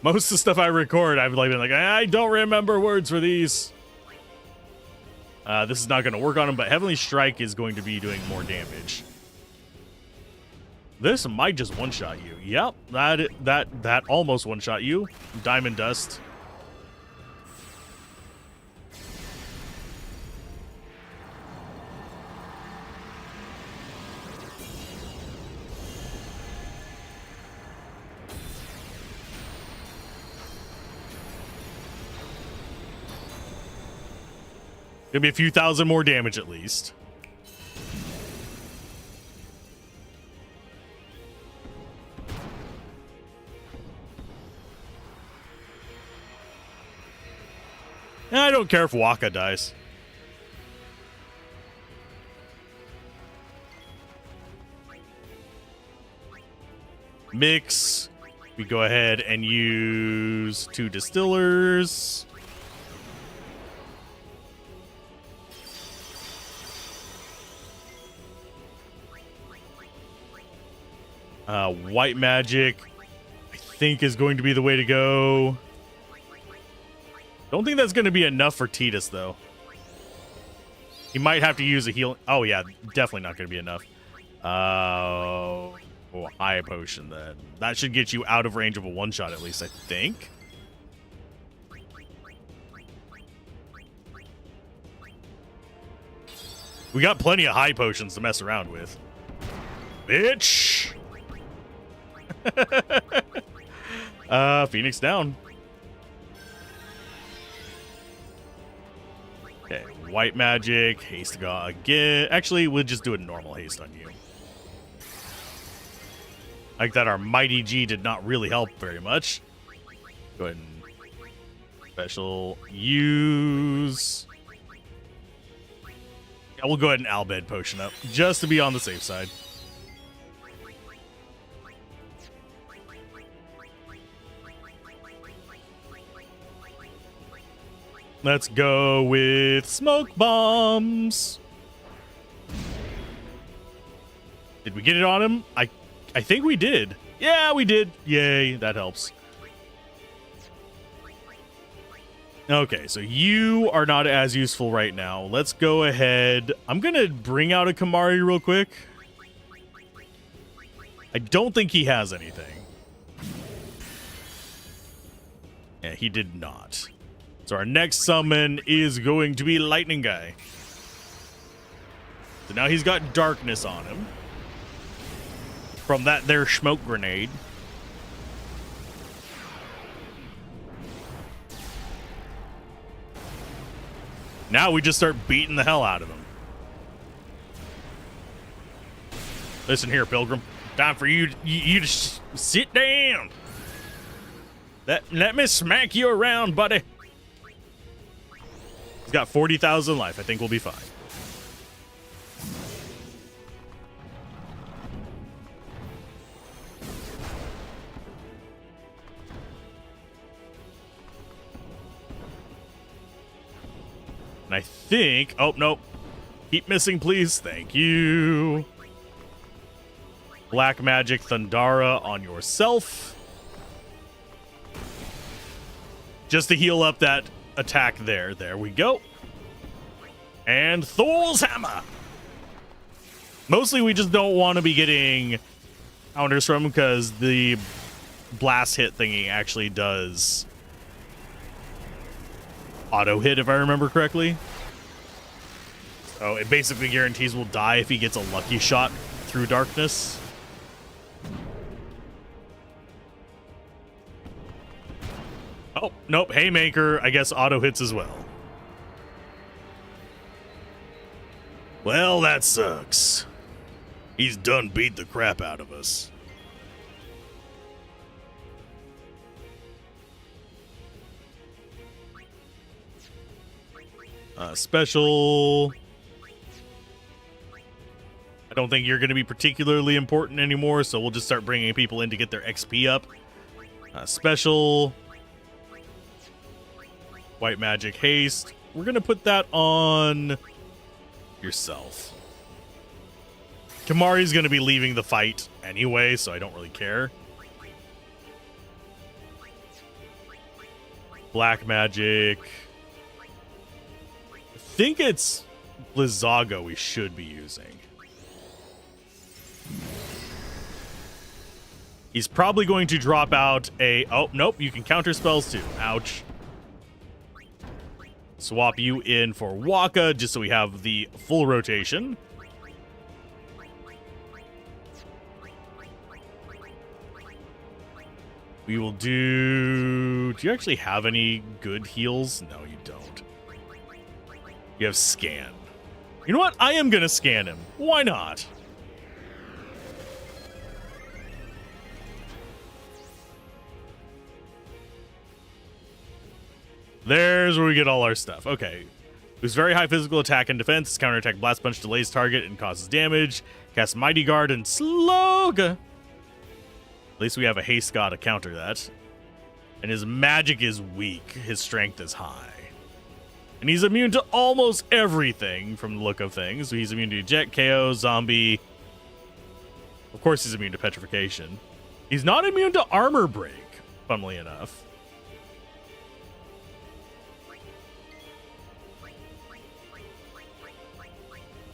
Most of the stuff I record, I've been like, I don't remember words for these. This is not going to work on him, but Heavenly Strike is going to be doing more damage. This might just one-shot you. Yep, that almost one-shot you. Diamond Dust. Gonna be a few thousand more damage at least. I don't care if Waka dies. Mix. We go ahead and use 2 distillers. White magic, I think, is going to be the way to go. Don't think that's going to be enough for Tidus, though. He might have to use a heal. Oh, yeah, definitely not going to be enough. High potion, then. That should get you out of range of a one-shot, at least, I think. We got plenty of high potions to mess around with. Bitch! Phoenix down. Okay, white magic, haste god again. Actually, we'll just do a normal haste on you. Like that our mighty G did not really help very much. Go ahead and special use. Yeah, we'll go ahead and Albed potion up just to be on the safe side. Let's go with smoke bombs. Did we get it on him? I think we did. Yeah, we did. Yay, that helps. Okay, so you are not as useful right now. Let's go ahead. I'm going to bring out a Kamari real quick. I don't think he has anything. Yeah, he did not. So our next summon is going to be Lightning Guy. So now he's got darkness on him from that there smoke grenade. Now we just start beating the hell out of him. Listen here, Pilgrim. Time for you to sit down. Let me smack you around, buddy. He's got 40,000 life. I think we'll be fine. And I think... Oh, nope. Keep missing, please. Thank you. Black Magic Thundara on yourself. Just to heal up that attack there. There we go. And Thor's Hammer. Mostly we just don't want to be getting counters from him because the blast hit thingy actually does auto hit, if I remember correctly. So it basically guarantees we'll die if he gets a lucky shot through darkness. Oh, nope. Haymaker, I guess, auto hits as well. Well, that sucks. He's done beat the crap out of us. Special. I don't think you're going to be particularly important anymore, so we'll just start bringing people in to get their XP up. Special. White Magic Haste. We're going to put that on yourself. Kamari's going to be leaving the fight anyway, so I don't really care. Black Magic. I think it's Blizzago we should be using. He's probably going to drop out a... Oh, nope, you can counter spells too. Ouch. Swap you in for Waka, just so we have the full rotation. We will do... Do you actually have any good heals? No, you don't. You have Scan. You know what? I am going to scan him. Why not? There's where we get all our stuff. Okay. Who's very high physical attack and defense. Counterattack Blast Punch delays target and causes damage. Cast Mighty Guard and Slug. At least we have a Haste God to counter that. And his magic is weak. His strength is high. And he's immune to almost everything from the look of things. So he's immune to Jet, KO, Zombie. Of course he's immune to Petrification. He's not immune to Armor Break, funnily enough.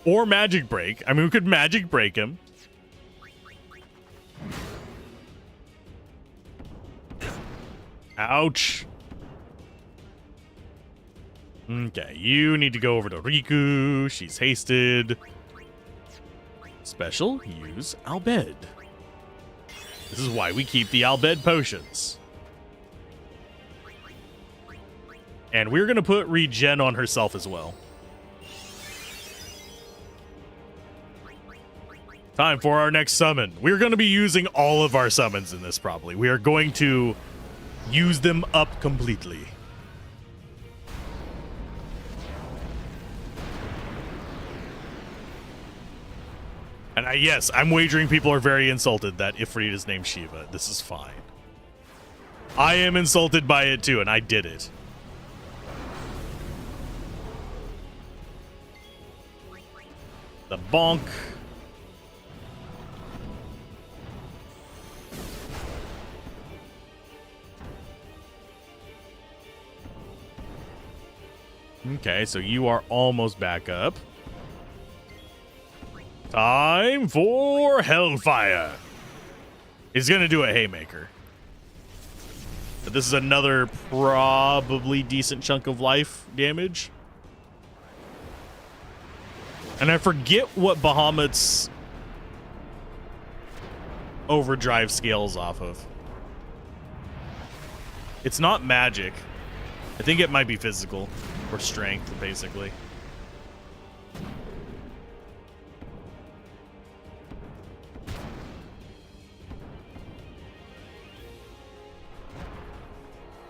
Or Magic Break. I mean, we could Magic Break him. Ouch. Okay, you need to go over to Riku. She's hasted. Special, use Albed. This is why we keep the Albed potions. And we're going to put regen on herself as well. Time for our next summon. We're going to be using all of our summons in this probably. We are going to use them up completely. And yes, I'm wagering people are very insulted that Ifrit is named Shiva. This is fine. I am insulted by it too, and I did it. The bonk. Okay, so you are almost back up. Time for Hellfire. He's going to do a Haymaker. But this is another probably decent chunk of life damage. And I forget what Bahamut's overdrive scales off of. It's not magic. I think it might be physical or strength, basically.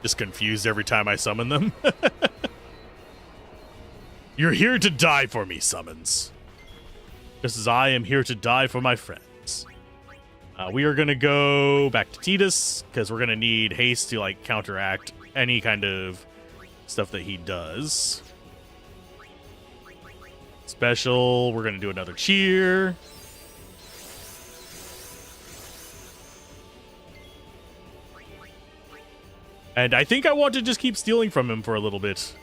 Just confused every time I summon them. You're here to die for me, summons. Just as I am here to die for my friends. We are going to go back to Tidus, because we're going to need haste to like counteract any kind of stuff that he does. Special, we're going to do another cheer. And I think I want to just keep stealing from him for a little bit.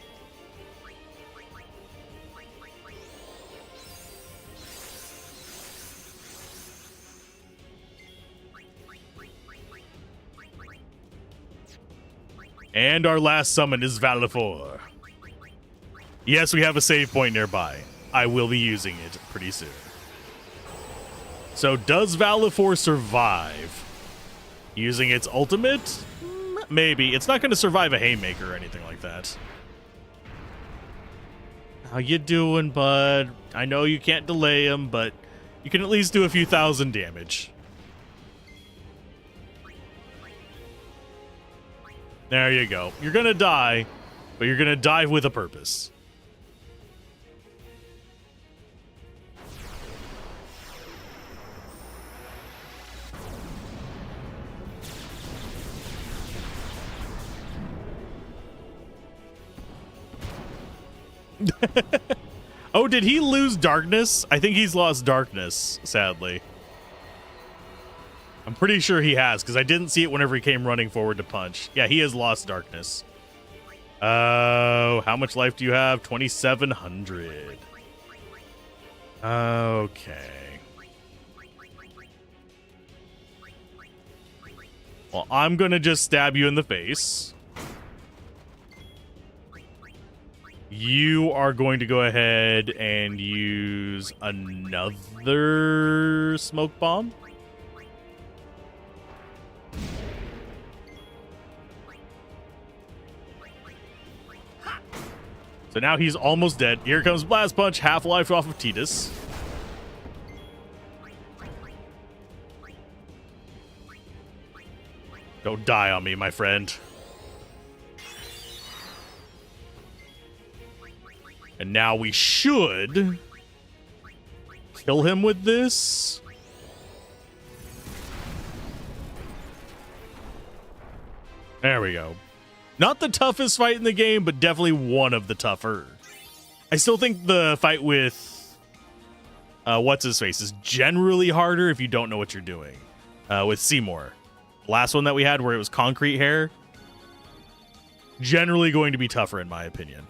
And our last summon is Valifor. Yes, we have a save point nearby. I will be using it pretty soon. So does Valifor survive? Using its ultimate? Maybe. It's not going to survive a haymaker or anything like that. How you doing, bud? I know you can't delay him, but you can at least do a few thousand damage. There you go. You're going to die, but you're going to die with a purpose. Oh, did he lose darkness? I think he's lost darkness, sadly. I'm pretty sure he has, because I didn't see it whenever he came running forward to punch. Yeah, he has lost darkness. Oh, how much life do you have? 2,700. Okay. Well, I'm going to just stab you in the face. You are going to go ahead and use another smoke bomb. So now he's almost dead. Here comes Blast Punch, half life off of Tidus. Don't die on me, my friend. And now we should kill him with this. There we go. Not the toughest fight in the game, but definitely one of the tougher. I still think the fight with what's-his-face is generally harder if you don't know what you're doing. With Seymour. Last one that we had where it was concrete hair. Generally going to be tougher in my opinion.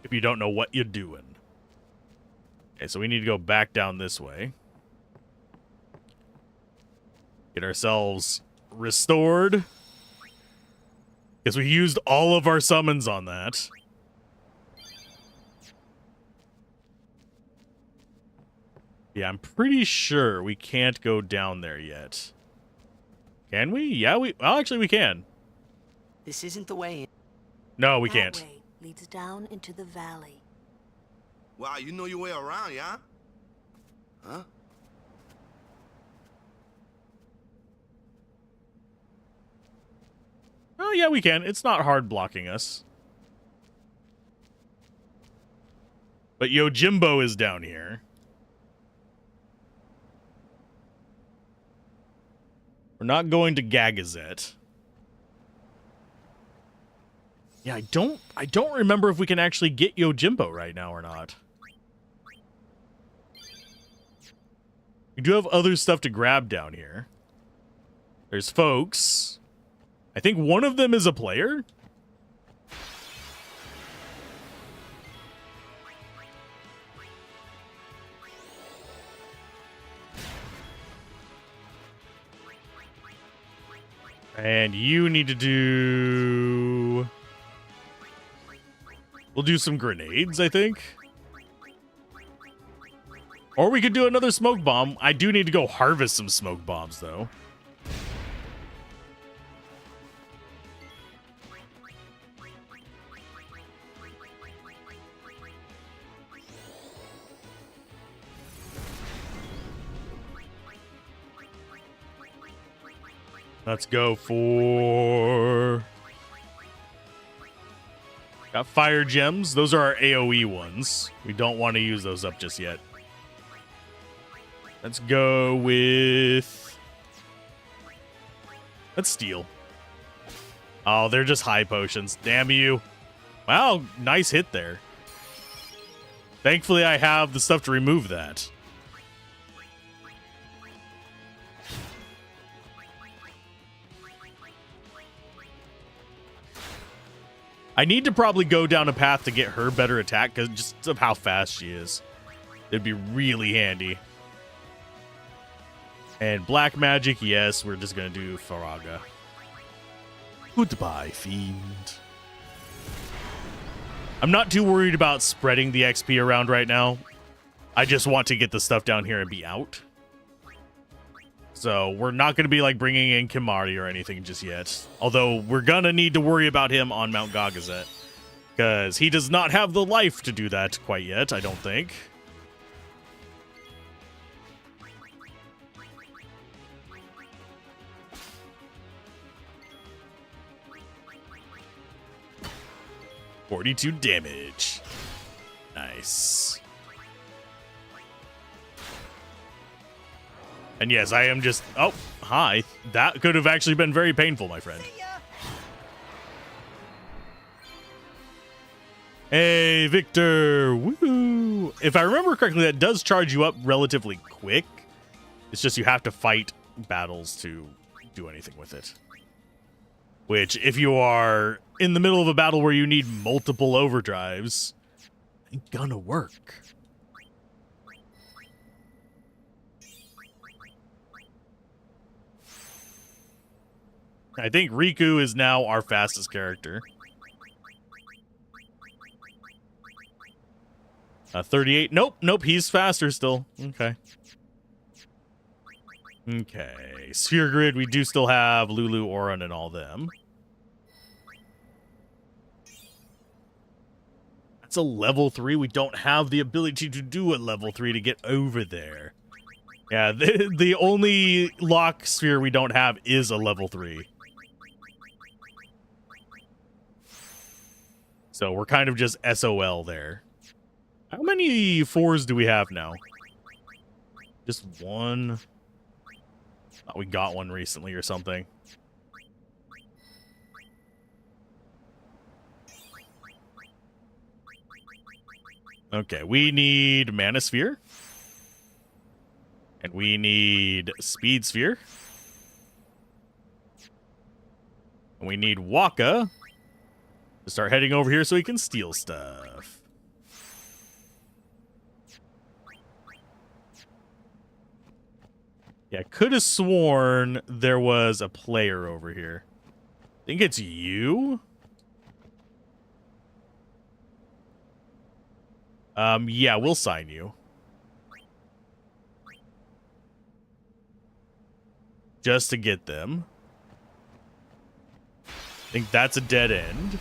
If you don't know what you're doing. Okay, so we need to go back down this way. Get ourselves restored. Because we used all of our summons on that. Yeah, I'm pretty sure we can't go down there yet. Can we? Yeah, well, actually we can. This isn't the way in. No, we can't. That way leads down into the valley. Wow, you know your way around, yeah? Huh? Oh, yeah, we can. It's not hard blocking us. But Yojimbo is down here. We're not going to Gagazet. Yeah, I don't remember if we can actually get Yojimbo right now or not. We do have other stuff to grab down here. There's folks. I think one of them is a player. And you need to do... We'll do some grenades, I think. Or we could do another smoke bomb. I do need to go harvest some smoke bombs, though. Let's go for... Got fire gems. Those are our AoE ones. We don't want to use those up just yet. Let's go with... Let's steal. Oh, they're just high potions. Damn you. Wow, nice hit there. Thankfully, I have the stuff to remove that. I need to probably go down a path to get her better attack because just of how fast she is. It'd be really handy. And black magic, yes, we're just going to do Faraga. Goodbye, fiend. I'm not too worried about spreading the XP around right now. I just want to get the stuff down here and be out. So we're not going to be like bringing in Kimari or anything just yet. Although we're going to need to worry about him on Mount Gagazet. Because he does not have the life to do that quite yet, I don't think. $42 damage. Nice. And yes, I am just... Oh, hi. That could have actually been very painful, my friend. Hey, Victor. Woo! If I remember correctly, that does charge you up relatively quick. It's just you have to fight battles to do anything with it. Which, if you are in the middle of a battle where you need multiple overdrives, ain't gonna work. I think Riku is now our fastest character. 38. Nope, he's faster still. Okay. Okay. Sphere Grid, we do still have Lulu, Oran, and all them. That's a level 3. We don't have the ability to do a level 3 to get over there. Yeah, the only lock sphere we don't have is a level 3. So we're kind of just SOL there. How many 4s do we have now? Just one. Thought we got one recently or something. Okay, we need Mana Sphere. And we need Speed Sphere. And we need Waka to start heading over here so he can steal stuff. Yeah, could have sworn there was a player over here. I think it's you. Yeah, we'll sign you. Just to get them. I think that's a dead end.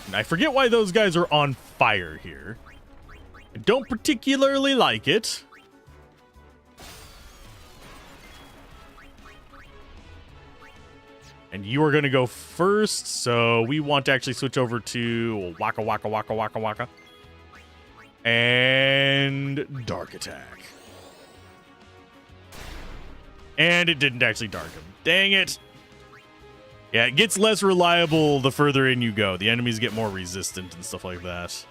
And I forget why those guys are on fire here. I don't particularly like it. And you are going to go first, so we want to actually switch over to Waka Waka Waka Waka Waka. And Dark Attack. And it didn't actually dark him. Dang it. Yeah, it gets less reliable the further in you go. The enemies get more resistant and stuff like that.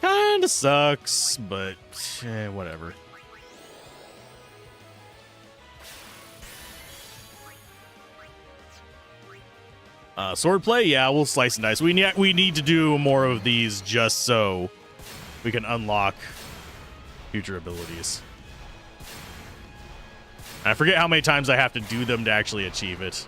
Kinda sucks, but whatever. Swordplay, yeah, we'll slice and dice. We need to do more of these just so we can unlock future abilities. I forget how many times I have to do them to actually achieve it.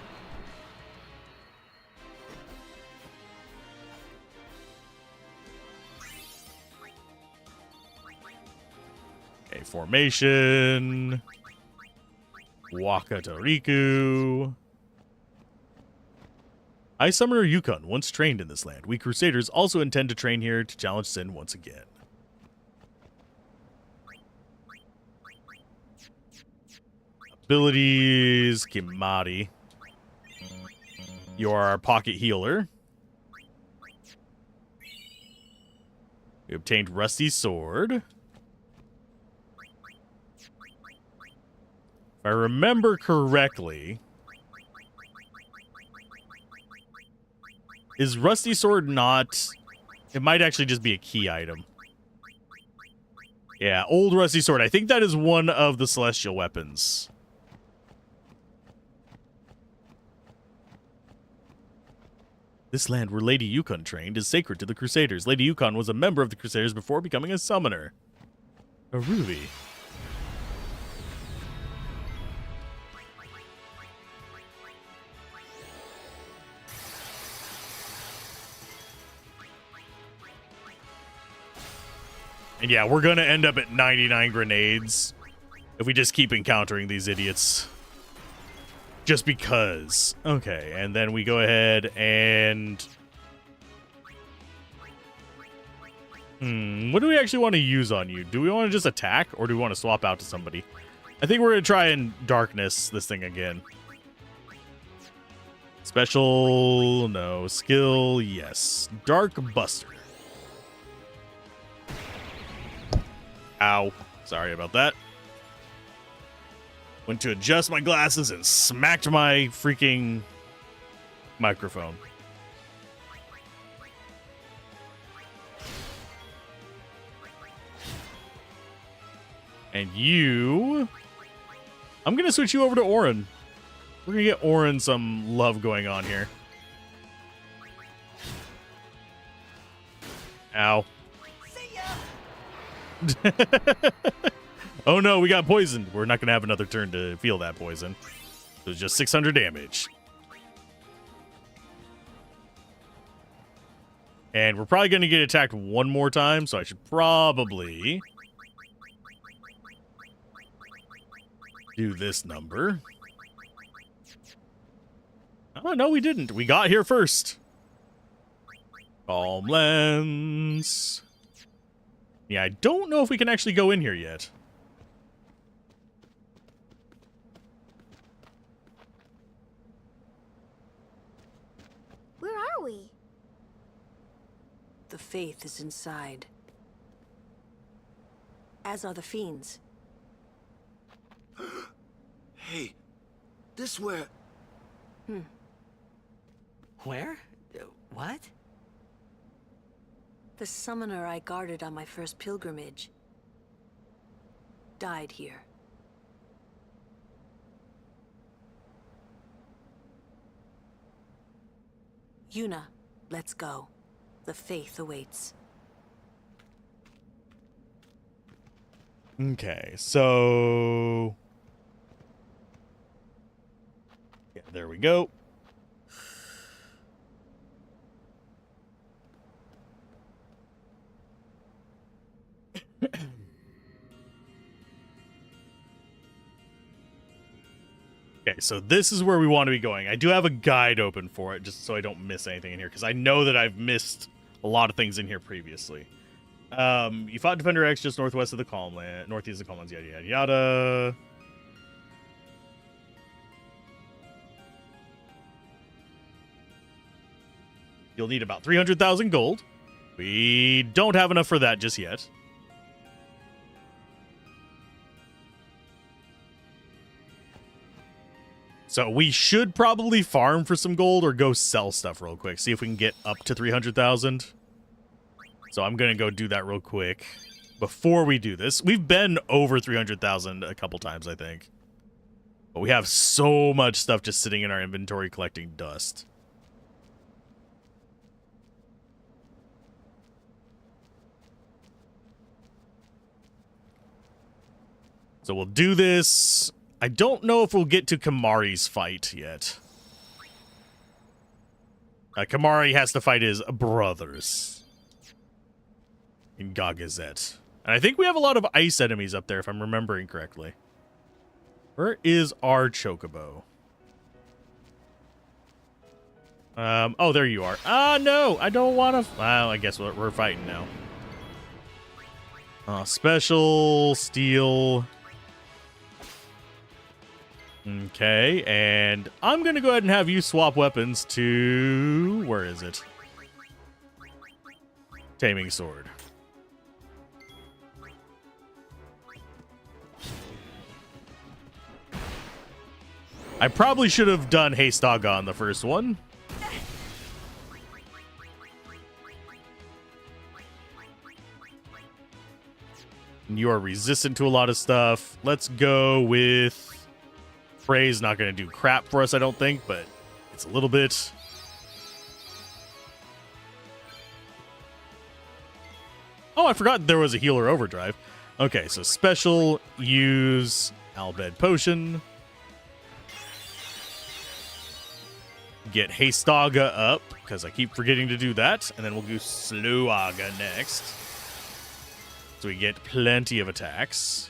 Okay, formation. Wakatariku. Ice Summoner Yukon once trained in this land. We Crusaders also intend to train here to challenge Sin once again. Abilities, Kimari. You're our pocket healer. We obtained Rusty Sword. If I remember correctly, is Rusty Sword not... It might actually just be a key item. Yeah, old Rusty Sword. I think that is one of the celestial weapons. This land where Lady Yukon trained is sacred to the Crusaders. Lady Yukon was a member of the Crusaders before becoming a summoner. A ruby. And yeah, we're going to end up at 99 grenades if we just keep encountering these idiots. Just because. Okay, and then we go ahead and... what do we actually want to use on you? Do we want to just attack, or do we want to swap out to somebody? I think we're going to try and darkness this thing again. Special, no. Skill, yes. Dark Buster. Ow. Sorry about that. Went to adjust my glasses and smacked my freaking microphone. And you... I'm going to switch you over to Orin. We're going to get Orin some love going on here. Ow. Oh no, we got poisoned. We're not going to have another turn to feel that poison. It was just 600 damage. And we're probably going to get attacked one more time, so I should probably do this number. Oh, no, we didn't. We got here first. Calm Lens. Yeah, I don't know if we can actually go in here yet. Where are we? The faith is inside. As are the fiends. Hey, this where... Where? What? The summoner I guarded on my first pilgrimage died here. Yuna, let's go. The faith awaits. Okay, so... yeah, there we go. Okay, so this is where we want to be going. I do have a guide open for it, just so I don't miss anything in here, because I know that I've missed a lot of things in here previously. You fought Defender X just northwest of the Calmland, northeast of the Calmlands, yada, yada, yada. You'll need about 300,000 gold. We don't have enough for that just yet. So we should probably farm for some gold or go sell stuff real quick. See if we can get up to 300,000. So I'm going to go do that real quick before we do this. We've been over 300,000 a couple times, I think. But we have so much stuff just sitting in our inventory collecting dust. So we'll do this. I don't know if we'll get to Kamari's fight yet. Kamari has to fight his brothers in Gagazet. And I think we have a lot of ice enemies up there, if I'm remembering correctly. Where is our Chocobo? Oh, there you are. Ah, no, I don't want to. Well, I guess we're fighting now. Special, steel. Okay, and I'm going to go ahead and have you swap weapons to... Where is it? Taming Sword. I probably should have done Hastaga on the first one. You are resistant to a lot of stuff. Let's go with... Frey's not going to do crap for us, I don't think, but it's a little bit. Oh, I forgot there was a healer overdrive. Okay, so special, use Albed Potion. Get Hastaga up, because I keep forgetting to do that. And then we'll do Sluaga next. So we get plenty of attacks.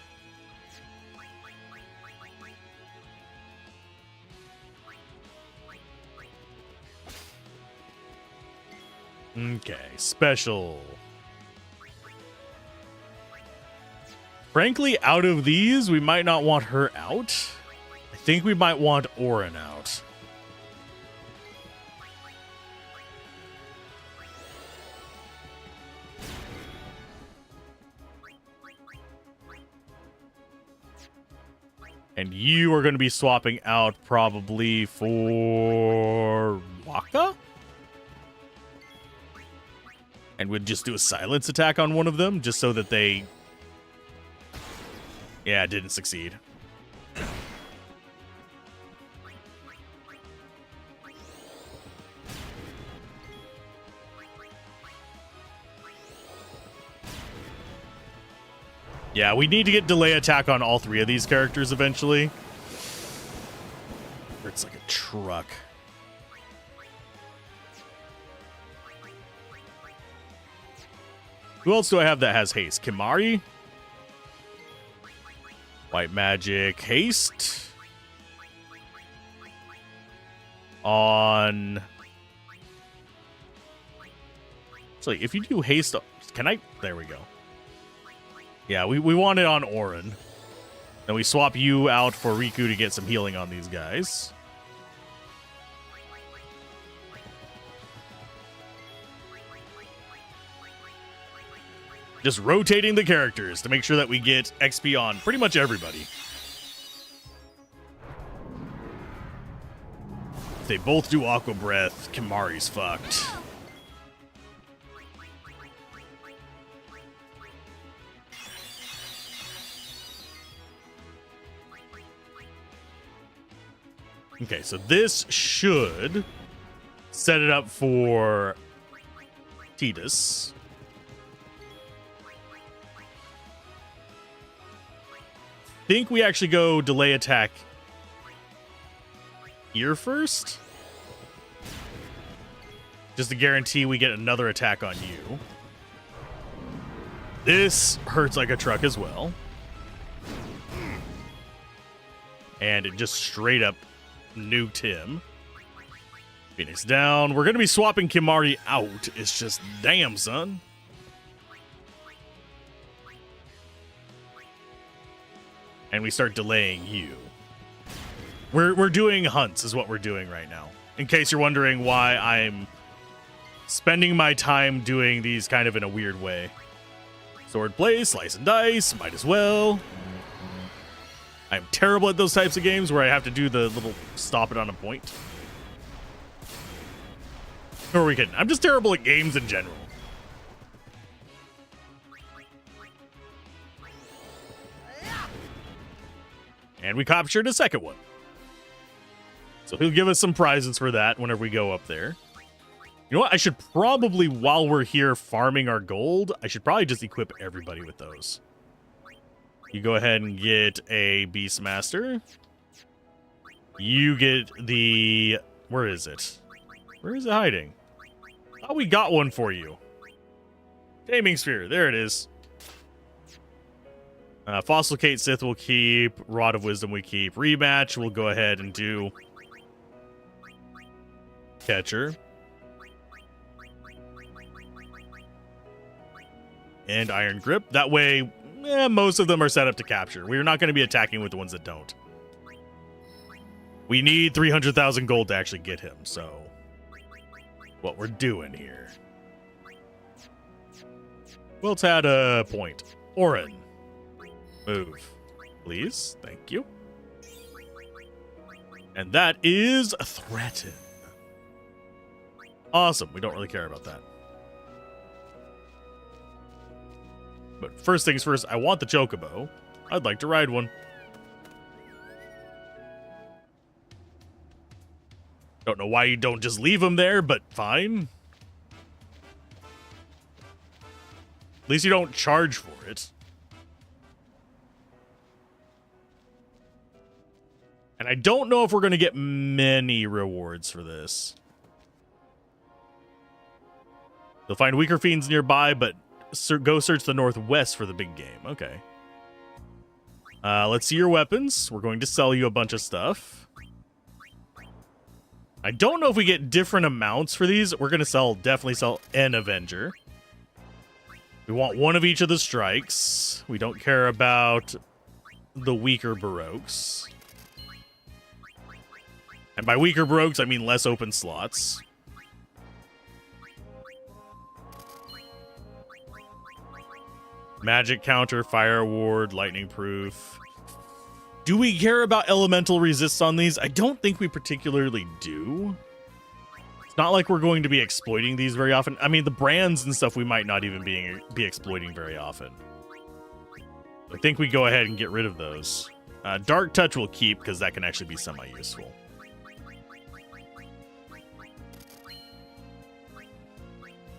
Okay, special. Frankly, out of these, we might not want her out. I think we might want Orin out. And you are going to be swapping out probably for Waka? And we'd just do a silence attack on one of them, just so that they... Yeah, it didn't succeed. Yeah, we need to get delay attack on all three of these characters eventually. It's like a truck. Who else do I have that has haste? Kimari? White magic haste. On... Actually, if you do haste... Can I... There we go. Yeah, we want it on Orin. Then we swap you out for Riku to get some healing on these guys. Just rotating the characters to make sure that we get XP on pretty much everybody. If they both do Aqua Breath, Kimari's fucked. Okay, so this should set it up for Tidus. Think we actually go delay attack here first, just to guarantee we get another attack on you. This hurts like a truck as well, and it just straight up nuked him. Phoenix down. We're gonna be swapping Kimari out. It's just damn, son. And we start delaying you. We're doing hunts is what we're doing right now. In case you're wondering why I'm spending my time doing these kind of in a weird way. Sword play, slice and dice, might as well. I'm terrible at those types of games where I have to do the little stop it on a point. Who are we kidding? I'm just terrible at games in general. And we captured a second one. So he'll give us some prizes for that whenever we go up there. You know what? I should probably, while we're here farming our gold, I should probably just equip everybody with those. You go ahead and get a Beastmaster. You get the... Where is it? Where is it hiding? Oh, we got one for you. Taming Sphere. There it is. Fossilcate Sith we'll keep. Rod of Wisdom we keep. Rematch we'll go ahead and do. Catcher. And Iron Grip. That way, most of them are set up to capture. We're not going to be attacking with the ones that don't. We need 300,000 gold to actually get him, so... What we're doing here. Wilt's had a point. Orin. Move. Please. Thank you. And that is Threaten. Awesome. We don't really care about that. But first things first, I want the Chocobo. I'd like to ride one. Don't know why you don't just leave him there, but fine. At least you don't charge for it. And I don't know if we're going to get many rewards for this. You'll find weaker fiends nearby, but go search the northwest for the big game. Okay. Let's see your weapons. We're going to sell you a bunch of stuff. I don't know if we get different amounts for these. We're going to definitely sell an Avenger. We want one of each of the strikes. We don't care about the weaker Baroques. And by weaker Baroques, I mean less open slots. Magic counter, fire ward, lightning proof. Do we care about elemental resists on these? I don't think we particularly do. It's not like we're going to be exploiting these very often. I mean, the brands and stuff we might not even be exploiting very often. I think we go ahead and get rid of those. Dark Touch we'll keep because that can actually be semi-useful.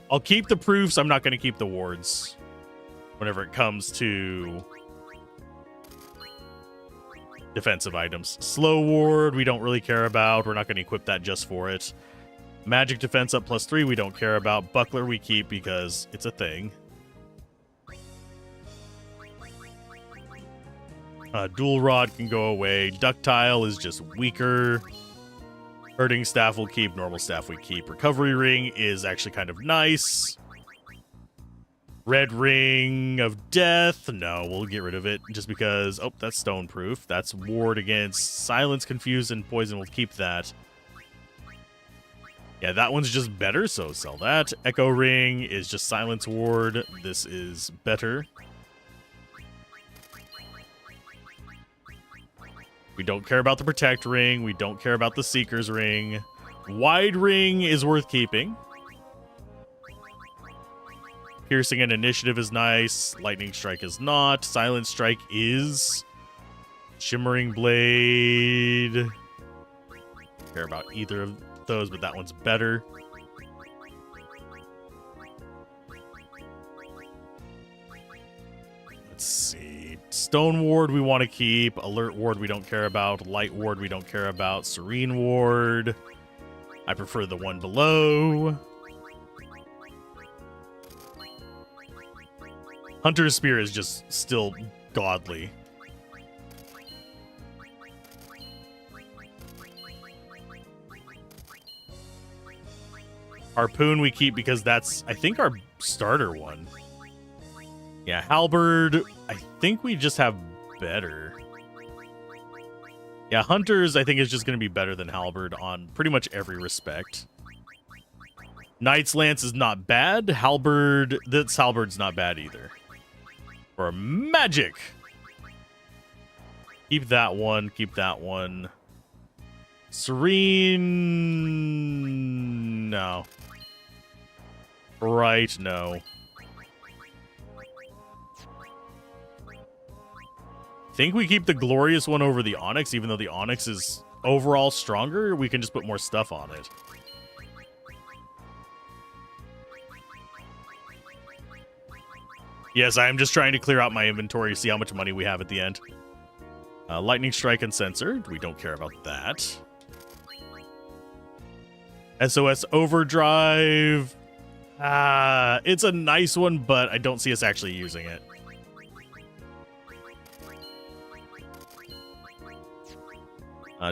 I'll keep the proofs. I'm not going to keep the wards whenever it comes to defensive items. Slow ward, we don't really care about. We're not going to equip that just for it. Magic defense up +3, we don't care about. Buckler we keep because it's a thing. Dual rod can go away. Ductile is just weaker. Hurting staff we'll keep. Normal staff we keep. Recovery ring is actually kind of nice. Red ring of death. No, we'll get rid of it just because... Oh, that's stone proof. That's ward against silence, confuse, and poison. We'll keep that. Yeah, that one's just better, so sell that. Echo ring is just silence ward. This is better. We don't care about the protect ring. We don't care about the seeker's ring. Wide ring is worth keeping. Piercing and initiative is nice. Lightning strike is not. Silent strike is. Shimmering blade. Don't care about either of those, but that one's better. Let's see. Stone ward we want to keep. Alert ward we don't care about. Light ward we don't care about. Serene ward. I prefer the one below. Hunter's Spear is just still godly. Harpoon we keep because that's, I think, our starter one. Yeah, Halberd, I think we just have better. Yeah, Hunters, I think, is just going to be better than Halberd on pretty much every respect. Knight's Lance is not bad. Halberd's not bad either. For magic. Keep that one. Keep that one. Serene. No. Right, no. Think we keep the glorious one over the Onyx, even though the Onyx is overall stronger. We can just put more stuff on it. Yes, I am just trying to clear out my inventory to see how much money we have at the end. Lightning Strike and Sensor. We don't care about that. SOS Overdrive. It's a nice one, but I don't see us actually using it.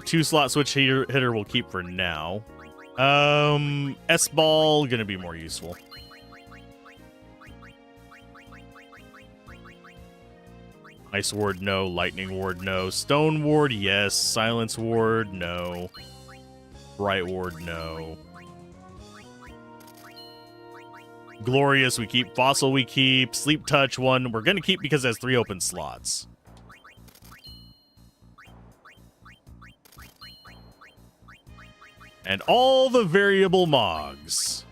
Two slot switch hitter we'll keep for now. S-Ball gonna be more useful. Ice Ward, no. Lightning Ward, no. Stone Ward, yes. Silence Ward, no. Bright Ward, no. Glorious, we keep. Fossil, we keep. Sleep Touch, one. We're going to keep because it has 3 open slots. And all the variable Mogs.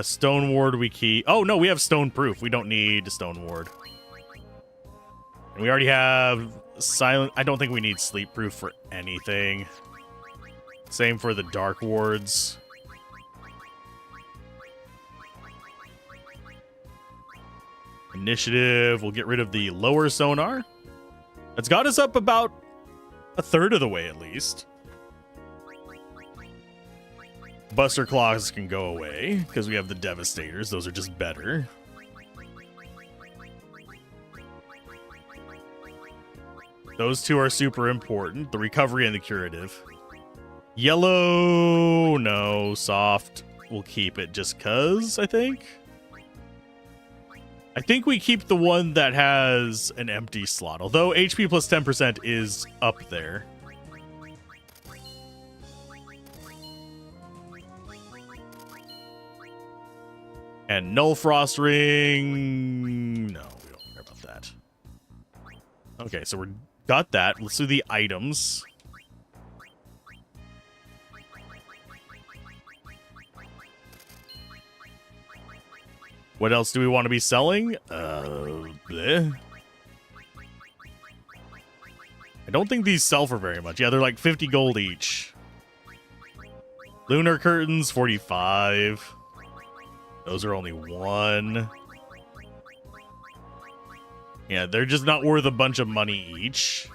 Stone Ward we keep. Oh, no, we have Stone Proof. We don't need Stone Ward. And we already have Silent. I don't think we need Sleep Proof for anything. Same for the Dark Wards. Initiative. We'll get rid of the lower sonar. That's got us up about a third of the way, at least. Buster Claws can go away because we have the Devastators. Those are just better. Those two are super important. The Recovery and the Curative. Yellow, no. Soft, we'll keep it just cuz, I think. I think we keep the one that has an empty slot. Although HP plus 10% is up there. And Null Frost Ring. No, we don't care about that. Okay, so we got that. Let's do the items. What else do we want to be selling? Bleh. I don't think these sell for very much. Yeah, they're like 50 gold each. Lunar Curtains, 45. Those are only 1. Yeah, they're just not worth a bunch of money each.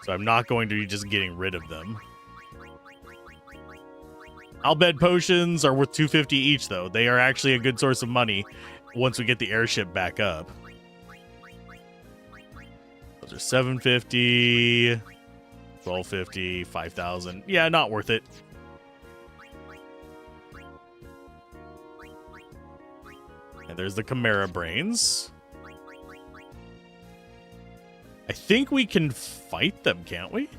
So I'm not going to be just getting rid of them. Albed Potions are worth 250 each, though. They are actually a good source of money once we get the airship back up. Those are 750, 1250, 5,000. Yeah, not worth it. And there's the Chimera Brains. I think we can fight them, can't we?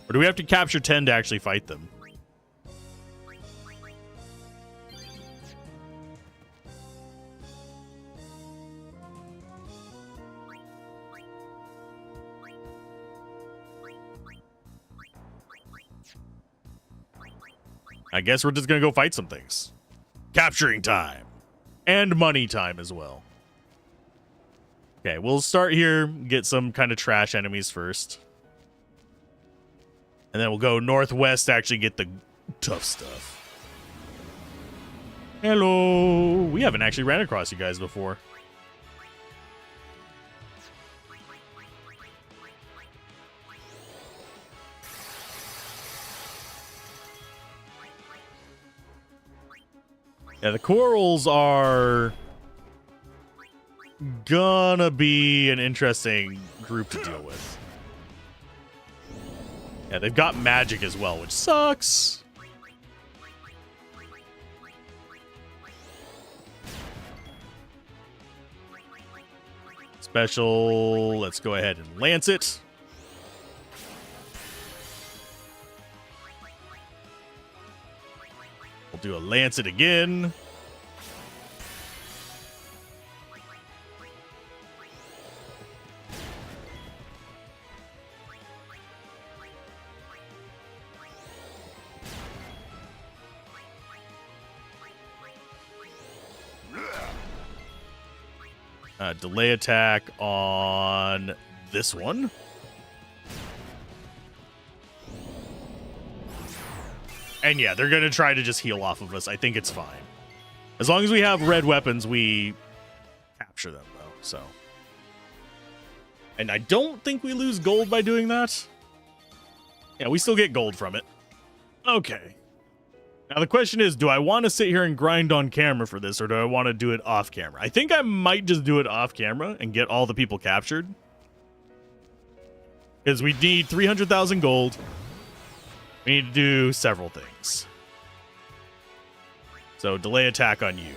Or do we have to capture 10 to actually fight them? I guess we're just gonna go fight some things. Capturing time. And money time as well. Okay, we'll start here, get some kind of trash enemies first. And then we'll go northwest to actually get the tough stuff. Hello! We haven't actually ran across you guys before. Yeah, the corals are gonna be an interesting group to deal with. Yeah, they've got magic as well, which sucks. Special, let's go ahead and lance it. We'll do a Lancet again. Delay attack on this one. And yeah, they're going to try to just heal off of us. I think it's fine. As long as we have red weapons, we capture them, though. So, and I don't think we lose gold by doing that. Yeah, we still get gold from it. Okay. Now the question is, do I want to sit here and grind on camera for this, or do I want to do it off camera? I think I might just do it off camera and get all the people captured. Because we need 300,000 gold. We need to do several things. So delay attack on you.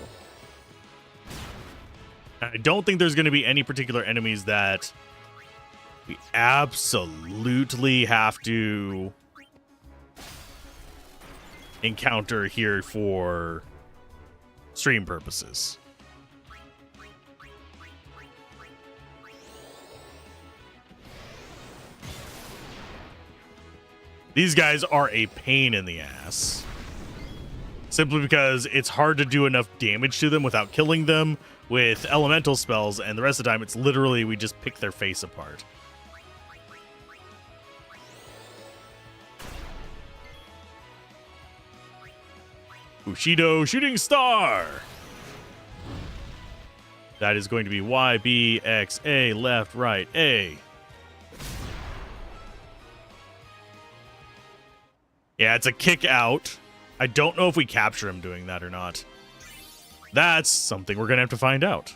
I don't think there's going to be any particular enemies that we absolutely have to encounter here for stream purposes. These guys are a pain in the ass. Simply because it's hard to do enough damage to them without killing them with elemental spells, and the rest of the time it's literally we just pick their face apart. Bushido Shooting Star! That is going to be Y, B, X, A, left, right, A. Yeah, it's a kick out. I don't know if we capture him doing that or not. That's something we're going to have to find out.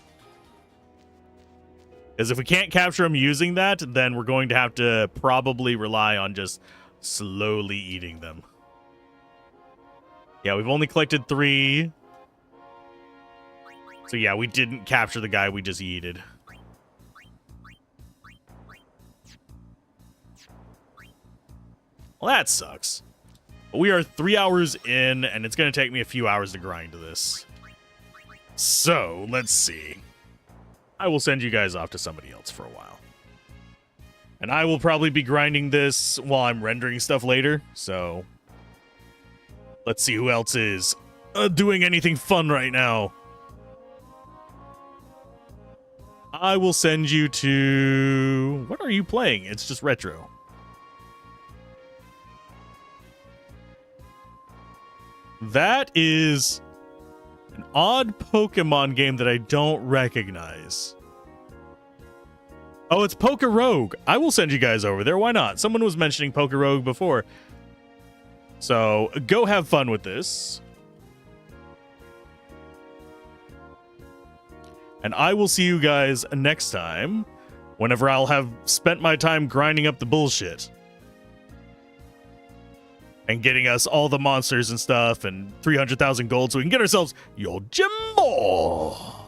Because if we can't capture him using that, then we're going to have to probably rely on just slowly eating them. Yeah, we've only collected 3. So yeah, we didn't capture the guy we just yeeted. Well, that sucks. But we are 3 hours in, and it's going to take me a few hours to grind this. So, let's see. I will send you guys off to somebody else for a while. And I will probably be grinding this while I'm rendering stuff later, so let's see who else is doing anything fun right now. I will send you to... What are you playing? It's just retro. That is an odd Pokemon game that I don't recognize. Oh, it's Poké Rogue. I will send you guys over there. Why not? Someone was mentioning Poké Rogue before. So go have fun with this. And I will see you guys next time, whenever I'll have spent my time grinding up the bullshit. And getting us all the monsters and stuff and 300,000 gold so we can get ourselves Yojimbo.